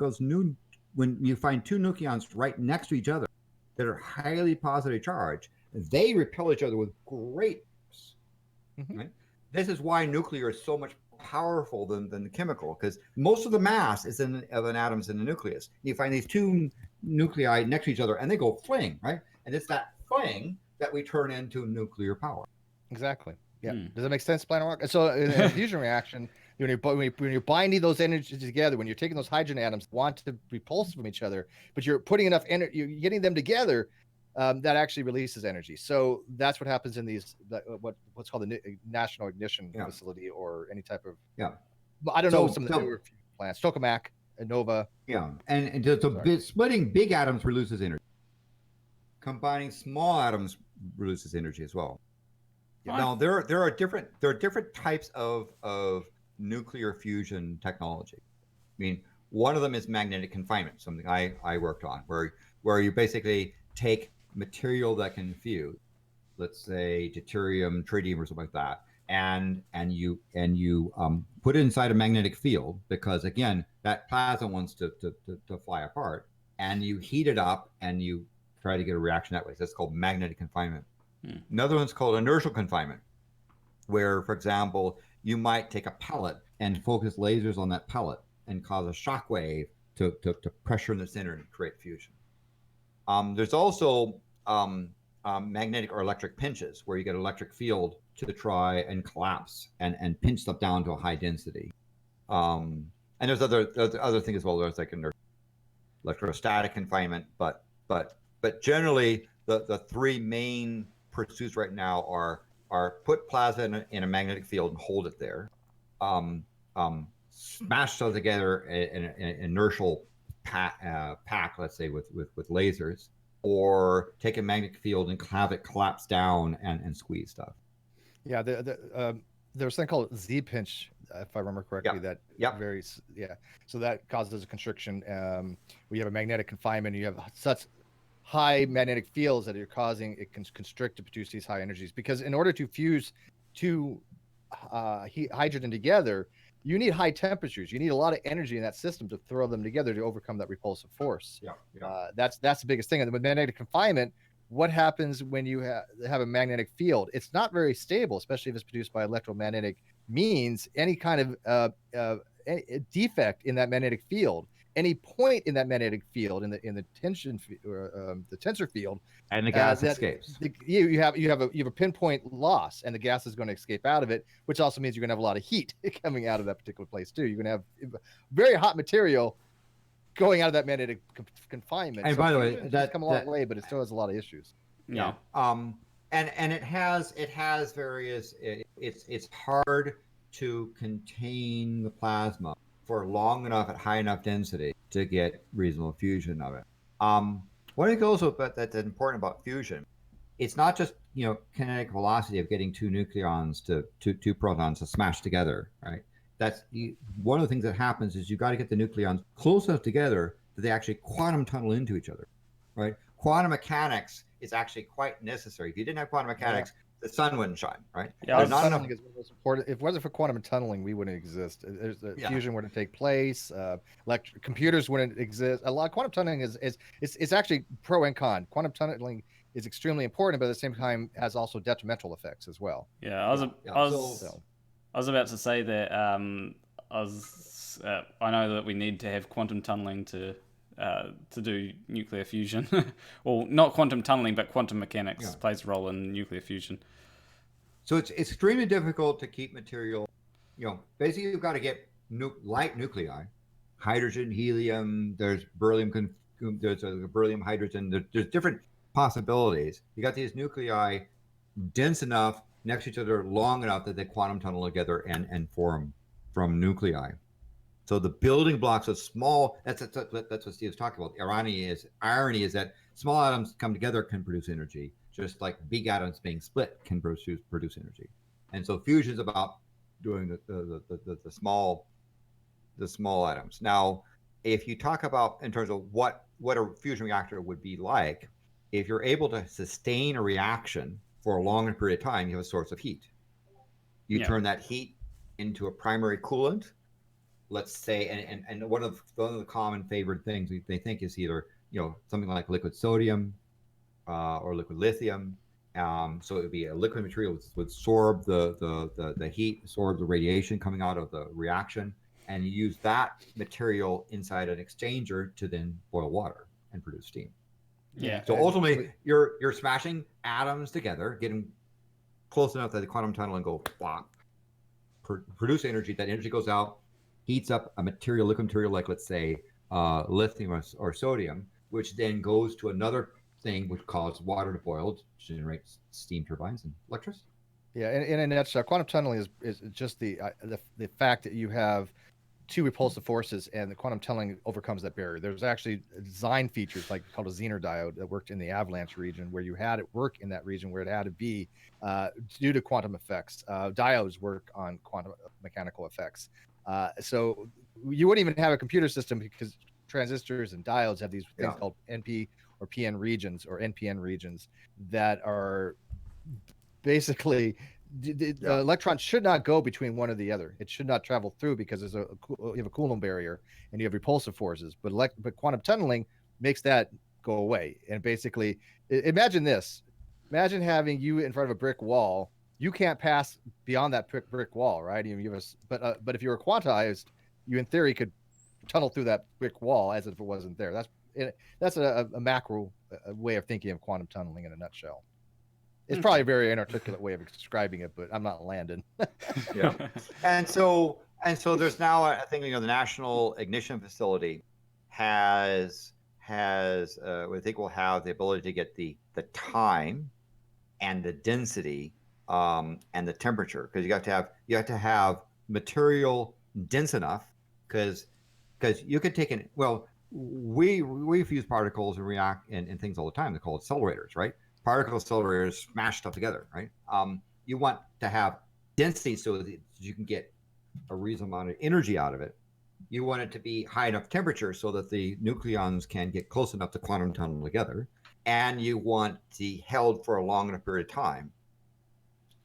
when you find two nucleons right next to each other that are highly positively charged, they repel each other with great force. Right? This is why nuclear is so much powerful than the chemical, because most of the mass of an atom is in the nucleus. You find these two nuclei next to each other, and they go fling, right? And it's that fling that we turn into nuclear power. Exactly. Yeah. Does that make sense, Planarwalk? So in a fusion reaction, when you're binding those energies together, when you're taking those hydrogen atoms, want to repulse from each other, but you're putting enough energy, you're getting them together, that actually releases energy. So that's what happens in these what's called the National Ignition Facility, or any type of I don't know So- some of the so- newer fusion plants. Tokamak, Nova. Yeah, and splitting big atoms reduces energy. Combining small atoms reduces energy as well. Yeah. Now there are different types of nuclear fusion technology. I mean, one of them is magnetic confinement, something I worked on, where you basically take material that can fuse, let's say deuterium, tritium, or something like that, and you put it inside a magnetic field, because again, that plasma wants to fly apart, and you heat it up and you try to get a reaction that way. So that's called magnetic confinement. Another one's called inertial confinement, where, for example, you might take a pellet and focus lasers on that pellet and cause a shock wave to pressure in the center and create fusion. There's also magnetic or electric pinches, where you get electric field to try and collapse and pinch stuff down to a high density. And there's other things as well. There's like electrostatic confinement, but generally the three main pursuits right now are put plasma in a magnetic field and hold it there, smash those together in an inertial pack, let's say with lasers, or take a magnetic field and have it collapse down and squeeze stuff. Yeah, there's something called Z pinch, if I remember correctly. That varies. Yeah, so that causes a constriction. We have a magnetic confinement. You have such high magnetic fields that you're causing it can constrict to produce these high energies. Because in order to fuse two hydrogen together, you need high temperatures. You need a lot of energy in that system to throw them together to overcome that repulsive force. That's the biggest thing. And with magnetic confinement, what happens when you have a magnetic field? It's not very stable, especially if it's produced by electromagnetic means. Any kind of any defect in that magnetic field, any point in that magnetic field in the tension the tensor field, and the gas escapes. You have a pinpoint loss, and the gas is going to escape out of it, which also means you're going to have a lot of heat coming out of that particular place too. You're going to have very hot material going out of that magnetic confinement. And so by the way, that's come a long way, but it still has a lot of issues. Yeah. And it has various. It's hard to contain the plasma for long enough at high enough density to get reasonable fusion of it. One thing also that's important about fusion, it's not just kinetic velocity of getting two nucleons to two protons to smash together, right? That's one of the things that happens is you got to get the nucleons close enough together that they actually quantum tunnel into each other, right? Quantum mechanics is actually quite necessary. If you didn't have quantum mechanics, the sun wouldn't shine, right? Yeah, Quantum tunneling is one of the most important. If it wasn't for quantum tunneling, we wouldn't exist. Fusion wouldn't take place. Computers wouldn't exist. A lot of quantum tunneling is actually pro and con. Quantum tunneling is extremely important, but at the same time has also detrimental effects as well. Yeah, I was about to say that I know that we need to have quantum tunneling to do nuclear fusion. Well, not quantum tunneling, but quantum mechanics plays a role in nuclear fusion. So it's extremely difficult to keep material. Basically you've got to get light nuclei, hydrogen, helium. There's beryllium. There's a beryllium hydrogen. There's different possibilities. You got these nuclei dense enough next to each other, long enough that they quantum tunnel together and form from nuclei. So the building blocks of small, that's what Steve's talking about. The irony is that small atoms come together can produce energy, just like big atoms being split can produce energy. And so fusion is about doing the small atoms. Now, if you talk about in terms of what a fusion reactor would be like, if you're able to sustain a reaction for a longer period of time, you have a source of heat. You turn that heat into a primary coolant. Let's say, and one of the common favored things they think is either something like liquid sodium or liquid lithium. So it would be a liquid material which would absorb the heat, absorb the radiation coming out of the reaction, and you use that material inside an exchanger to then boil water and produce steam. Yeah. So ultimately, you're smashing atoms together, getting close enough that the quantum tunnel and go plop, produce energy. That energy goes out, heats up a liquid material like, let's say, lithium or sodium, which then goes to another thing which causes water to boil, generates steam turbines and electricity. Yeah, in a nutshell, quantum tunneling is just the fact that you have two repulsive forces, and the quantum tunneling overcomes that barrier. There's actually design features like called a Zener diode that worked in the avalanche region, where you had it work in that region where it had to be due to quantum effects. Diodes work on quantum mechanical effects. So you wouldn't even have a computer system because transistors and diodes have these things called NP or PN regions or NPN regions that are basically electrons should not go between one or the other. It should not travel through because there's you have a Coulomb barrier and you have repulsive forces. But quantum tunneling makes that go away. And basically, imagine this: imagine having you in front of a brick wall. You can't pass beyond that brick wall, right? But if you were quantized, you in theory could tunnel through that brick wall as if it wasn't there. That's a macro way of thinking of quantum tunneling in a nutshell. It's probably a very inarticulate way of describing it, but I'm not Landon. Yeah. And so there's now, I think, the National Ignition Facility has we think will have the ability to get the time and the density and the temperature, because you have to have material dense enough, because you could take we fuse particles and react in things all the time. They're called accelerators, right? Particle accelerators smash stuff together, right? You want to have density so that you can get a reasonable amount of energy out of it. You want it to be high enough temperature so that the nucleons can get close enough to quantum tunnel together, and you want to be held for a long enough period of time.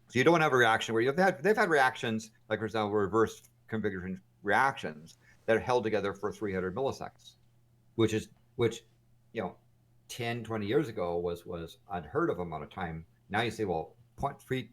So you don't want to have a reaction where they've had reactions, like for example, reverse configuration reactions that are held together for 300 milliseconds, which 10, 20 years ago was unheard of amount of time. Now you say, well, 0.3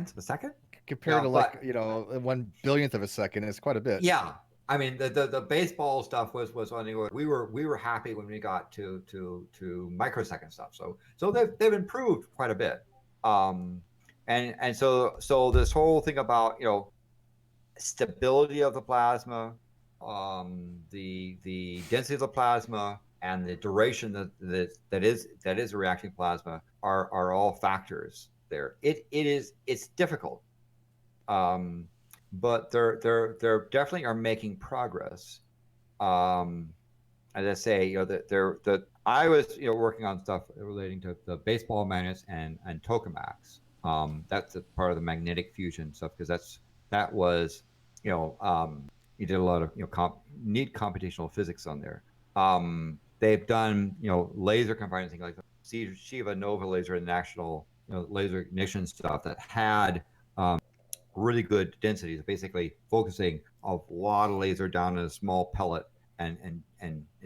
of a second? Compared to 1 billionth of a second, is quite a bit. Yeah. I mean, the baseball stuff was on the order. We were happy when we got to microsecond stuff. So they've improved quite a bit. And so this whole thing about, stability of the plasma, the density of the plasma, and the duration that is a reacting plasma are all factors there. It's difficult, but they're definitely are making progress. As I say, I was working on stuff relating to the baseball magnets and tokamaks. That's a part of the magnetic fusion stuff, because that was you did a lot of neat computational physics on there. They've done laser confinement things like the Shiva Nova laser and national laser ignition stuff that had really good densities, basically focusing a lot of laser down in a small pellet and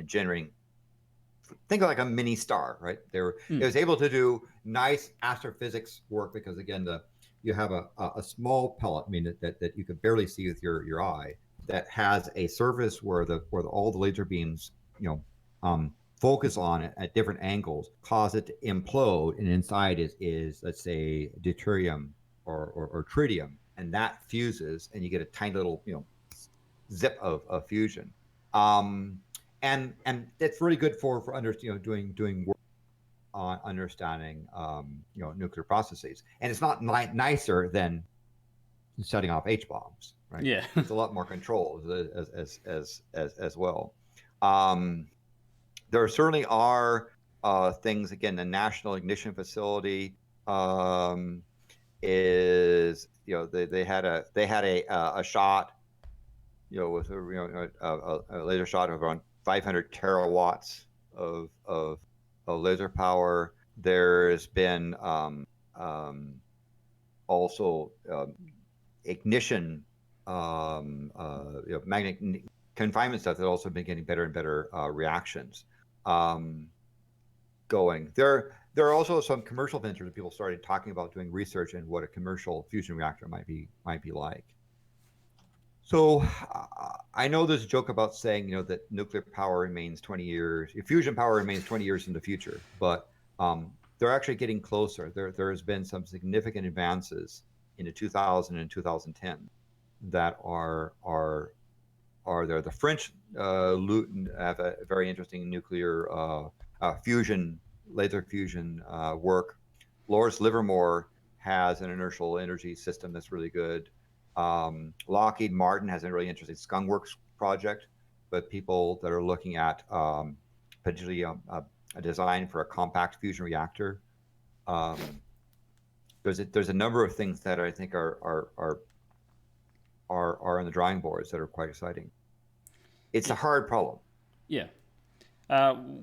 generating, think of like a mini star, right? It was able to do nice astrophysics work because, again, you have a small pellet, I mean, that you could barely see with your eye, that has a surface where all the laser beams focus on it at different angles, cause it to implode, and inside is let's say deuterium or tritium, and that fuses, and you get a tiny little zip of fusion. And it's really good for doing work on understanding nuclear processes, and it's not nicer than setting off H bombs, right? Yeah, it's a lot more controls as well. There certainly are things. Again, the National Ignition Facility is they had a shot with a laser shot of around 500 terawatts of laser power. There's been also ignition, magnetic confinement stuff that also been getting better and better reactions going. There are also some commercial ventures that people started talking about doing research in what a commercial fusion reactor might be like. So I know there's a joke about saying that nuclear power remains 20 years, fusion power remains 20 years in the future, but they're actually getting closer. There has been some significant advances in the 2000 and 2010 that are there. The French have a very interesting nuclear fusion, laser fusion work. Lawrence Livermore has an inertial energy system that's really good. Lockheed Martin has a really interesting Skunkworks project, but people that are looking at potentially a design for a compact fusion reactor. There's a number of things that I think are on the drawing boards that are quite exciting. It's a hard problem. Yeah.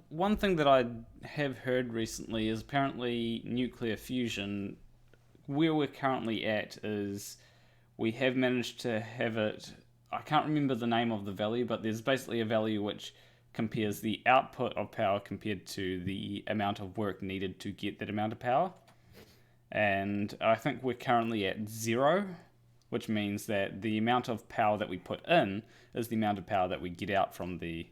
One thing that I have heard recently is apparently nuclear fusion, where we're currently at is we have managed to have it, I can't remember the name of the value, but there's basically a value which compares the output of power compared to the amount of work needed to get that amount of power. And I think we're currently at 0, which means that the amount of power that we put in is the amount of power that we get out from the...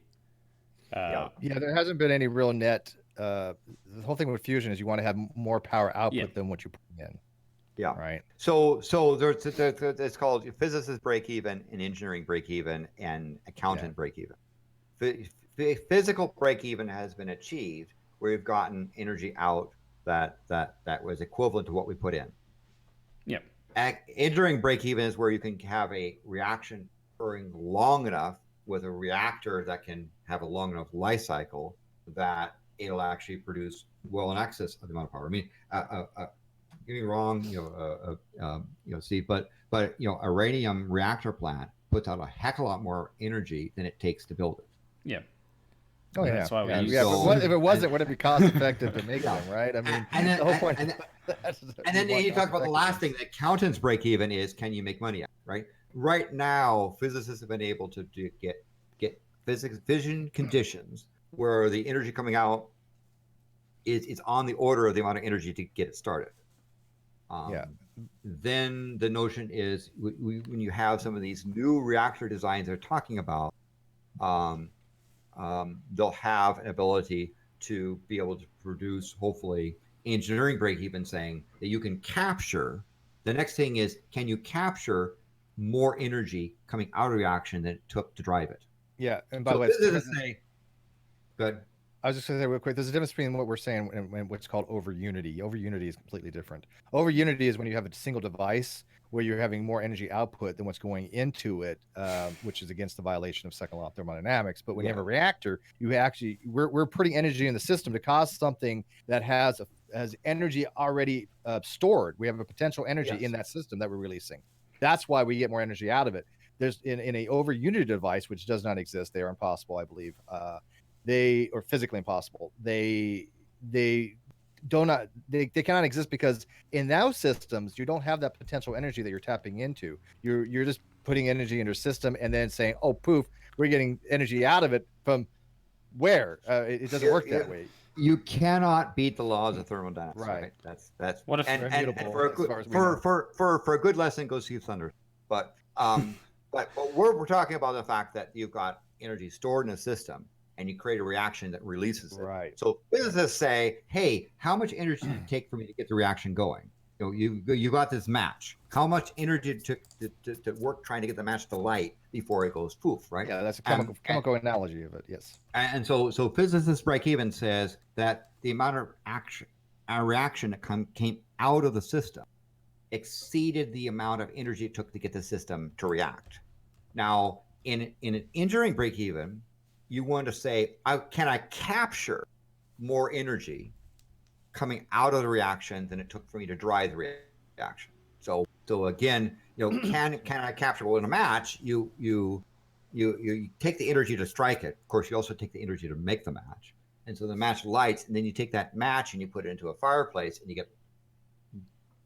Yeah, there hasn't been any real net. The whole thing with fusion is you want to have more power output than what you put in. Yeah. Right. So there's it's called physicist break even and engineering break even and accountant break even. Physical break even has been achieved where we've gotten energy out that was equivalent to what we put in. Yep. Engineering break even is where you can have a reaction occurring long enough with a reactor that can have a long enough life cycle that it'll actually produce well in excess of the amount of power. I mean, get me wrong, Steve, but a radium reactor plant puts out a heck of a lot more energy than it takes to build it. Yeah. Oh yeah, that's why we use if it wasn't, would it be cost effective to make them, right? I mean, the whole point. And then you talk about the last thing, the accountant's break even is can you make money, right? Right now, physicists have been able to get fission conditions where the energy coming out is on the order of the amount of energy to get it started. Then the notion is when you have some of these new reactor designs they're talking about, they'll have an ability to be able to produce, hopefully, engineering break even, saying that you can capture. The next thing is, can you capture more energy coming out of reaction than it took to drive it? Yeah, and by the way, good. I was just going to say real quick, there's a difference between what we're saying and what's called over unity. Over unity is completely different. Over unity is when you have a single device where you're having more energy output than what's going into it, which is against the violation of second law of thermodynamics. But when you have a reactor, you actually we're putting energy in the system to cause something that has energy already stored. We have a potential energy in that system that we're releasing. That's why we get more energy out of it. There's in a over unity device, which does not exist. They are impossible, I believe. They are physically impossible. They cannot exist because in those systems you don't have that potential energy that you're tapping into. You're just putting energy into your system and then saying, oh poof, we're getting energy out of it from where? It doesn't work that way. You cannot beat the laws of thermodynamics. Right. That's what if and for a good lesson, go see Thunder. But we're talking about the fact that you've got energy stored in a system and you create a reaction that releases it. Right. So physicists say, hey, how much energy did it take for me to get the reaction going? You got this match. How much energy it took to work trying to get the match to light before it goes poof, right? Yeah, that's a chemical analogy of it, yes. And so physicists break even says that the amount of reaction that came out of the system exceeded the amount of energy it took to get the system to react. Now, in an engineering break even, you want to say, can I capture more energy coming out of the reaction than it took for me to drive the reaction? So again, can I capture? Well, in a match, you take the energy to strike it. Of course, you also take the energy to make the match, and so the match lights, and then you take that match and you put it into a fireplace, and you get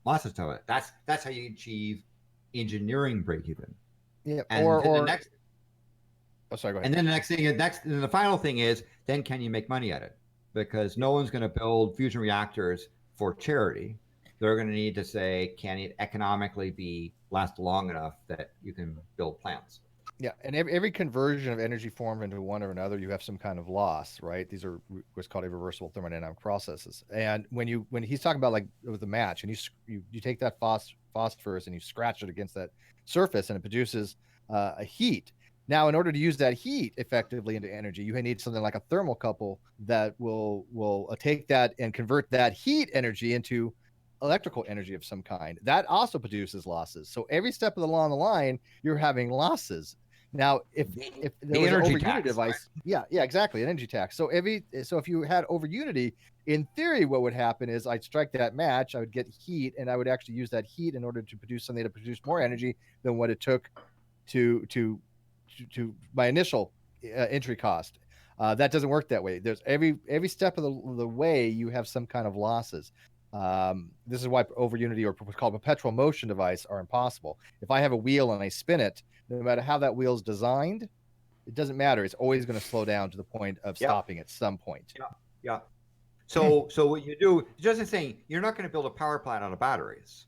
lots of stuff. That's how you achieve engineering break even. Yeah, and or the next. Oh, sorry, go ahead. And then the final thing is, then can you make money at it? Because no one's going to build fusion reactors for charity. They're going to need to say, can it economically last long enough that you can build plants? Yeah, and every conversion of energy form into one or another, you have some kind of loss, right? These are what's called irreversible thermodynamic processes. And when he's talking about like with the match, and you take that phosphorus and you scratch it against that surface, and it produces a heat. Now, in order to use that heat effectively into energy, you need something like a thermocouple that will take that and convert that heat energy into electrical energy of some kind. That also produces losses. So every step along the line, you're having losses. Now, if there was an over unity device, yeah, exactly, an energy tax. So if you had over unity, in theory, what would happen is I'd strike that match, I would get heat, and I would actually use that heat in order to produce something to produce more energy than what it took to my initial entry cost. That doesn't work that way. There's every step of the way you have some kind of losses. This is why over unity or what's called perpetual motion device are impossible. If I have a wheel and I spin it, no matter how that wheel is designed, it doesn't matter. It's always going to slow down to the point of stopping at some point. Yeah. So what you do, just saying, you're not going to build a power plant out of batteries,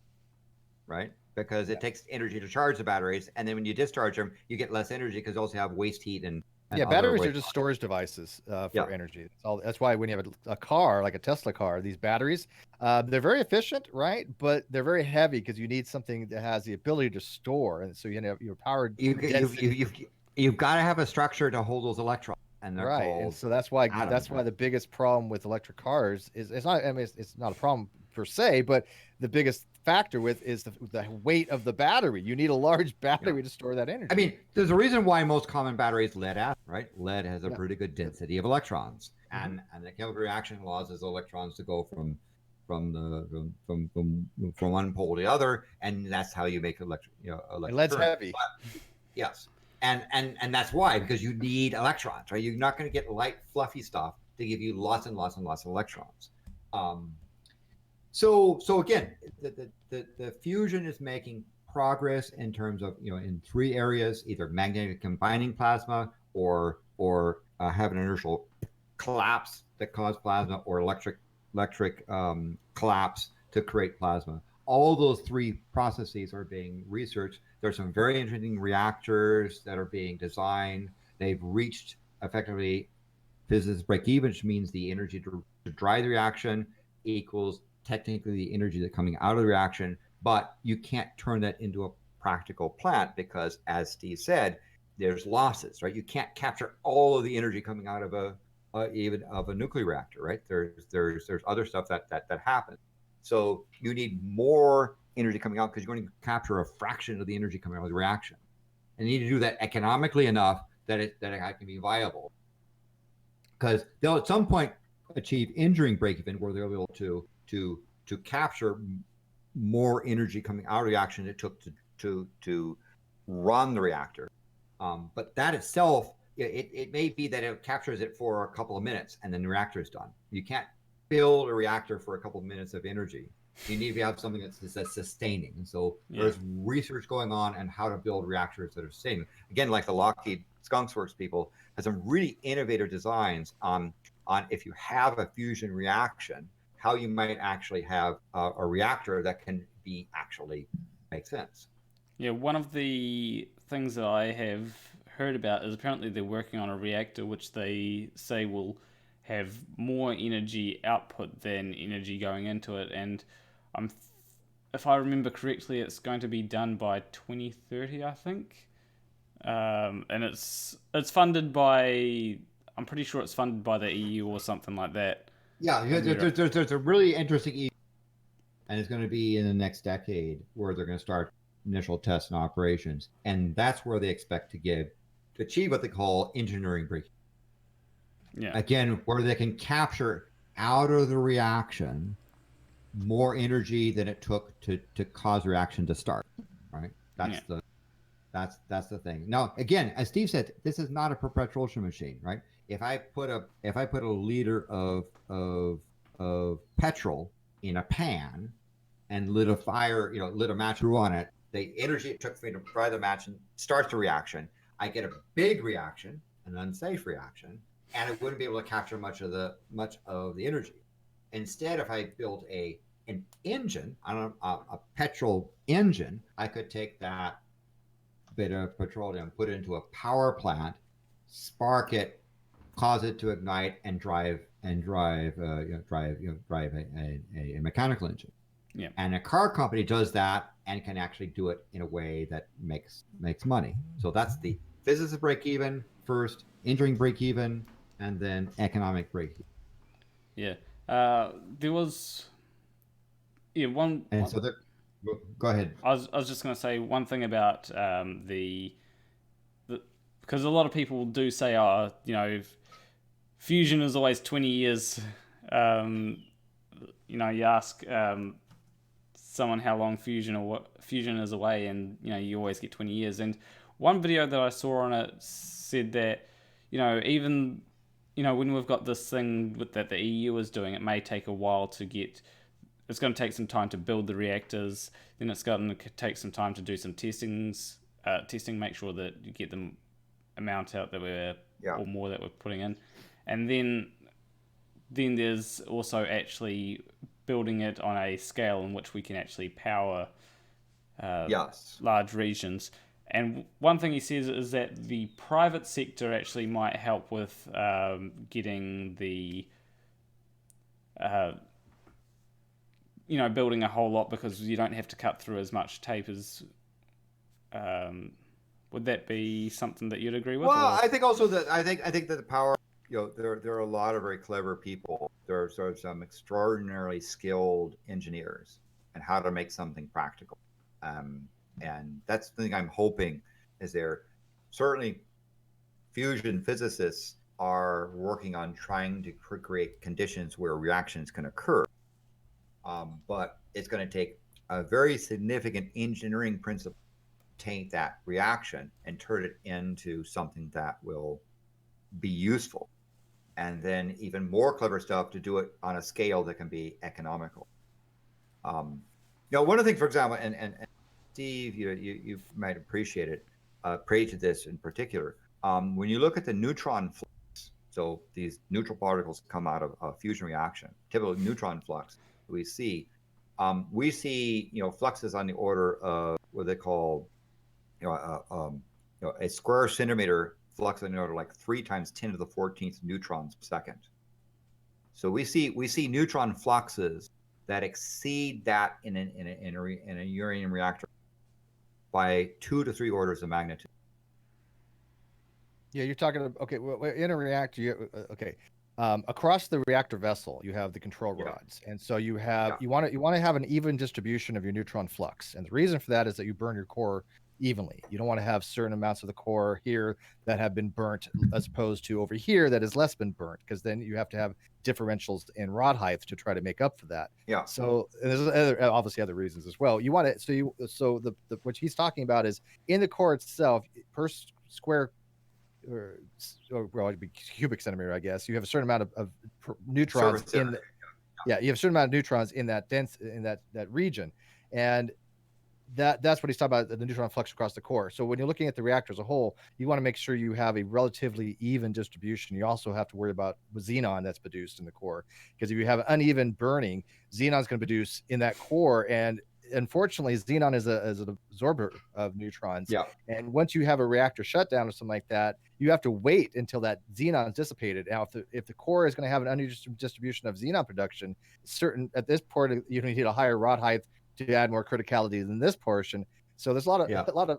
right? Because it takes energy to charge the batteries, and then when you discharge them, you get less energy because you also have waste heat and batteries are just storage devices for energy. That's why when you have a car like a Tesla car, these batteries, they're very efficient, right? But they're very heavy because you need something that has the ability to store, and so you have your power. You've got to have a structure to hold those electrons, and they're called and so that's why atoms. The biggest problem with electric cars is it's not. I mean, it's not a problem per se, but the biggest factor with is the weight of the battery. You need a large battery to store that energy. I mean, there's a reason why most common batteries lead acid, right? Lead has a pretty good density of electrons, and the chemical reaction causes electrons to go from one pole to the other, and that's how you make electric. And lead's heavy. But, yes, and that's why, because you need electrons, right? You're not going to get light, fluffy stuff to give you lots and lots and lots of electrons. So again, the fusion is making progress in terms of in three areas: either magnetic combining plasma, or have an inertial collapse that causes plasma, or electric collapse to create plasma. All those three processes are being researched. There's some very interesting reactors that are being designed. They've reached effectively physics break-even, which means the energy to drive the reaction equals technically the energy that's coming out of the reaction, but you can't turn that into a practical plant because, as Steve said, there's losses, right? You can't capture all of the energy coming out of even of a nuclear reactor, right? There's other stuff that happens. So you need more energy coming out because you're going to capture a fraction of the energy coming out of the reaction, and you need to do that economically enough that it can be viable. Because they'll at some point achieve engineering break-even where they'll be able to capture more energy coming out of the reaction it took to run the reactor. But that itself, it may be that it captures it for a couple of minutes and then the reactor is done. You can't build a reactor for a couple of minutes of energy. You need to have something that's sustaining. And so there's research going on how to build reactors that are sustaining. Again, like the Lockheed Skunk Works people have some really innovative designs on if you have a fusion reaction, how you might actually have a reactor that can actually make sense. Yeah, one of the things that I have heard about is apparently they're working on a reactor which they say will have more energy output than energy going into it, and if I remember correctly, it's going to be done by 2030, I think. And it's funded by, I'm pretty sure it's funded by the EU or something like that. Yeah, there's a really interesting, and it's going to be in the next decade where they're going to start initial tests and operations, and that's where they expect to achieve what they call engineering break. Yeah. Again, where they can capture out of the reaction more energy than it took to cause reaction to start. Right. That's the thing. Now, again, as Steve said, this is not a perpetual motion machine, right? If I put a liter of petrol in a pan and lit a match on it, the energy it took for me to fry the match and starts the reaction, I get a big reaction, an unsafe reaction, and it wouldn't be able to capture much of the energy. Instead, if I built an engine, a petrol engine, I could take that bit of petroleum, put it into a power plant, spark it, cause it to ignite, and drive a mechanical engine. Yeah. And a car company does that and can actually do it in a way that makes money. So that's the physics of break even first, engineering break even, and then economic break even. Yeah. There was one. And so go ahead. I was just going to say one thing about the because a lot of people do say, oh, fusion is always 20 years. You ask someone how long fusion is away, and you always get 20 years. And one video that I saw on it said that even when we've got this thing that the EU is doing, it may take a while to get. It's going to take some time to build the reactors. Then it's going to take some time to do some testing, make sure that you get the amount out that or more that we're putting in, and then there's also actually building it on a scale in which we can actually power large regions. And one thing he says is that the private sector actually might help with getting the building a whole lot, because you don't have to cut through as much tape as. Would that be something that you'd agree with? Well, or? I think also that I think that the power, there are a lot of very clever people. There are sort of some extraordinarily skilled engineers and how to make something practical. And that's the thing I'm hoping is there. Certainly, fusion physicists are working on trying to create conditions where reactions can occur. But it's going to take a very significant engineering principle to take that reaction and turn it into something that will be useful. And then even more clever stuff to do it on a scale that can be economical. One of the things, for example, and Steve, you might appreciate it, appreciate this in particular. When you look at the neutron flux, so these neutral particles come out of a fusion reaction, typical neutron flux we see fluxes on the order of what they call a square centimeter flux on the order like 3 × 10⁻⁴ neutrons per second. So we see neutron fluxes that exceed that in a uranium reactor by 2 to 3 orders of magnitude. Yeah, you're talking about, okay, well, in a reactor, across the reactor vessel, you have the control rods. And so you want to have an even distribution of your neutron flux. And the reason for that is that you burn your core evenly. You don't want to have certain amounts of the core here that have been burnt as opposed to over here that has less been burnt, because then you have to have differentials in rod height to try to make up for that. Yeah. So there's obviously other reasons as well. You want it so the what he's talking about is in the core itself per square or well, it'd be cubic centimeter, I guess. You have a certain amount of neutrons you have a certain amount of neutrons in that that region, and that's what he's talking about, the neutron flux across the core. So when you're looking at the reactor as a whole, you want to make sure you have a relatively even distribution. You also have to worry about xenon that's produced in the core, because if you have uneven burning, xenon's going to produce in that core, and unfortunately, xenon is an absorber of neutrons. Yeah. And once you have a reactor shutdown or something like that, you have to wait until that xenon is dissipated. Now, if the core is going to have an uneven distribution of xenon production, at this point, you need a higher rod height to add more criticality than this portion. So there's a lot of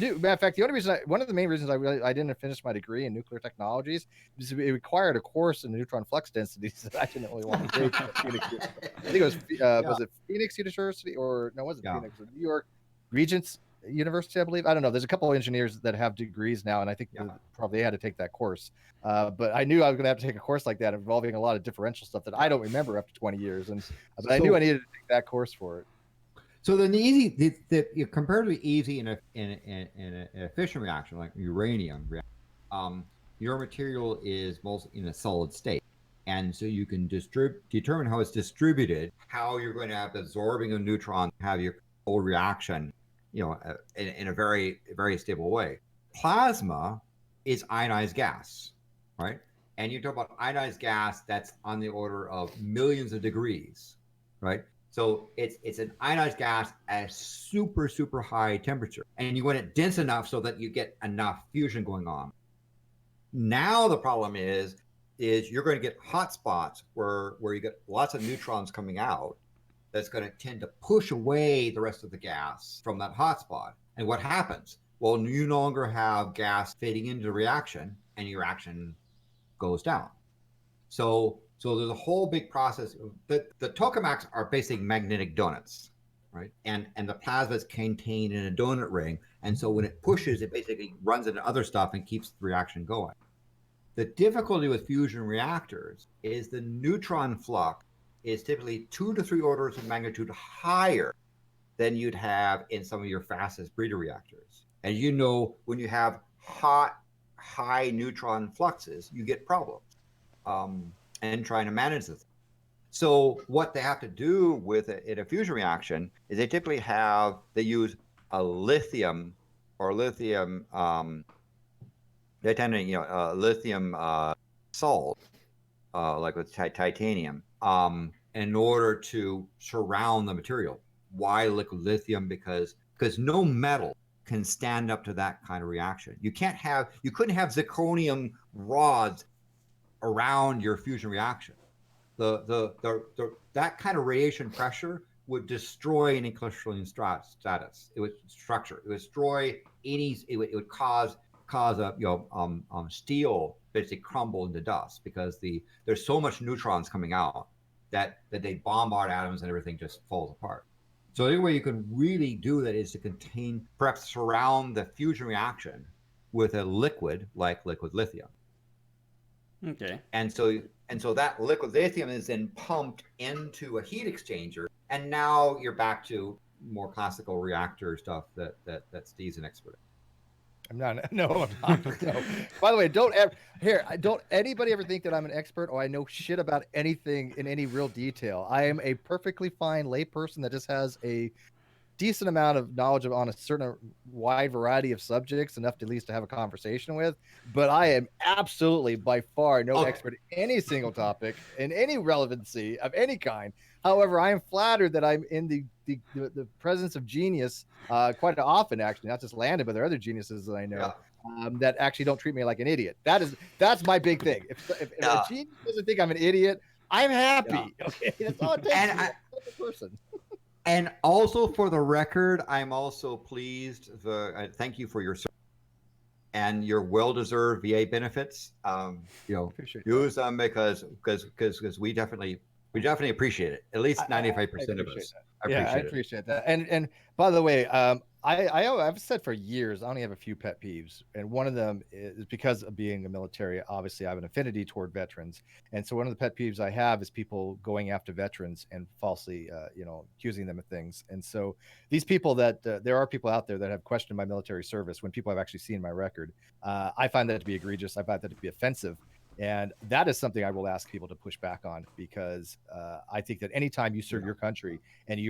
new. Matter of fact, one of the main reasons I didn't finish my degree in nuclear technologies is it required a course in neutron flux densities that I didn't really want to take. I think it was was it Phoenix University or no? It wasn't Phoenix? It was New York Regents University, I believe. I don't know. There's a couple of engineers that have degrees now, and I think probably had to take that course. But I knew I was going to have to take a course like that involving a lot of differential stuff that I don't remember after 20 years, but I knew I needed to take that course for it. So then the comparatively easy in a fission reaction like uranium, your material is mostly in a solid state, and so you can determine how it's distributed, how you're going to have absorbing a neutron, have your whole reaction, in a very, very stable way. Plasma is ionized gas, right? And you talk about ionized gas that's on the order of millions of degrees, right? So it's an ionized gas at a super, super high temperature. And you want it dense enough so that you get enough fusion going on. Now the problem is you're going to get hot spots where you get lots of neutrons coming out that's going to tend to push away the rest of the gas from that hot spot. And what happens? Well, you no longer have gas fading into the reaction, and your reaction goes down. So So there's a whole big process. The tokamaks are basically magnetic donuts, right? And the plasma is contained in a donut ring. And so when it pushes, it basically runs into other stuff and keeps the reaction going. The difficulty with fusion reactors is the neutron flux is typically 2 to 3 orders of magnitude higher than you'd have in some of your fastest breeder reactors. And you know, when you have hot, high neutron fluxes, you get problems and trying to manage this. So what they have to do with it in a fusion reaction is they use a lithium or lithium, they tend to, lithium salt, like with titanium, in order to surround the material. Why liquid lithium? Because no metal can stand up to that kind of reaction. You couldn't have zirconium rods around your fusion reaction. That kind of radiation pressure would destroy any crystalline status. It would structure. It would destroy any. It would cause steel basically crumble into dust because there's so much neutrons coming out that they bombard atoms and everything just falls apart. So the only way you can really do that is to perhaps surround the fusion reaction with a liquid like liquid lithium. Okay. And so that liquid lithium is then pumped into a heat exchanger, and now you're back to more classical reactor stuff that Steve's an expert in. I'm not. No, I'm not. No. By the way, don't anybody ever think that I'm an expert or I know shit about anything in any real detail. I am a perfectly fine layperson that just has a decent amount of knowledge on a certain wide variety of subjects, enough to at least to have a conversation with. But I am absolutely by far no expert in any single topic in any relevancy of any kind. However, I am flattered that I'm in the presence of genius quite often, actually, not just Landon, but there are other geniuses that I know that actually don't treat me like an idiot. That's my big thing. If a genius doesn't think I'm an idiot, I'm happy. Yeah. Okay, that's all it takes. And I'm a person. And also, for the record, I'm also pleased. Thank you for your service and your well-deserved VA benefits. Use them because we definitely appreciate it. At least 95% of us. I appreciate that. And by the way, I've said for years I only have a few pet peeves, and one of them is because of being a military. Obviously, I have an affinity toward veterans, and so one of the pet peeves I have is people going after veterans and falsely, accusing them of things. And so these people there are people out there that have questioned my military service when people have actually seen my record. I find that to be egregious. I find that to be offensive. And that is something I will ask people to push back on, because I think that anytime you serve your country and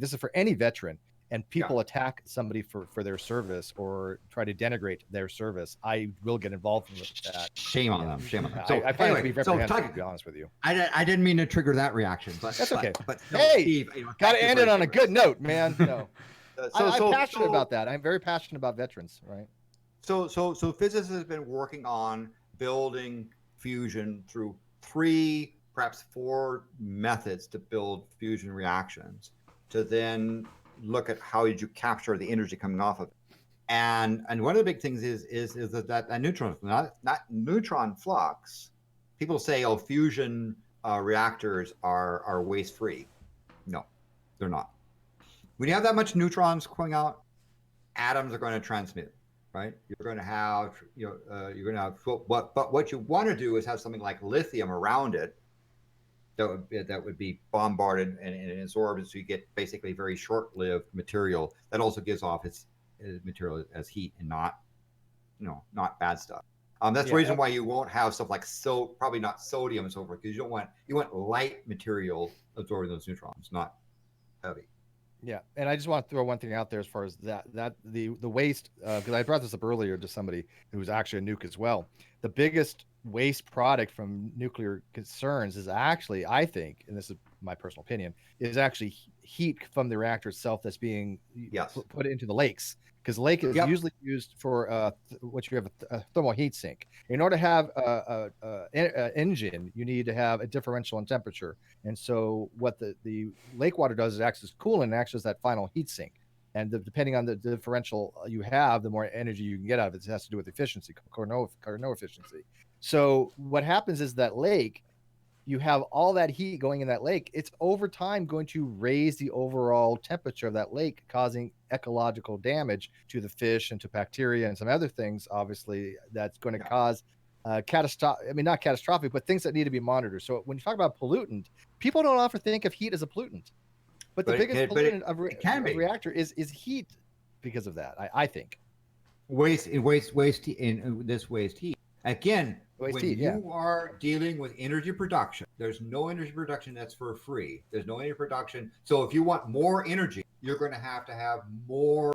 this is for any veteran, and people attack somebody for their service or try to denigrate their service, I will get involved in that. Shame on them. So I find it to be reprehensible, to be honest with you. I didn't mean to trigger that reaction, but that's okay. But hey, Steve, got to end it on a good note, man. I'm passionate about that. I'm very passionate about veterans, right? So physicists have been working on building fusion through 3, perhaps 4 methods to build fusion reactions, to then look at how did you capture the energy coming off of it. And one of the big things is that a neutron, not neutron flux. People say, fusion reactors are waste free. No, they're not. When you have that much neutrons coming out, atoms are going to transmit. Right, you're going to have, but what you want to do is have something like lithium around it that would be bombarded and absorbed, so you get basically very short-lived material that also gives off its material as heat and not bad stuff. That's the reason why you won't have stuff like probably not sodium and so forth, because you want light material absorbing those neutrons, not heavy. Yeah, and I just want to throw one thing out there as far as that the waste, because I brought this up earlier to somebody who's actually a nuke as well. The biggest waste product from nuclear concerns is actually, I think, and this is my personal opinion, is actually heat from the reactor itself that's being put into the lakes. Because the lake is usually used for what you have a thermal heat sink. In order to have an engine, you need to have a differential in temperature. And so what the lake water does is acts as coolant and acts as that final heat sink. And depending on the differential you have, the more energy you can get out of it. It has to do with efficiency, Carnot efficiency. So what happens is that lake, you have all that heat going in that lake, it's over time going to raise the overall temperature of that lake, causing ecological damage to the fish and to bacteria and some other things, obviously, that's going to cause catastrophic, I mean, not catastrophic, but things that need to be monitored. So when you talk about pollutant, people don't often think of heat as a pollutant. But the biggest pollutant of a reactor is heat because of that, I think. Waste heat. Again, you are dealing with energy production, there's no energy production that's for free. There's no energy production. So if you want more energy, you're going to have more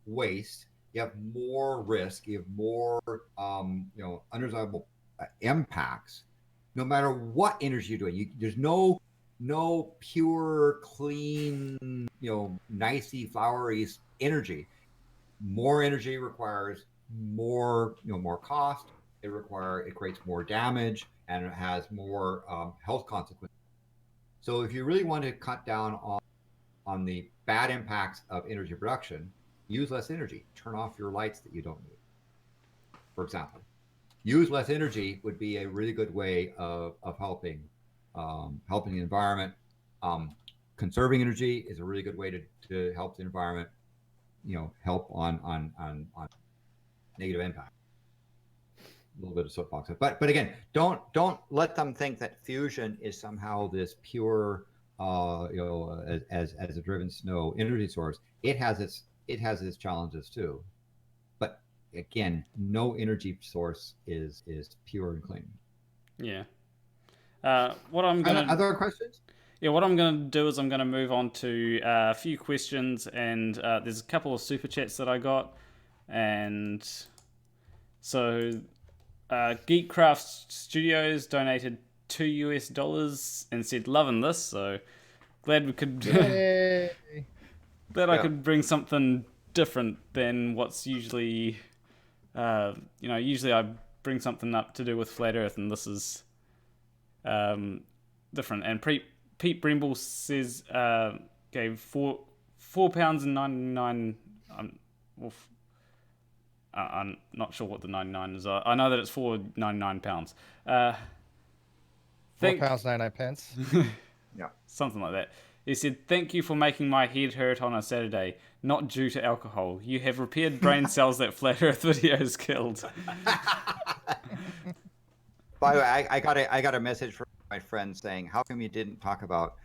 waste. You have more risk. You have more, undesirable impacts. No matter what energy you're doing, there's no pure, clean, nicey, flowery energy. More energy requires more cost. It creates more damage, and it has more health consequences. So if you really want to cut down on the bad impacts of energy production, use less energy. Turn off your lights that you don't need, for example. Use less energy would be a really good way of helping the environment. Conserving energy is a really good way to help the environment. Help on negative impact. A little bit of soapbox, but again, don't let them think that fusion is somehow this pure, as a driven snow energy source. It has its challenges too, but again, no energy source is pure and clean. Yeah. What I'm gonna other questions? Yeah, what I'm going to do is I'm going to move on to a few questions, and there's a couple of super chats that I got, and so Geekcraft Studios donated $2 and said loving this, so glad we could I could bring something different than what's usually usually I bring something up to do with Flat Earth, and this is different. And Pete Brimble says gave £4.99. I'm not sure what the 99 is. I know that it's £4.99. £4.99. Yeah, something like that. He said, "Thank you for making my head hurt on a Saturday, not due to alcohol. You have repaired brain cells that Flat Earth videos killed." By the way, I got a message from my friend saying, "How come you didn't talk about?"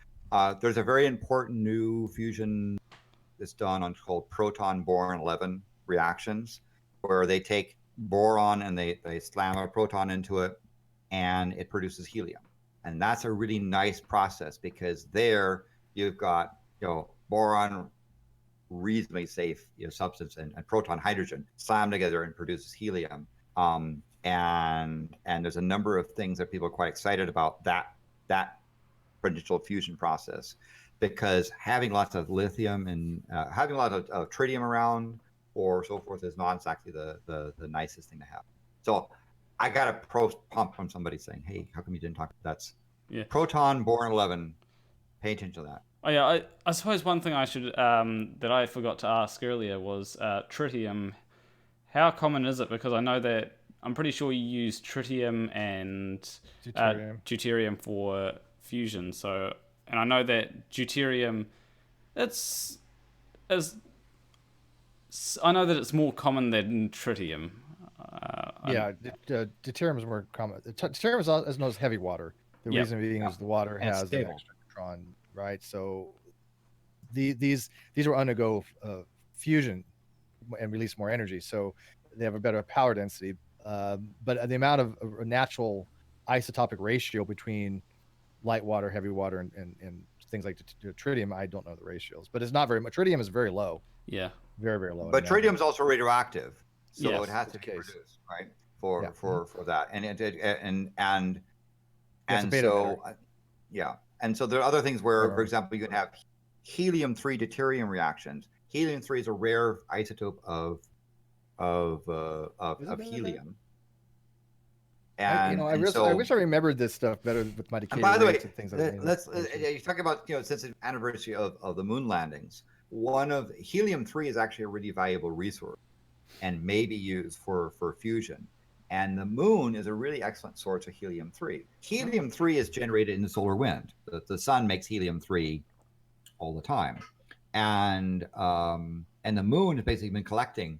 There's a very important new fusion that's done called proton-boron 11 reactions, where they take boron and they slam a proton into it, and it produces helium. And that's a really nice process, because there you've got boron, reasonably safe substance, and proton, hydrogen, slammed together and produces helium. And there's a number of things that people are quite excited about that potential fusion process, because having lots of lithium and having a lot of tritium around or so forth is not exactly the nicest thing to have. So I got a pump from somebody saying, "Hey, how come you didn't talk?" That's proton boron 11. Pay attention to that. Oh yeah, I suppose one thing I should that I forgot to ask earlier was tritium. How common is it? Because I know that I'm pretty sure you use tritium and deuterium for fusion. So, and I know that deuterium, I know that it's more common than tritium. Deuterium is more common. Deuterium is known as heavy water. The reason being is the water has an extra neutron, right? So these will undergo fusion and release more energy, so they have a better power density. But the amount of a natural isotopic ratio between light water, heavy water, and things like tritium, I don't know the ratios, but it's not very much. Tritium is very low. Yeah, very, very low. But tritium is also radioactive, so it has to be case. produced, right? For that, and so there are other things where, for example, you can have helium-3 deuterium reactions. Helium-3 is a rare isotope of helium. And I wish I remembered this stuff better with my decay rates and things like that. You talk about since the anniversary of the moon landings, one of helium-3 is actually a really valuable resource and may be used for fusion. And the moon is a really excellent source of helium-3. Helium-3 is generated in the solar wind. The sun makes helium-3 all the time. And the moon has basically been collecting,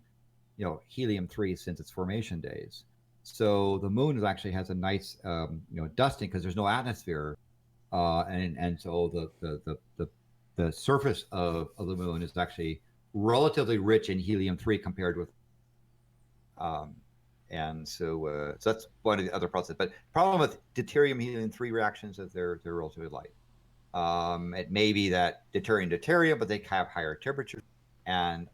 helium-3 since its formation days. So the moon actually has a nice, dusting because there's no atmosphere, and so the surface of the moon is actually relatively rich in helium-3 compared with, and so that's one of the other processes. But the problem with deuterium helium-3 reactions is they're relatively light. It may be that deuterium, but they have higher temperatures, and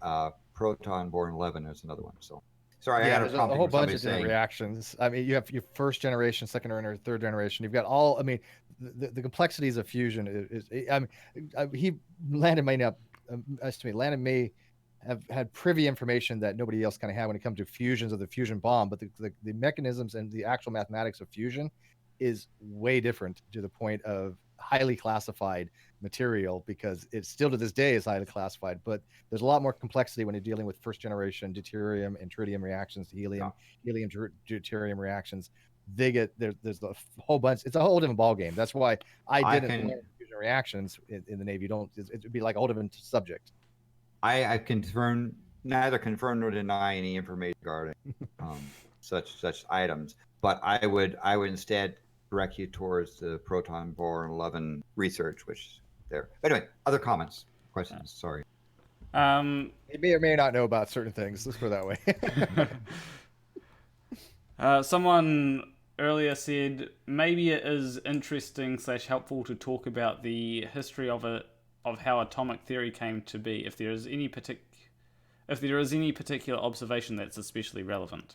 proton-boron-11 is another one. So, sorry, I had there's a whole bunch of different saying, reactions. I mean, you have your first generation, second or third generation. You've got all. I mean, the complexities of fusion is. Landon may not estimate. Landon may have had privy information that nobody else kind of had when it comes to fusions of the fusion bomb, but the mechanisms and the actual mathematics of fusion is way different to the point of highly classified material, because it's still to this day is highly classified, but there's a lot more complexity when you're dealing with first generation deuterium and tritium reactions to helium, helium to deuterium reactions. There's a whole bunch. It's a whole different ballgame. That's why I didn't learn fusion reactions in the Navy. It'd be like a whole different subject. I neither confirm nor deny any information regarding such items, but I would instead direct you towards the proton-boron-11 research, which is there. Anyway, other comments, questions? Sorry. You may or may not know about certain things. Let's put it that way. Someone earlier said maybe it is interesting / helpful to talk about the history of how atomic theory came to be, if there is any particular observation that's especially relevant.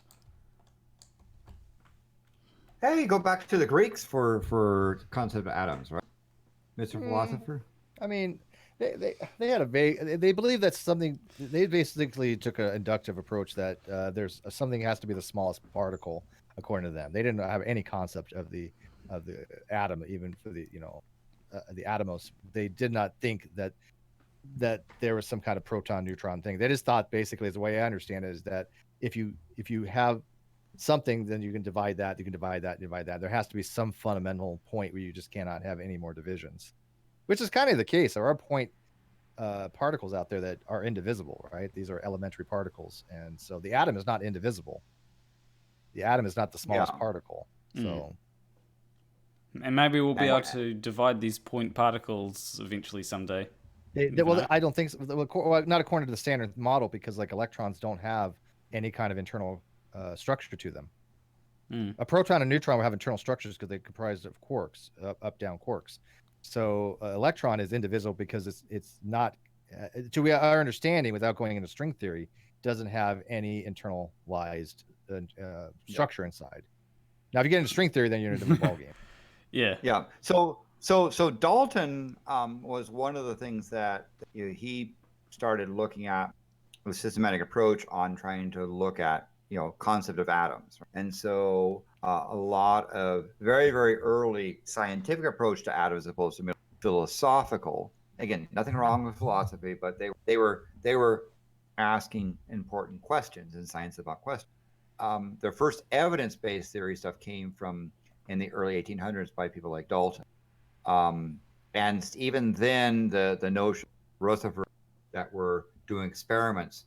Hey, go back to the Greeks for concept of atoms, right, Mr. Philosopher? I mean, they had they believe that's something. They basically took an inductive approach that there's something has to be the smallest particle according to them. They didn't have any concept of the atom, even for the the atomos. They did not think that there was some kind of proton neutron thing. They just thought, basically, as the way I understand it, is that if you have something, then you can divide that, divide that. There has to be some fundamental point where you just cannot have any more divisions, which is kind of the case. There are point particles out there that are indivisible, right? These are elementary particles, and so the atom is not indivisible. The atom is not the smallest particle. So, and maybe we'll be able to divide these point particles eventually someday. Well, I don't think so. Well, not according to the standard model, because like electrons don't have any kind of internal structure to them. A proton and neutron will have internal structures because they're comprised of quarks, up-down quarks. So electron is indivisible because it's not, to our understanding, without going into string theory, doesn't have any internalized structure inside. Now, if you get into string theory, then you're in a different ballgame. Yeah. So Dalton was one of the things that he started looking at with systematic approach on trying to look at concept of atoms. And so a lot of very, very early scientific approach to atoms, as opposed to philosophical. Again, nothing wrong with philosophy, but they were asking important questions in science about questions. The first evidence-based theory stuff came from in the early 1800s by people like Dalton. And even then, the notion of Rutherford that were doing experiments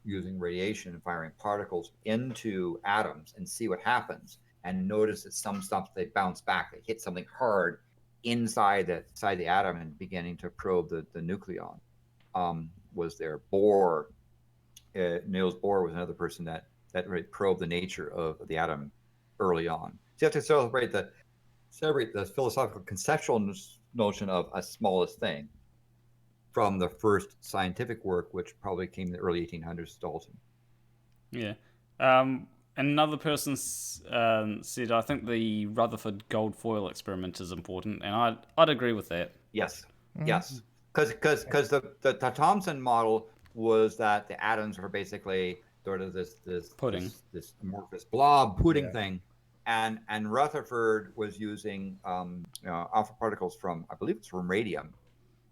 using radiation and firing particles into atoms and see what happens, and notice that some stuff they bounce back, they hit something hard inside the atom and beginning to probe the nucleon. Was there Bohr? Niels Bohr was another person that really probed the nature of the atom early on. So you have to separate the philosophical conceptual notion of a smallest thing from the first scientific work, which probably came in the early 1800s, Dalton. Yeah. Another person said, I think the Rutherford gold foil experiment is important, and I'd agree with that. Yes. Yes. Because the Thomson model was that the atoms were basically sort of this pudding, this amorphous blob pudding thing. And Rutherford was using alpha particles from, I believe it's from radium,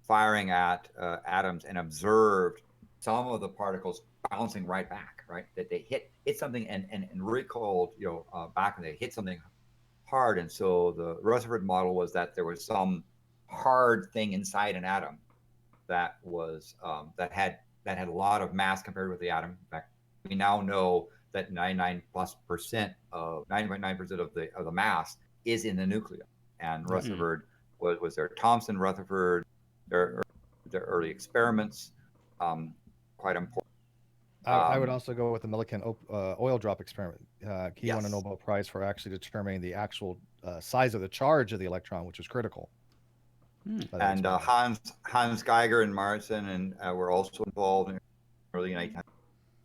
firing at atoms, and observed some of the particles bouncing right back, right? That they hit something and recalled, back, and they hit something hard. And so the Rutherford model was that there was some hard thing inside an atom that was that had a lot of mass compared with the atom. In fact, we now know that 99% of the mass is in the nucleus. And Rutherford was their Thomson Rutherford, their early experiments, quite important. I would also go with the Millikan oil drop experiment. He won a Yes. Nobel Prize for actually determining the actual size of the charge of the electron, which was critical. And Hans Geiger and Martin and were also involved in early 1900s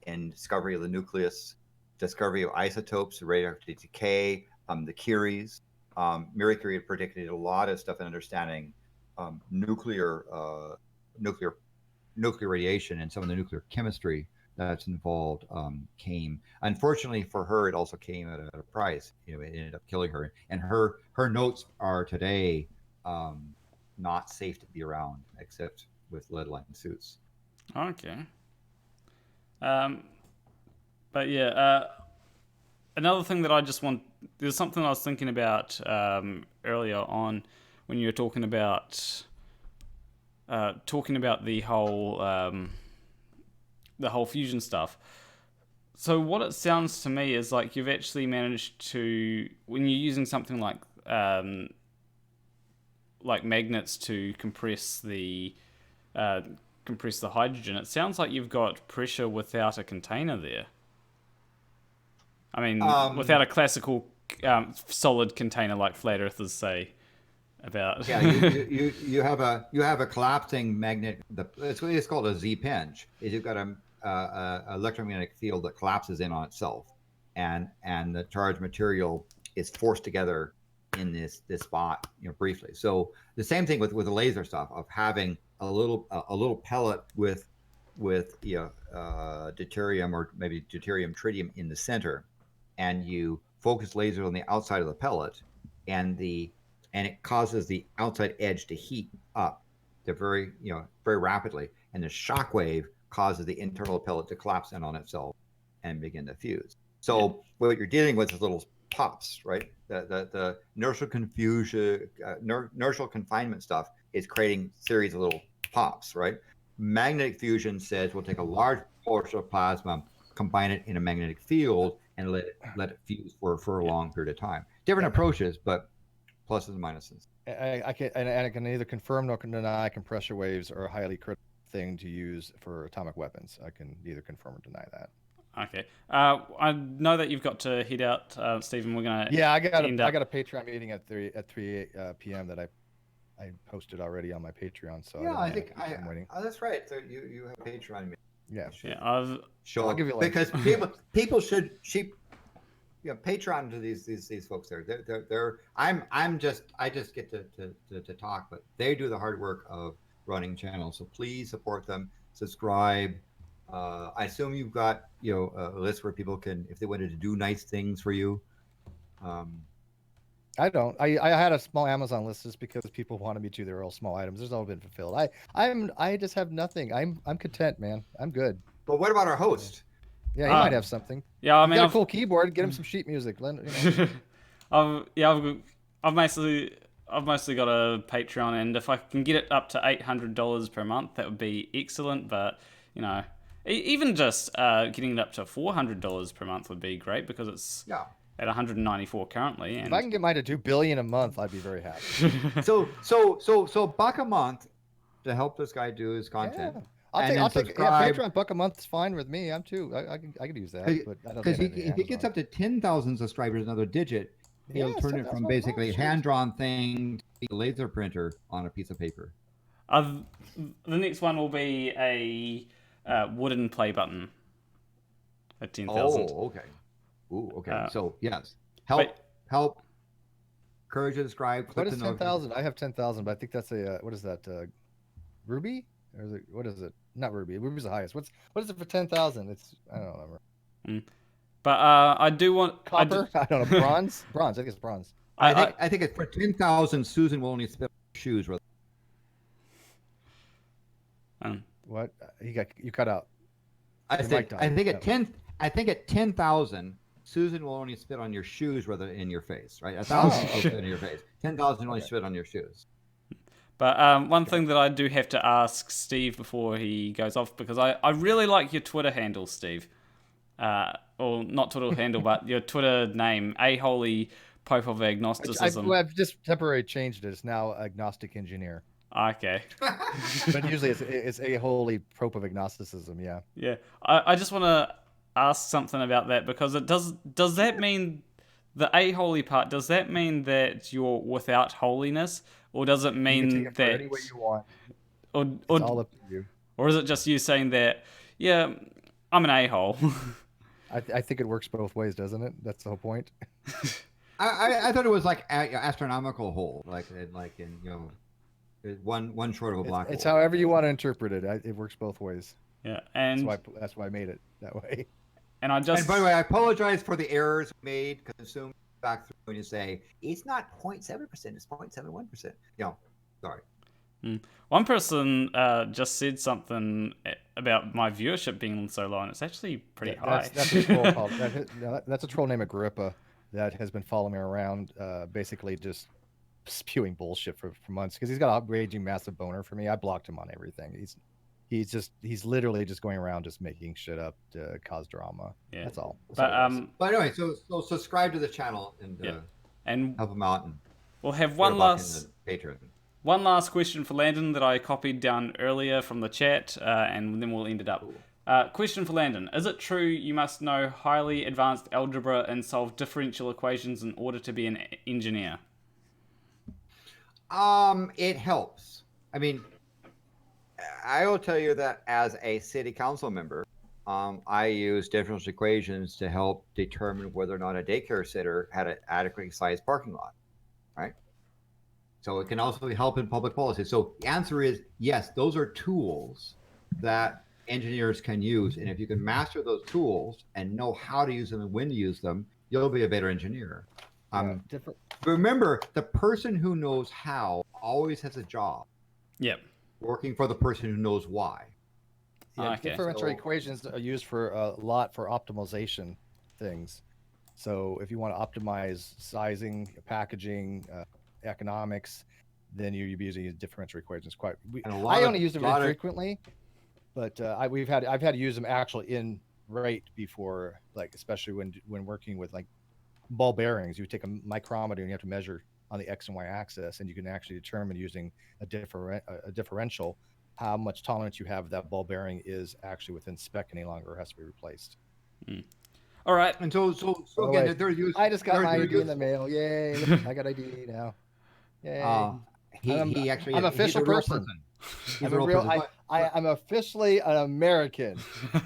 in discovery of the nucleus, discovery of isotopes, radioactive decay, the Curies. Marie Curie had predicted a lot of stuff in understanding nuclear radiation, and some of the nuclear chemistry that's involved came. Unfortunately for her, it also came at a price. It ended up killing her, and her notes are today not safe to be around except with lead-lined suits. Okay. But yeah, another thing that I just want, there's something I was thinking about earlier on when you were talking about the whole fusion stuff. So what it sounds to me is like you've actually managed to, when you're using something like magnets to compress the hydrogen, it sounds like you've got pressure without a container there. I mean, without a classical solid container like flat earthers say about. Yeah, you have a collapsing magnet. It's called a Z-pinch. Is you've got a electromagnetic field that collapses in on itself, and the charged material is forced together in this spot, briefly. So the same thing with the laser stuff, of having a little pellet with deuterium, or maybe deuterium tritium in the center, and you focus lasers on the outside of the pellet, and it causes the outside edge to heat up to very rapidly, and the shock wave causes the internal pellet to collapse in on itself and begin to fuse. So what you're dealing with is little pops, right? The inertial confusion, inertial confinement stuff is creating series of little pops, right? Magnetic fusion says we'll take a large portion of plasma, combine it in a magnetic field, and let it fuse for a long period of time. Different approaches, but pluses and minuses. I can neither confirm nor deny compressor waves are a highly critical thing to use for atomic weapons. I can neither confirm or deny that. Okay. I know that you've got to head out, Stephen. We're gonna. Yeah, I got a Patreon meeting at 3 p.m. that I posted already on my Patreon. So yeah, I'm waiting. Oh, that's right. So you have a Patreon meeting. Yeah. Yeah, I'll give you a link. Because people should Patreon to these folks there. I just get to talk, but they do the hard work of running channels. So please support them, subscribe. I assume you've got a list where people can, if they wanted to do nice things for you. I don't. I had a small Amazon list just because people wanted me to. They're all small items. There's all been fulfilled. I just have nothing. I'm content, man. I'm good. But what about our host? Yeah, he might have something. Yeah, I mean, got a cool keyboard. Get him some sheet music. I've mostly got a Patreon, and if I can get it up to $800 per month, that would be excellent. But even just getting it up to $400 per month would be great, because it's at 194 currently. And if I can get mine to $2 billion a month, I'd be very happy. So $1 a month to help this guy do his content. Yeah. I'll take Patreon. $1 a month is fine with me. I'm too. I could use that. But I don't. Because if he gets up to 10,000 subscribers, another digit, he'll turn it from basically hand-drawn thing to a laser printer on a piece of paper. The next one will be a wooden play button at 10,000. Oh, okay. Ooh, okay. So yes, help. Courage to subscribe. What is 10,000? I have 10,000, but I think that's a what is that? Ruby? Or is it, what is it? Not Ruby. Ruby's the highest. What is it for 10,000? It's I don't remember. But I do want copper. I don't know. Bronze. Bronze. I think it's bronze. I think it's for 10,000. Susan will only spit shoes. What? You cut out. I Your think mic I died. think Yeah. at 10 I think at 10,000, Susan will only spit on your shoes rather than in your face, right? 1,000 she'll spit in your face. 10,000 only Okay. spit on your shoes. But one thing that I do have to ask Steve before he goes off, because I really like your Twitter handle, Steve. Or not Twitter handle, but your Twitter name, A Holy Pope of Agnosticism. I've just temporarily changed it. It's now agnostic engineer, Okay. but usually it's a holy Pope of agnosticism. Yeah. Yeah. I just want to ask something about that, because it does that mean the A Holy part, does that mean that you're without holiness? Or does it You can mean take it for that any way you want. or, It's or, all up to you. or is it just you saying that, yeah, I'm an a-hole? I think it works both ways, doesn't it? That's the whole point. I thought it was like astronomical hole, like in one short of a black It's hole. however you want to interpret it. It works both ways. Yeah, That's why I made it that way. and I just And by the way, I apologize for the errors made. Consume back through when you say it's not 0.7%, it's 0.71%. Sorry. one person just said something about my viewership being so low, and it's actually pretty high. That's a troll called, that's a troll named Agrippa that has been following me around, basically just spewing bullshit for months because he's got a raging massive boner for me. I blocked him on everything. He's literally just going around just making shit up to cause drama. Yeah. That's all. But But anyway, so subscribe to the channel and and help him out and we'll have put a buck in the Patreon. one last question for Landon that I copied down earlier from the chat, and then we'll end it up. Question for Landon: is it true you must know highly advanced algebra and solve differential equations in order to be an engineer? It helps. I mean, I will tell you that as a city council member, I use differential equations to help determine whether or not a daycare center had an adequately sized parking lot, right? So it can also help in public policy. So the answer is yes, those are tools that engineers can use. And if you can master those tools and know how to use them and when to use them, you'll be a better engineer. Different. Remember, the person who knows how always has a job. Yep. Working for the person who knows why. Yeah, Okay. differential So- equations are used for a lot for optimization things. So if you want to optimize sizing, packaging, economics, then you'd be using differential equations quite. And a lot I of- only use them lot of- infrequently, but I've had to use them actually in rate before, like especially when working with like ball bearings. You take a micrometer and you have to measure on the X and Y axis, and you can actually determine using a differential how much tolerance you have that ball bearing is actually within spec any longer or has to be replaced. All right. And so again, wait. they're used. I just got they're- my they're ID in used- the mail. Yay! I got ID now. Yay! He actually I'm he's official a real person. He's I'm a a real real. person. I'm officially an American.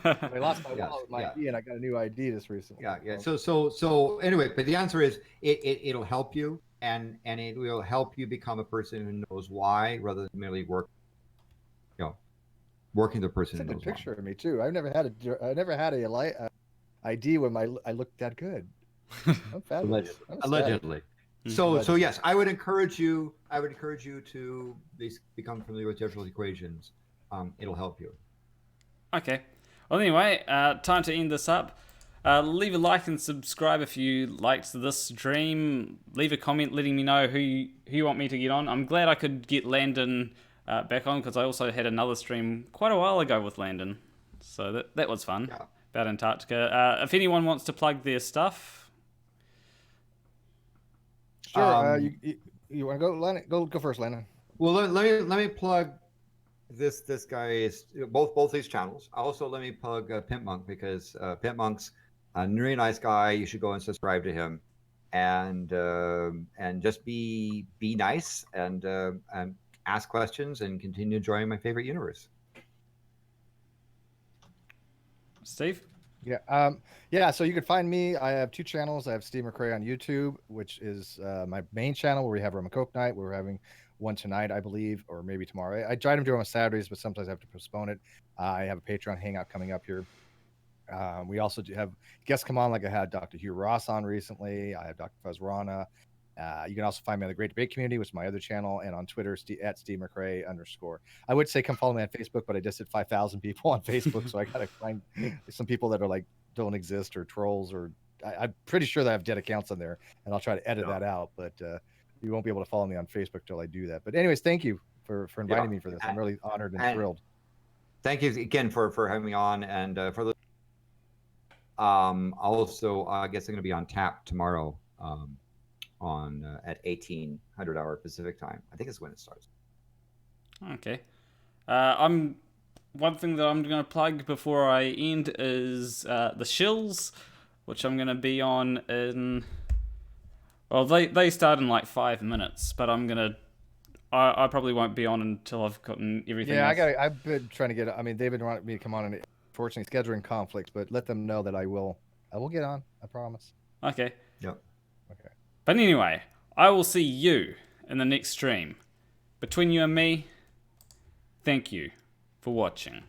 I lost my Yes, wallet with my yeah. ID, and I got a new ID just recently. Yeah. So anyway, but the answer is it'll help you, and it will help you become a person who knows why rather than merely working the person It's a who good knows picture of me too. I never had a ID when I looked that good. I'm fabulous. why. I'm ecstatic. Allegedly. So yes, I would encourage you to become familiar with differential equations. It'll help you. Okay. Well, anyway, time to end this up. Leave a like and subscribe if you liked this stream. Leave a comment letting me know who you want me to get on. I'm glad I could get Landon back on because I also had another stream quite a while ago with Landon. So that was fun. Yeah. About Antarctica. If anyone wants to plug their stuff. Sure. You want to go, Lennon? Go first, Lennon. Well, let me plug this guy is both these channels. Also, let me plug Pimp Monk because Pimp Monk's a really nice guy. You should go and subscribe to him, and just be nice and ask questions and continue enjoying my favorite universe. Steve? Yeah. So you can find me. I have two channels. I have Steve McRae on YouTube, which is my main channel where we have Rum and Coke night. We're having one tonight, I believe, or maybe tomorrow. I try to do it on Saturdays, but sometimes I have to postpone it. I have a Patreon hangout coming up here. We also do have guests come on, like I had Dr. Hugh Ross on recently. I have Dr. Fuzz Rana. You can also find me on the Great Debate Community, which is my other channel, and on Twitter at Steve McRae _. I would say come follow me on Facebook, but I just hit 5,000 people on Facebook, so I gotta find some people that are like don't exist or trolls, or I'm pretty sure that I have dead accounts on there, and I'll try to edit that out. But you won't be able to follow me on Facebook till I do that. But anyways, thank you for inviting me for this. I'm really honored and thrilled. Thank you again for having me on, and for the also I guess I'm going to be on tap tomorrow on at 1800 hour Pacific time. I think it's when it starts. Okay. One thing that I'm going to plug before I end is the shills, which I'm going to be on in. Well, they start in like 5 minutes, but I probably won't be on until I've gotten everything. Yeah, else. I've been trying to get. I mean, they've been wanting me to come on, and unfortunately, scheduling conflicts. But let them know that I will get on. I promise. Okay. Yep. Okay. But anyway, I will see you in the next stream. Between you and me, thank you for watching.